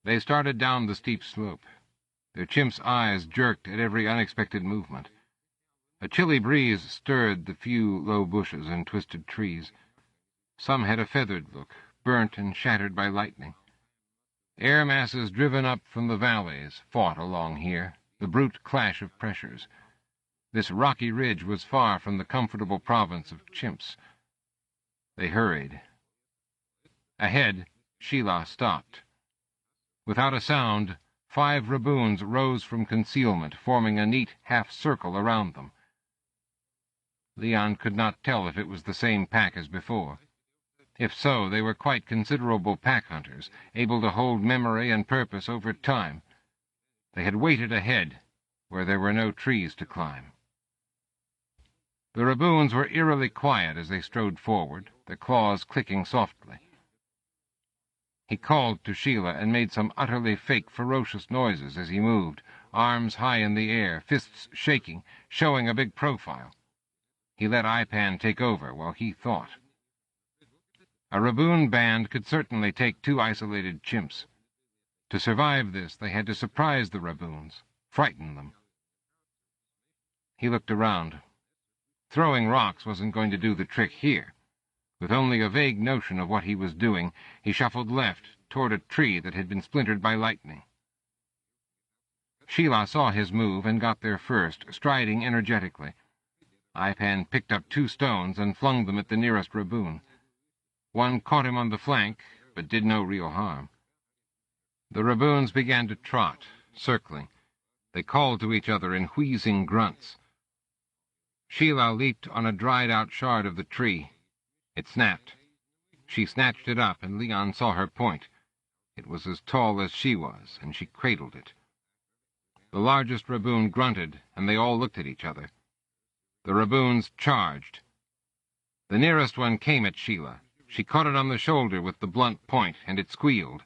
[SPEAKER 1] They started down the steep slope. Their chimp's eyes jerked at every unexpected movement. A chilly breeze stirred the few low bushes and twisted trees. Some had a feathered look, burnt and shattered by lightning. Air masses driven up from the valleys fought along here, the brute clash of pressures. This rocky ridge was far from the comfortable province of chimps. They hurried. Ahead, Sheila stopped. Without a sound, 5 raboons rose from concealment, forming a neat half-circle around them. Leon could not tell if it was the same pack as before. If so, they were quite considerable pack hunters, able to hold memory and purpose over time. They had waited ahead, where there were no trees to climb. The raboons were eerily quiet as they strode forward, their claws clicking softly. He called to Sheila and made some utterly fake, ferocious noises as he moved, arms high in the air, fists shaking, showing a big profile. He let Ipan take over while he thought. A Raboon band could certainly take 2 isolated chimps. To survive this, they had to surprise the Raboons, frighten them. He looked around. Throwing rocks wasn't going to do the trick here. With only a vague notion of what he was doing, he shuffled left toward a tree that had been splintered by lightning. Sheila saw his move and got there first, striding energetically. Ipan picked up 2 stones and flung them at the nearest Raboon. One caught him on the flank, but did no real harm. The Raboons began to trot, circling. They called to each other in wheezing grunts. Sheila leaped on a dried-out shard of the tree. It snapped. She snatched it up, and Leon saw her point. It was as tall as she was, and she cradled it. The largest Raboon grunted, and they all looked at each other. The Raboons charged. The nearest one came at Sheila. She caught it on the shoulder with the blunt point, and it squealed.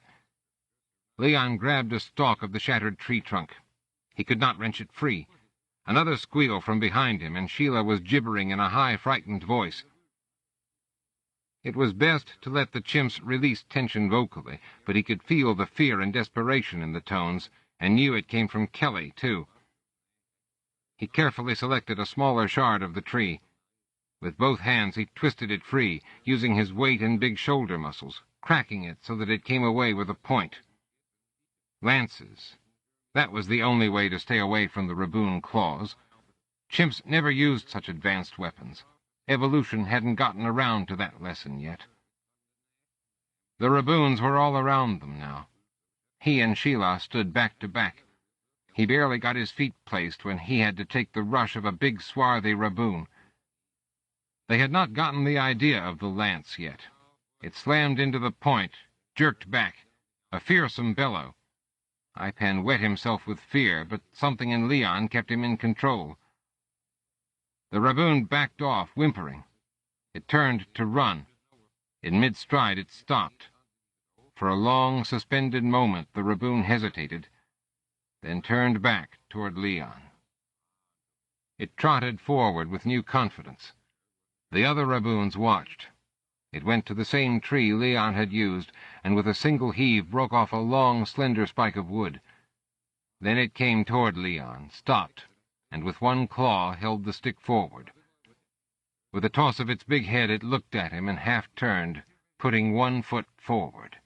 [SPEAKER 1] Leon grabbed a stalk of the shattered tree trunk. He could not wrench it free. Another squeal from behind him, and Sheila was gibbering in a high, frightened voice. It was best to let the chimps release tension vocally, but he could feel the fear and desperation in the tones, and knew it came from Kelly, too. He carefully selected a smaller shard of the tree. With both hands he twisted it free, using his weight and big shoulder muscles, cracking it so that it came away with a point. Lances. That was the only way to stay away from the Raboon claws. Chimps never used such advanced weapons. Evolution hadn't gotten around to that lesson yet. The Raboons were all around them now. He and Sheila stood back to back. He barely got his feet placed when he had to take the rush of a big swarthy Raboon. They had not gotten the idea of the lance yet. It slammed into the point, jerked back, a fearsome bellow. Ipan wet himself with fear, but something in Leon kept him in control. The Raboon backed off, whimpering. It turned to run. In mid-stride it stopped. For a long, suspended moment the Raboon hesitated, then turned back toward Leon. It trotted forward with new confidence. The other Raboons watched. It went to the same tree Leon had used, and with a single heave broke off a long, slender spike of wood. Then it came toward Leon, stopped, and with one claw held the stick forward. With a toss of its big head it looked at him and half-turned, putting 1 foot forward.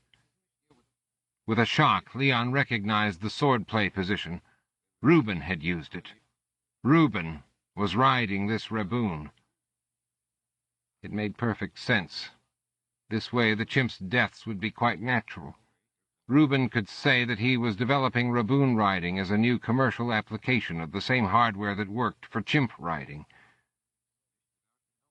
[SPEAKER 1] With a shock, Leon recognized the sword-play position. Reuben had used it. Reuben was riding this Raboon. It made perfect sense. This way the chimp's deaths would be quite natural. Reuben could say that he was developing Raboon riding as a new commercial application of the same hardware that worked for chimp riding.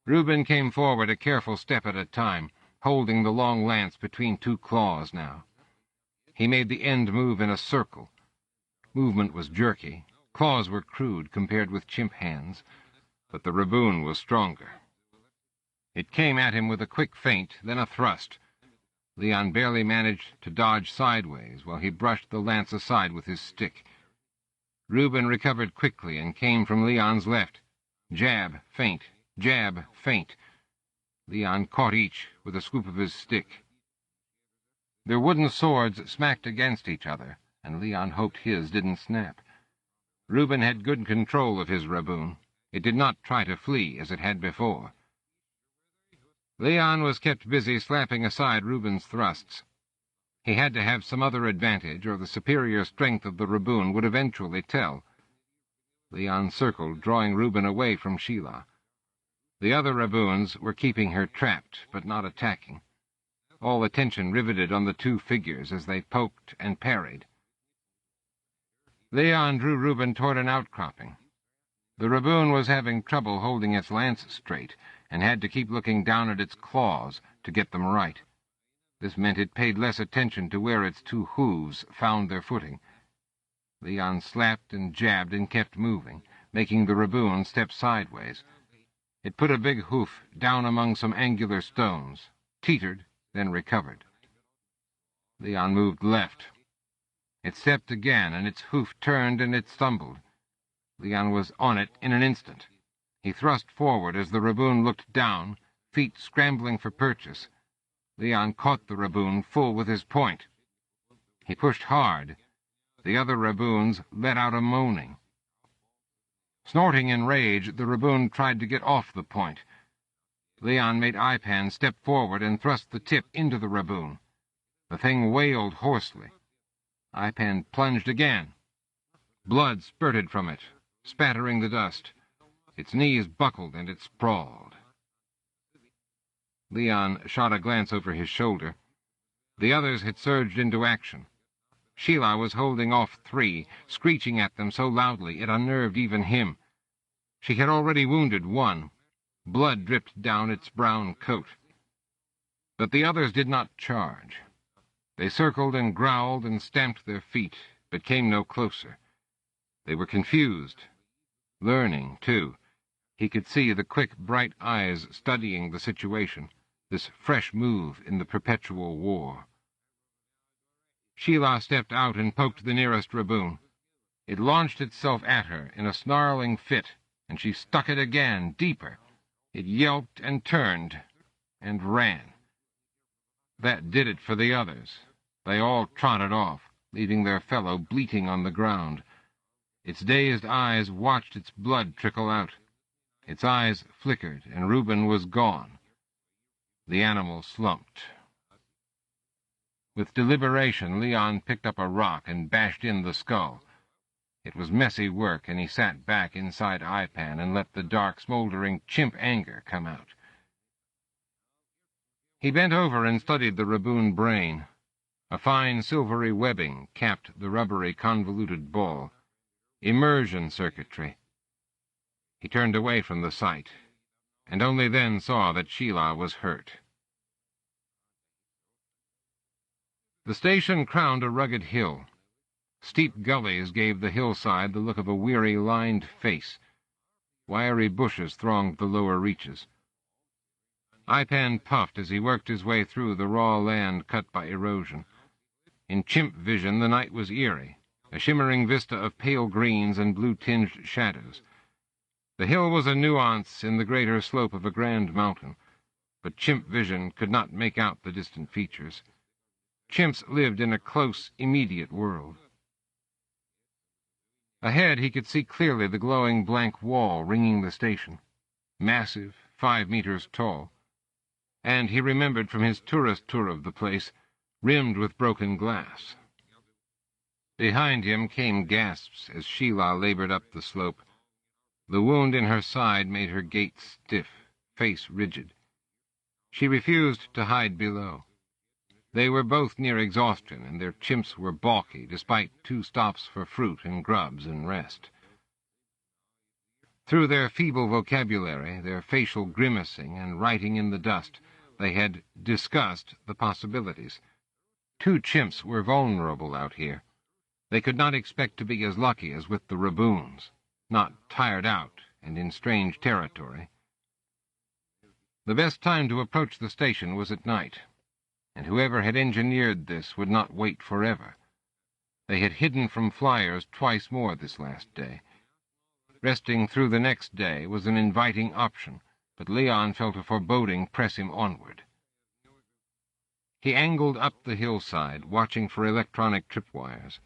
[SPEAKER 1] Reuben came forward a careful step at a time, holding the long lance between 2 claws now. He made the end move in a circle. Movement was jerky. Claws were crude compared with chimp hands, but the Raboon was stronger. It came at him with a quick feint, then a thrust. Leon barely managed to dodge sideways while he brushed the lance aside with his stick. Reuben recovered quickly and came from Leon's left. Jab, feint, jab, feint. Leon caught each with a swoop of his stick. Their wooden swords smacked against each other, and Leon hoped his didn't snap. Reuben had good control of his Raboon. It did not try to flee as it had before. Leon was kept busy slapping aside Reuben's thrusts. He had to have some other advantage, or the superior strength of the Raboon would eventually tell. Leon circled, drawing Reuben away from Sheila. The other Raboons were keeping her trapped, but not attacking. All attention riveted on the 2 figures as they poked and parried. Leon drew Reuben toward an outcropping. The Raboon was having trouble holding its lance straight, and had to keep looking down at its claws to get them right. This meant it paid less attention to where its 2 hooves found their footing. Leon slapped and jabbed and kept moving, making the Raboon step sideways. It put a big hoof down among some angular stones, teetered, then recovered. Leon moved left. It stepped again, and its hoof turned and it stumbled. Leon was on it in an instant. He thrust forward as the raboon looked down, feet scrambling for purchase. Leon caught the raboon full with his point. He pushed hard. The other raboons let out a moaning. Snorting in rage, the raboon tried to get off the point. Leon made Ipan step forward and thrust the tip into the raboon. The thing wailed hoarsely. Ipan plunged again. Blood spurted from it, spattering the dust. Its knees buckled and it sprawled. Leon shot a glance over his shoulder. The others had surged into action. Sheila was holding off 3, screeching at them so loudly it unnerved even him. She had already wounded 1. Blood dripped down its brown coat. But the others did not charge. They circled and growled and stamped their feet, but came no closer. They were confused. Learning, too. He could see the quick, bright eyes studying the situation, this fresh move in the perpetual war. Sheila stepped out and poked the nearest raboon. It launched itself at her in a snarling fit, and she stuck it again, deeper. It yelped and turned, and ran. That did it for the others. They all trotted off, leaving their fellow bleating on the ground. Its dazed eyes watched its blood trickle out. Its eyes flickered, and Reuben was gone. The animal slumped. With deliberation, Leon picked up a rock and bashed in the skull. It was messy work, and he sat back inside Ipan and let the dark, smoldering chimp anger come out. He bent over and studied the raboon brain. A fine silvery webbing capped the rubbery, convoluted ball. Immersion circuitry. He turned away from the sight, and only then saw that Sheila was hurt. The station crowned a rugged hill. Steep gullies gave the hillside the look of a weary, lined face. Wiry bushes thronged the lower reaches. Ipan puffed as he worked his way through the raw land cut by erosion. In chimp vision, the night was eerie, a shimmering vista of pale greens and blue-tinged shadows. The hill was a nuance in the greater slope of a grand mountain, but chimp vision could not make out the distant features. Chimps lived in a close, immediate world. Ahead he could see clearly the glowing blank wall ringing the station, massive, 5 meters tall, and he remembered from his tourist tour of the place, rimmed with broken glass. Behind him came gasps as Sheila labored up the slope. The wound in her side made her gait stiff, face rigid. She refused to hide below. They were both near exhaustion, and their chimps were balky, despite 2 stops for fruit and grubs and rest. Through their feeble vocabulary, their facial grimacing and writing in the dust, they had discussed the possibilities. 2 chimps were vulnerable out here. They could not expect to be as lucky as with the raboons, not tired out and in strange territory. The best time to approach the station was at night, and whoever had engineered this would not wait forever. They had hidden from flyers twice more this last day. Resting through the next day was an inviting option, but Leon felt a foreboding press him onward. He angled up the hillside, watching for electronic tripwires.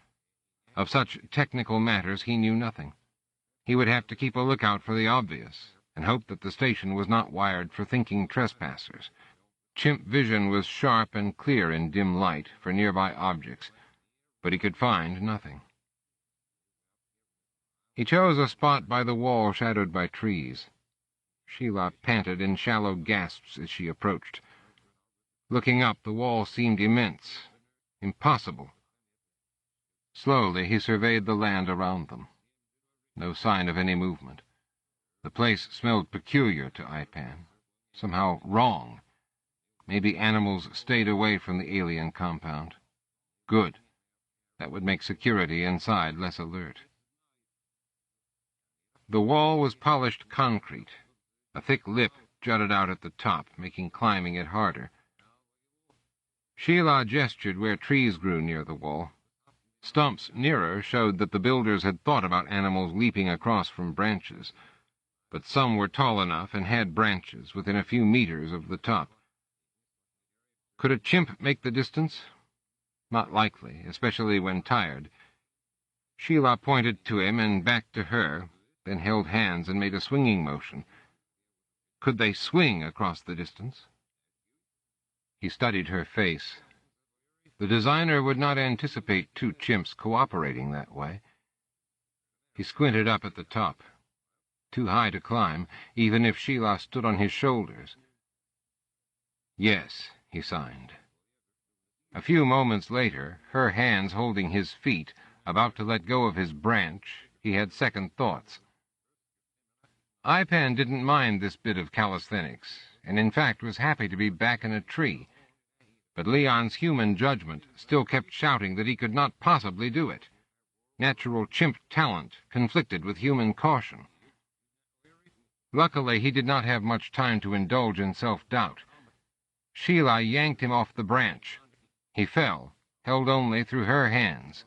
[SPEAKER 1] Of such technical matters he knew nothing. He would have to keep a lookout for the obvious, and hope that the station was not wired for thinking trespassers. Chimp vision was sharp and clear in dim light for nearby objects, but he could find nothing. He chose a spot by the wall shadowed by trees. Sheila panted in shallow gasps as she approached. Looking up, the wall seemed immense, impossible. Slowly he surveyed the land around them. No sign of any movement. The place smelled peculiar to Ipan, somehow wrong. Maybe animals stayed away from the alien compound. Good. That would make security inside less alert. The wall was polished concrete. A thick lip jutted out at the top, making climbing it harder. Sheila gestured where trees grew near the wall. Stumps nearer showed that the builders had thought about animals leaping across from branches, but some were tall enough and had branches within a few meters of the top. Could a chimp make the distance? Not likely, especially when tired. Sheila pointed to him and back to her, then held hands and made a swinging motion. Could they swing across the distance? He studied her face. The designer would not anticipate two chimps cooperating that way. He squinted up at the top. Too high to climb, even if Sheila stood on his shoulders. Yes, he signed. A few moments later, her hands holding his feet, about to let go of his branch, he had second thoughts. Ipan didn't mind this bit of calisthenics, and in fact was happy to be back in a tree, but Leon's human judgment still kept shouting that he could not possibly do it. Natural chimp talent conflicted with human caution. Luckily, he did not have much time to indulge in self-doubt. Sheila yanked him off the branch. He fell, held only through her hands.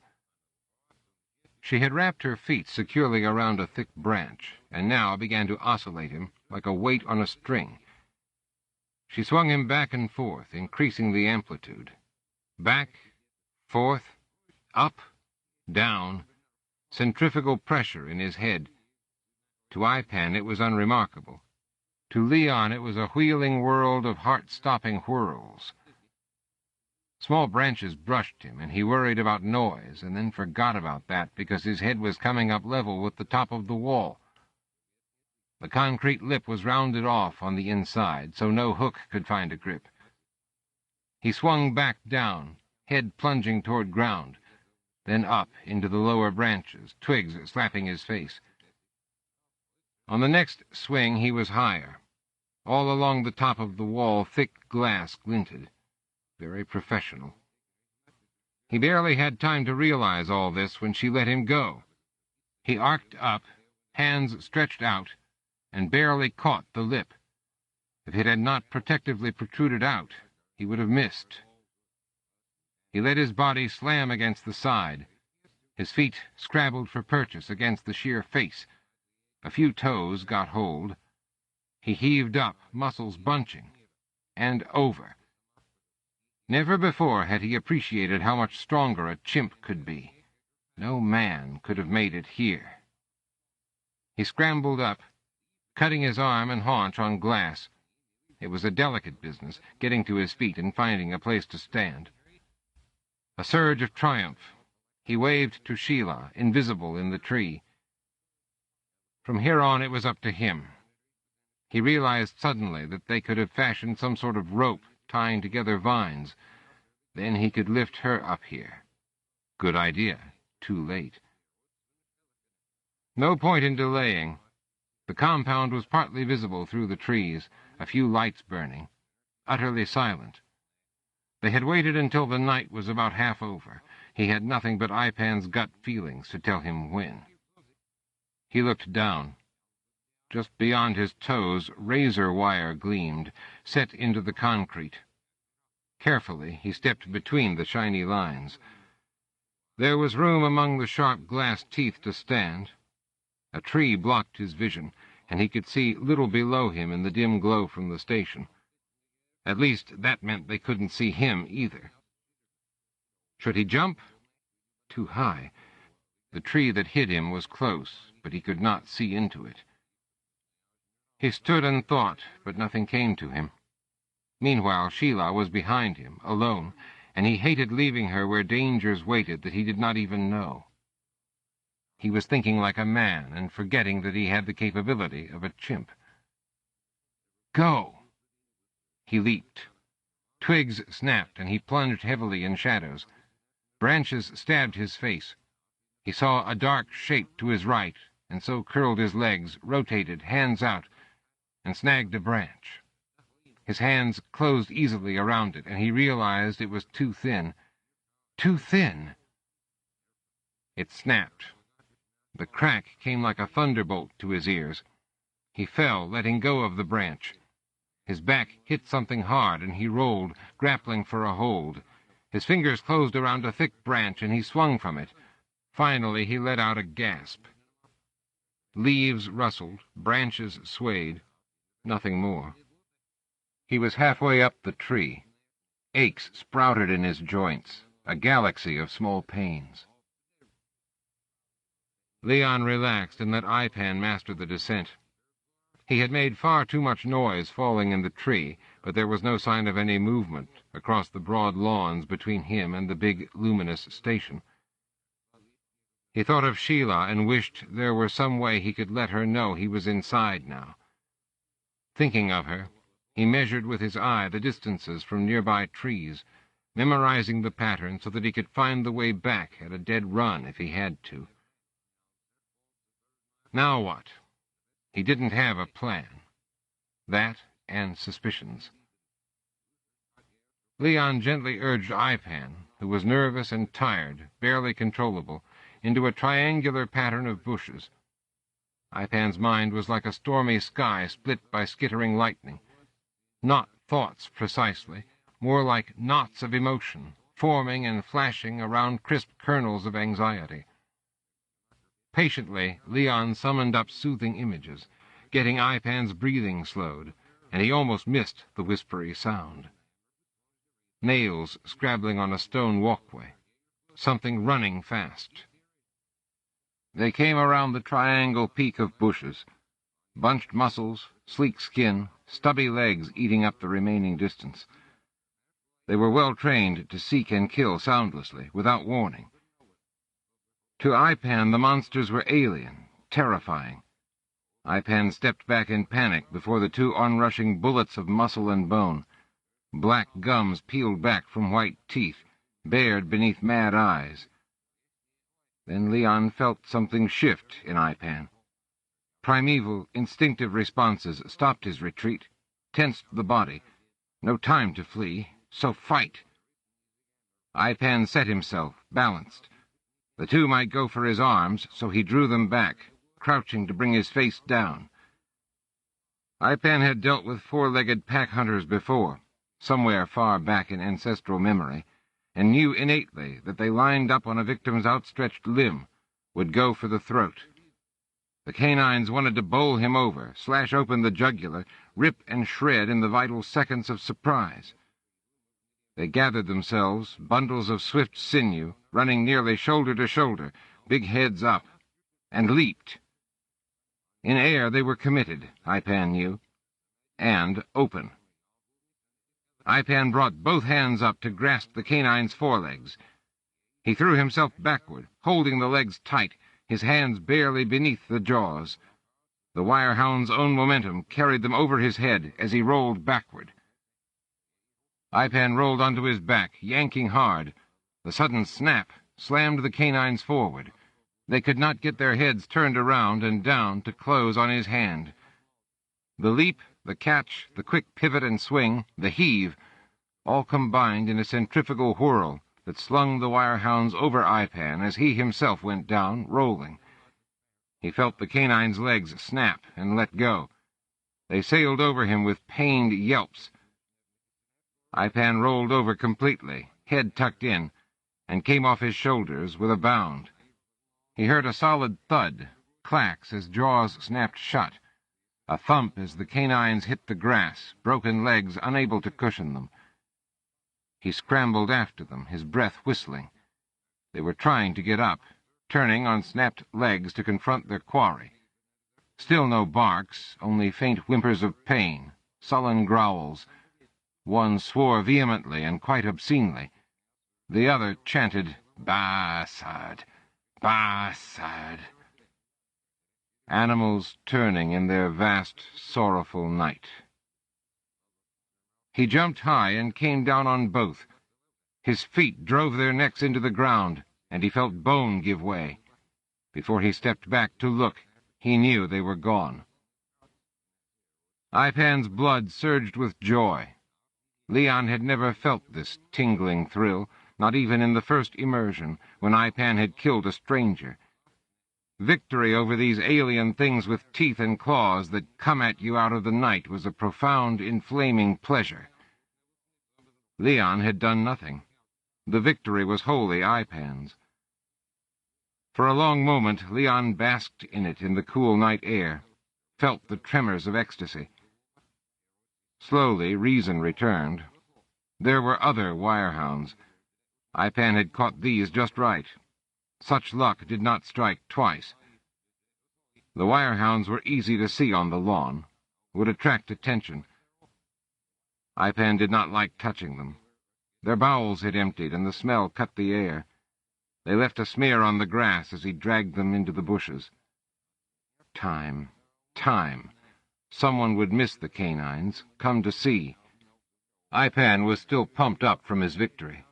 [SPEAKER 1] She had wrapped her feet securely around a thick branch, and now began to oscillate him like a weight on a string. She swung him back and forth, increasing the amplitude. Back, forth, up, down, centrifugal pressure in his head. To Ipan it was unremarkable. To Leon it was a wheeling world of heart-stopping whirls. Small branches brushed him, and he worried about noise, and then forgot about that because his head was coming up level with the top of the wall. The concrete lip was rounded off on the inside, so no hook could find a grip. He swung back down, head plunging toward ground, then up into the lower branches, twigs slapping his face. On the next swing he was higher. All along the top of the wall thick glass glinted. Very professional. He barely had time to realize all this when she let him go. He arced up, hands stretched out, and barely caught the lip. If it had not protectively protruded out, he would have missed. He let his body slam against the side. His feet scrabbled for purchase against the sheer face. A few toes got hold. He heaved up, muscles bunching, and over. Never before had he appreciated how much stronger a chimp could be. No man could have made it here. He scrambled up, cutting his arm and haunch on glass. It was a delicate business, getting to his feet and finding a place to stand. A surge of triumph. He waved to Sheila, invisible in the tree. From here on it was up to him. He realized suddenly that they could have fashioned some sort of rope tying together vines. Then he could lift her up here. Good idea. Too late. No point in delaying. The compound was partly visible through the trees, a few lights burning, utterly silent. They had waited until the night was about half over. He had nothing but Ipan's gut feelings to tell him when. He looked down. Just beyond his toes, razor wire gleamed, set into the concrete. Carefully, he stepped between the shiny lines. There was room among the sharp glass teeth to stand. A tree blocked his vision, and he could see little below him in the dim glow from the station. At least, that meant they couldn't see him either. Should he jump? Too high. The tree that hid him was close, but he could not see into it. He stood and thought, but nothing came to him. Meanwhile, Sheila was behind him, alone, and he hated leaving her where dangers waited that he did not even know. He was thinking like a man and forgetting that he had the capability of a chimp. Go! He leaped. Twigs snapped, and he plunged heavily in shadows. Branches stabbed his face. He saw a dark shape to his right, and so curled his legs, rotated, hands out, and snagged a branch. His hands closed easily around it, and he realized it was too thin. Too thin! It snapped. The crack came like a thunderbolt to his ears. He fell, letting go of the branch. His back hit something hard, and he rolled, grappling for a hold. His fingers closed around a thick branch, and he swung from it. Finally, he let out a gasp. Leaves rustled, branches swayed. Nothing more. He was halfway up the tree. Aches sprouted in his joints, a galaxy of small pains. Leon relaxed and let Ipan master the descent. He had made far too much noise falling in the tree, but there was no sign of any movement across the broad lawns between him and the big, luminous station. He thought of Sheila and wished there were some way he could let her know he was inside now. Thinking of her, he measured with his eye the distances from nearby trees, memorizing the pattern so that he could find the way back at a dead run if he had to. Now what? He didn't have a plan. That and suspicions. Leon gently urged Ipan, who was nervous and tired, barely controllable, into a triangular pattern of bushes. Ipan's mind was like a stormy sky split by skittering lightning. Not thoughts precisely, more like knots of emotion, forming and flashing around crisp kernels of anxiety. Patiently, Leon summoned up soothing images, getting Ipan's breathing slowed, and he almost missed the whispery sound. Nails scrabbling on a stone walkway. Something running fast. They came around the triangle peak of bushes. Bunched muscles, sleek skin, stubby legs eating up the remaining distance. They were well trained to seek and kill soundlessly, without warning. To Ipan, the monsters were alien, terrifying. Ipan stepped back in panic before the two onrushing bullets of muscle and bone. Black gums peeled back from white teeth, bared beneath mad eyes. Then Leon felt something shift in Ipan. Primeval, instinctive responses stopped his retreat, tensed the body. No time to flee, so fight. Ipan set himself, balanced. The two might go for his arms, so he drew them back, crouching to bring his face down. Ipan had dealt with four-legged pack hunters before, somewhere far back in ancestral memory, and knew innately that they lined up on a victim's outstretched limb, would go for the throat. The canines wanted to bowl him over, slash open the jugular, rip and shred in the vital seconds of surprise. They gathered themselves, bundles of swift sinew, running nearly shoulder to shoulder, big heads up, and leaped. In air they were committed, Ipan knew, and open. Ipan brought both hands up to grasp the canine's forelegs. He threw himself backward, holding the legs tight, his hands barely beneath the jaws. The wirehound's own momentum carried them over his head as he rolled backward. Ipan rolled onto his back, yanking hard. The sudden snap slammed the canines forward. They could not get their heads turned around and down to close on his hand. The leap, the catch, the quick pivot and swing, the heave, all combined in a centrifugal whirl that slung the wirehounds over Ipan as he himself went down, rolling. He felt the canine's legs snap and let go. They sailed over him with pained yelps. Ipan rolled over completely, head tucked in, and came off his shoulders with a bound. He heard a solid thud, clacks as jaws snapped shut, a thump as the canines hit the grass, broken legs unable to cushion them. He scrambled after them, his breath whistling. They were trying to get up, turning on snapped legs to confront their quarry. Still no barks, only faint whimpers of pain, sullen growls. One swore vehemently and quite obscenely. The other chanted, "Bastard! Bastard!" Animals turning in their vast, sorrowful night. He jumped high and came down on both. His feet drove their necks into the ground, and he felt bone give way. Before he stepped back to look, he knew they were gone. Ipan's blood surged with joy. Leon had never felt this tingling thrill, not even in the first immersion, when Ipan had killed a stranger. Victory over these alien things with teeth and claws that come at you out of the night was a profound, inflaming pleasure. Leon had done nothing. The victory was wholly Ipan's. For a long moment, Leon basked in it in the cool night air, felt the tremors of ecstasy. Slowly, reason returned. There were other wirehounds. Ipan had caught these just right. Such luck did not strike twice. The wirehounds were easy to see on the lawn, would attract attention. Ipan did not like touching them. Their bowels had emptied, and the smell cut the air. They left a smear on the grass as he dragged them into the bushes. Time. Someone would miss the canines, come to see. Ipan was still pumped up from his victory.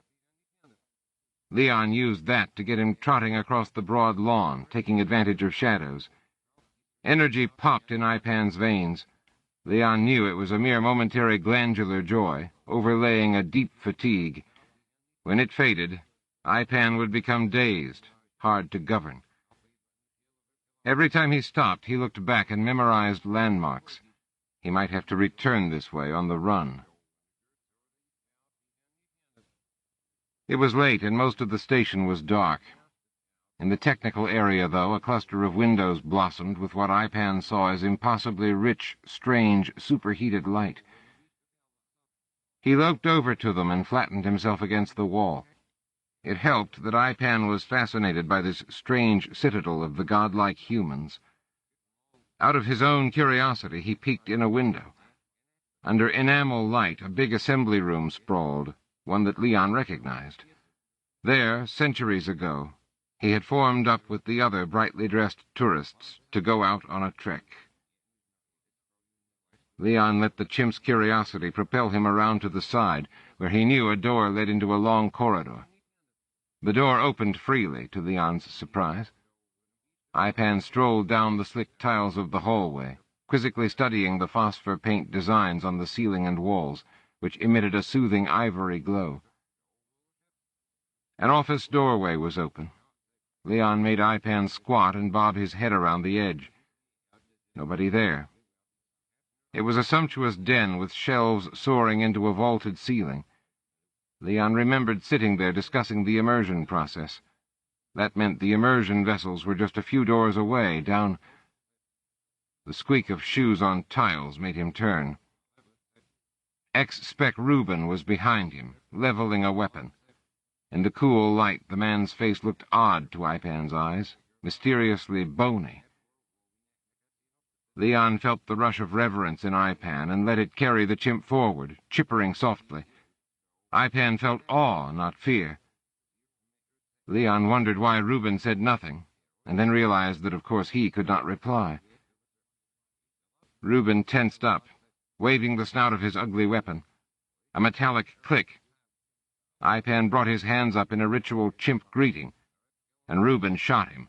[SPEAKER 1] Leon used that to get him trotting across the broad lawn, taking advantage of shadows. Energy popped in Ipan's veins. Leon knew it was a mere momentary glandular joy, overlaying a deep fatigue. When it faded, Ipan would become dazed, hard to govern. Every time he stopped, he looked back and memorized landmarks. He might have to return this way on the run. It was late, and most of the station was dark. In the technical area, though, a cluster of windows blossomed with what Ipan saw as impossibly rich, strange, superheated light. He loped over to them and flattened himself against the wall. It helped that Ipan was fascinated by this strange citadel of the godlike humans. Out of his own curiosity, he peeked in a window. Under enamel light, a big assembly room sprawled, one that Leon recognized. There, centuries ago, he had formed up with the other brightly dressed tourists to go out on a trek. Leon let the chimp's curiosity propel him around to the side, where he knew a door led into a long corridor. The door opened freely, to Leon's surprise. Ipan strolled down the slick tiles of the hallway, quizzically studying the phosphor paint designs on the ceiling and walls, which emitted a soothing ivory glow. An office doorway was open. Leon made Ipan squat and bob his head around the edge. Nobody there. It was a sumptuous den with shelves soaring into a vaulted ceiling. Leon remembered sitting there discussing the immersion process. That meant the immersion vessels were just a few doors away, down... The squeak of shoes on tiles made him turn. Ex-Spec Reuben was behind him, leveling a weapon. In the cool light, the man's face looked odd to Ipan's eyes, mysteriously bony. Leon felt the rush of reverence in Ipan and let it carry the chimp forward, chippering softly. Ipan felt awe, not fear. Leon wondered why Reuben said nothing, and then realized that of course he could not reply. Reuben tensed up, waving the snout of his ugly weapon. A metallic click. Ipan brought his hands up in a ritual chimp greeting, and Reuben shot him.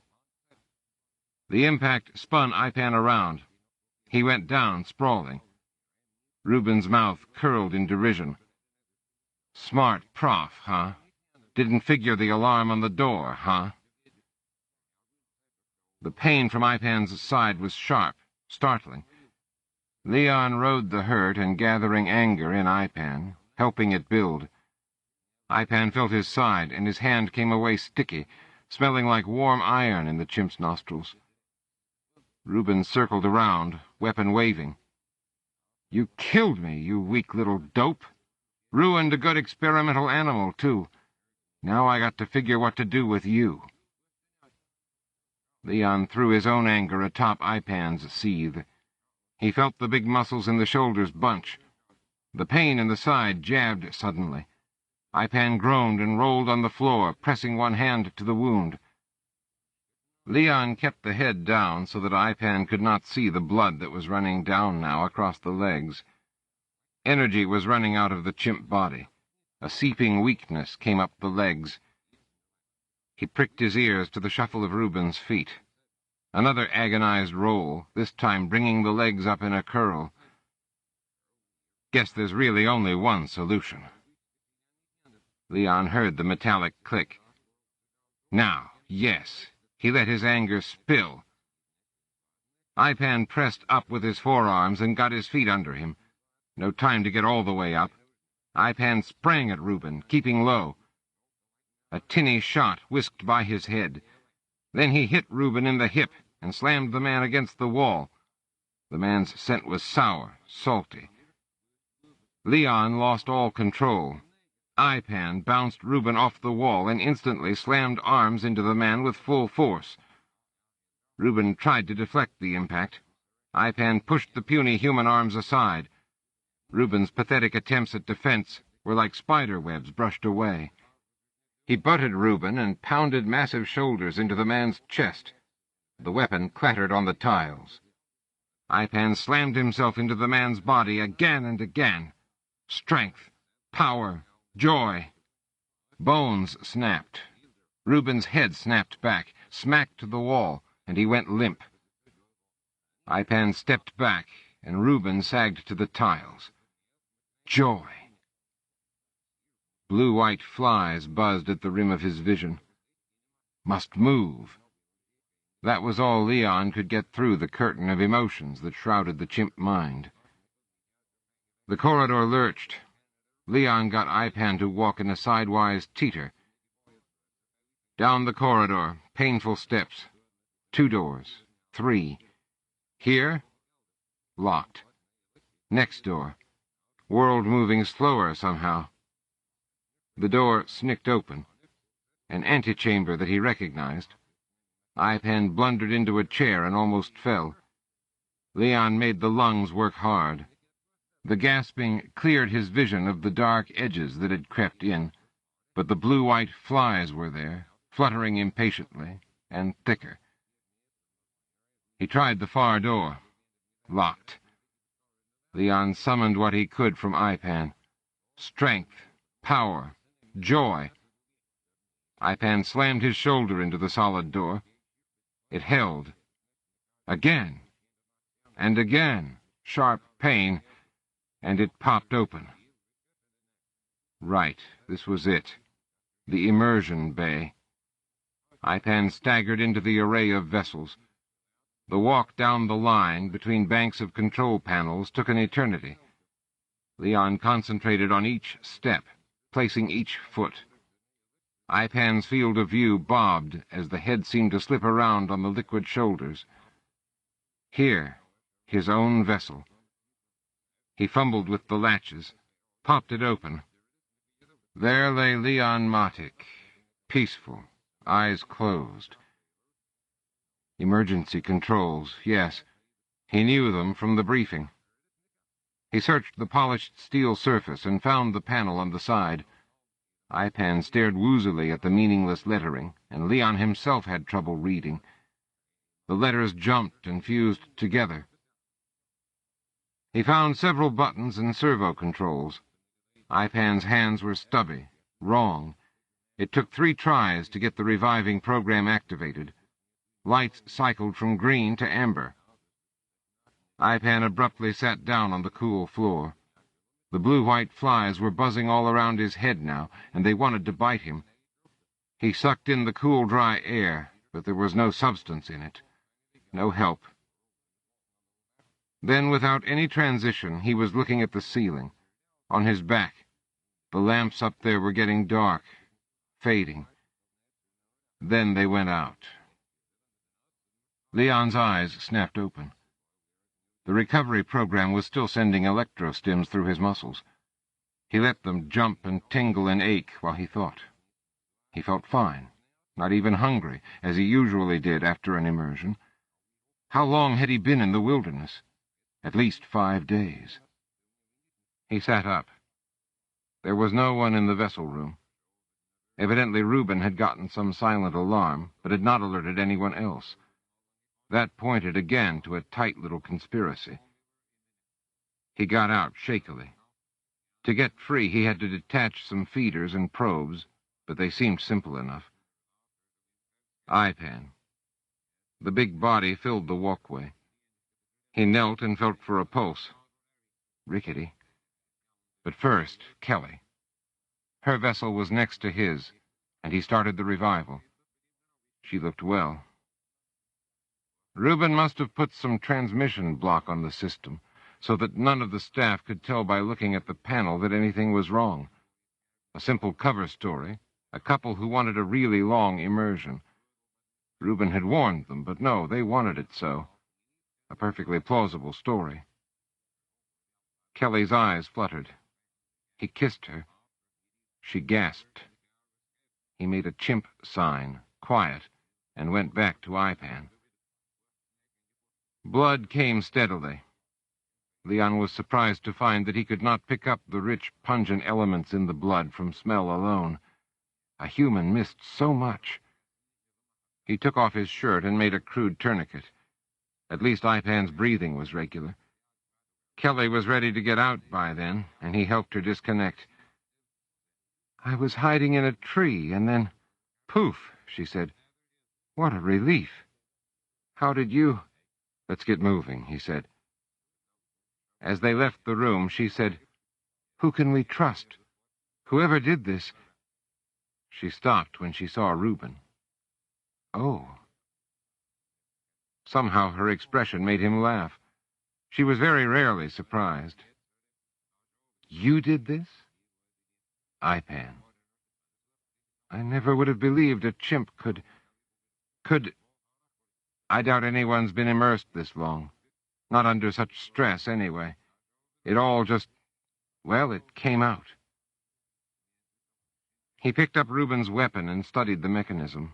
[SPEAKER 1] The impact spun Ipan around. He went down, sprawling. Reuben's mouth curled in derision. Smart prof, huh? Didn't figure the alarm on the door, huh? The pain from Ipan's side was sharp, startling. Leon rode the hurt and gathering anger in Ipan, helping it build. Ipan felt his side, and his hand came away sticky, smelling like warm iron in the chimp's nostrils. Reuben circled around, weapon waving. "You killed me, you weak little dope. Ruined a good experimental animal, too. Now I got to figure what to do with you." Leon threw his own anger atop Ipan's seethe. He felt the big muscles in the shoulders bunch. The pain in the side jabbed suddenly. Ipan groaned and rolled on the floor, pressing one hand to the wound. Leon kept the head down so that Ipan could not see the blood that was running down now across the legs. Energy was running out of the chimp body. A seeping weakness came up the legs. He pricked his ears to the shuffle of Reuben's feet. Another agonized roll, this time bringing the legs up in a curl. Guess there's really only one solution. Leon heard the metallic click. Now, yes, He let his anger spill. Ipan pressed up with his forearms and got his feet under him. No time to get all the way up. Ipan sprang at Reuben, keeping low. A tinny shot whisked by his head. Then he hit Reuben in the hip and slammed the man against the wall. The man's scent was sour, salty. Leon lost all control. Ipan bounced Reuben off the wall and instantly slammed arms into the man with full force. Reuben tried to deflect the impact. Ipan pushed the puny human arms aside. Reuben's pathetic attempts at defense were like spider webs brushed away. He butted Reuben and pounded massive shoulders into the man's chest. The weapon clattered on the tiles. Ipan slammed himself into the man's body again and again. Strength, power, joy. Bones snapped. Reuben's head snapped back, smacked to the wall, and he went limp. Ipan stepped back, and Reuben sagged to the tiles. Joy. Blue-white flies buzzed at the rim of his vision. Must move. That was all Leon could get through the curtain of emotions that shrouded the chimp mind. The corridor lurched. Leon got Ipan to walk in a sidewise teeter. Down the corridor, painful steps. 2 doors. 3. Here? Locked. Next door. World moving slower somehow. The door snicked open. An antechamber that he recognized. Ipan blundered into a chair and almost fell. Leon made the lungs work hard. The gasping cleared his vision of the dark edges that had crept in, but the blue-white flies were there, fluttering impatiently, and thicker. He tried the far door. Locked. Leon summoned what he could from Ipan. Strength, power, joy. Ipan slammed his shoulder into the solid door. It held. Again. And again. Sharp pain. And it popped open. Right, this was it. The Immersion bay. Ipan staggered into the array of vessels. The walk down the line between banks of control panels took an eternity. Leon concentrated on each step, placing each foot. Ipan's field of view bobbed as the head seemed to slip around on the liquid shoulders. Here, his own vessel. He fumbled with the latches, popped it open. There lay Leon Matic, peaceful, eyes closed. Emergency controls, yes. He knew them from the briefing. He searched the polished steel surface and found the panel on the side. Ipan stared woozily at the meaningless lettering, and Leon himself had trouble reading. The letters jumped and fused together. He found several buttons and servo controls. Ipan's hands were stubby, wrong. It took 3 tries to get the reviving program activated. Lights cycled from green to amber. Ipan abruptly sat down on the cool floor. The blue-white flies were buzzing all around his head now, and they wanted to bite him. He sucked in the cool, dry air, but there was no substance in it. No help. Then, without any transition, he was looking at the ceiling. On his back, the lamps up there were getting dark, fading. Then they went out. Leon's eyes snapped open. The recovery program was still sending electrostims through his muscles. He let them jump and tingle and ache while he thought. He felt fine, not even hungry, as he usually did after an immersion. How long had he been in the wilderness? At least 5 days. He sat up. There was no one in the vessel room. Evidently Reuben had gotten some silent alarm, but had not alerted anyone else. That pointed again to a tight little conspiracy. He got out shakily. To get free, he had to detach some feeders and probes, but they seemed simple enough. Ipan. The big body filled the walkway. He knelt and felt for a pulse. Rickety. But first, Kelly. Her vessel was next to his, and he started the revival. She looked well. Reuben must have put some transmission block on the system, so that none of the staff could tell by looking at the panel that anything was wrong. A simple cover story, a couple who wanted a really long immersion. Reuben had warned them, but no, they wanted it so. A perfectly plausible story. Kelly's eyes fluttered. He kissed her. She gasped. He made a chimp sign, quiet, and went back to IPAN. Blood came steadily. Leon was surprised to find that he could not pick up the rich, pungent elements in the blood from smell alone. A human missed so much. He took off his shirt and made a crude tourniquet. At least IPAN's breathing was regular. Kelly was ready to get out by then, and he helped her disconnect. "I was hiding in a tree, and then, poof," she said. "What a relief. How did you—" "Let's get moving," he said. As they left the room, she said, "Who can we trust? Whoever did this—" She stopped when she saw Reuben. Oh. Somehow her expression made him laugh. She was very rarely surprised. "You did this?" IPAN. "I never would have believed a chimp could... I doubt anyone's been immersed this long. Not under such stress, anyway. It all just... well, it came out." He picked up Reuben's weapon and studied the mechanism.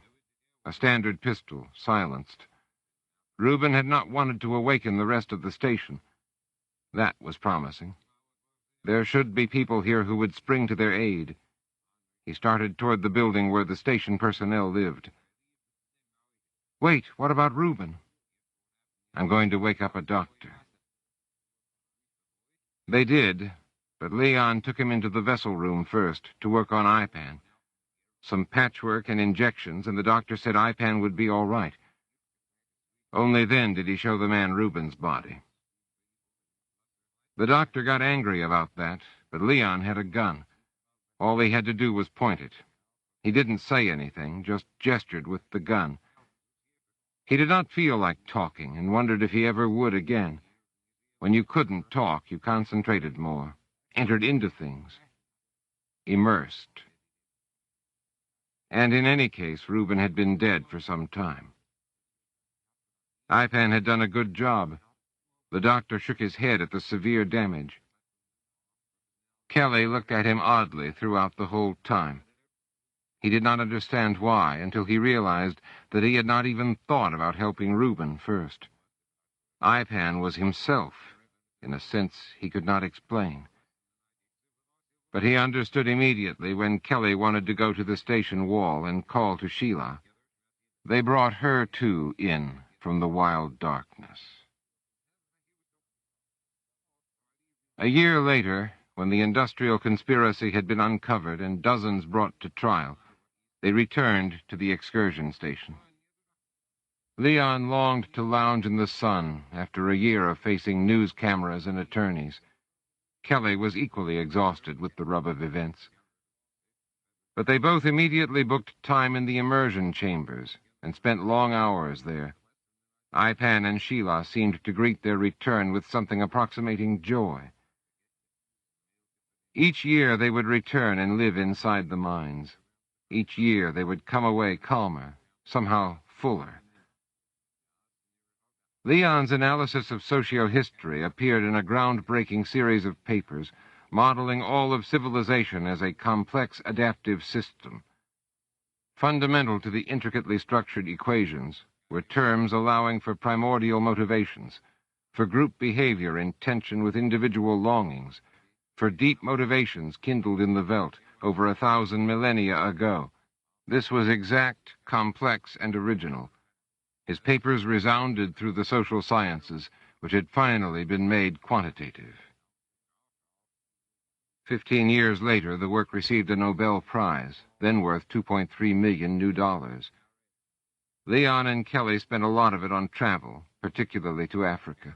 [SPEAKER 1] A standard pistol, silenced. Reuben had not wanted to awaken the rest of the station. That was promising. There should be people here who would spring to their aid. He started toward the building where the station personnel lived. "Wait, what about Reuben?" "I'm going to wake up a doctor." They did, but Leon took him into the vessel room first to work on IPAN. Some patchwork and injections, and the doctor said IPAN would be all right. Only then did he show the man Reuben's body. The doctor got angry about that, but Leon had a gun. All he had to do was point it. He didn't say anything, just gestured with the gun. He did not feel like talking, and wondered if he ever would again. When you couldn't talk, you concentrated more, entered into things, immersed. And in any case, Reuben had been dead for some time. IPAN had done a good job. The doctor shook his head at the severe damage. Kelly looked at him oddly throughout the whole time. He did not understand why until he realized that he had not even thought about helping Reuben first. IPAN was himself, in a sense he could not explain. But he understood immediately when Kelly wanted to go to the station wall and call to Sheila. They brought her, too, in from the wild darkness. A year later, when the industrial conspiracy had been uncovered and dozens brought to trial, they returned to the excursion station. Leon longed to lounge in the sun after a year of facing news cameras and attorneys. Kelly was equally exhausted with the rub of events. But they both immediately booked time in the immersion chambers and spent long hours there. IPAN and Sheila seemed to greet their return with something approximating joy. Each year they would return and live inside the mines. Each year they would come away calmer, somehow fuller. Leon's analysis of socio-history appeared in a groundbreaking series of papers modeling all of civilization as a complex adaptive system. Fundamental to the intricately structured equations were terms allowing for primordial motivations, for group behavior in tension with individual longings, for deep motivations kindled in the veldt over 1,000 millennia ago. This was exact, complex, and original. His papers resounded through the social sciences, which had finally been made quantitative. 15 years later, the work received a Nobel Prize, then worth $2.3 million new dollars. Leon and Kelly spent a lot of it on travel, particularly to Africa.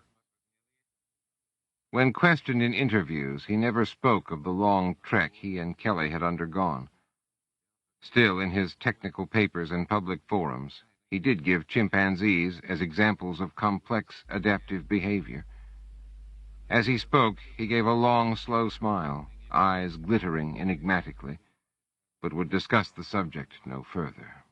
[SPEAKER 1] When questioned in interviews, he never spoke of the long trek he and Kelly had undergone. Still, in his technical papers and public forums, He did give chimpanzees as examples of complex adaptive behavior. As he spoke, he gave a long, slow smile, eyes glittering enigmatically, but would discuss the subject no further.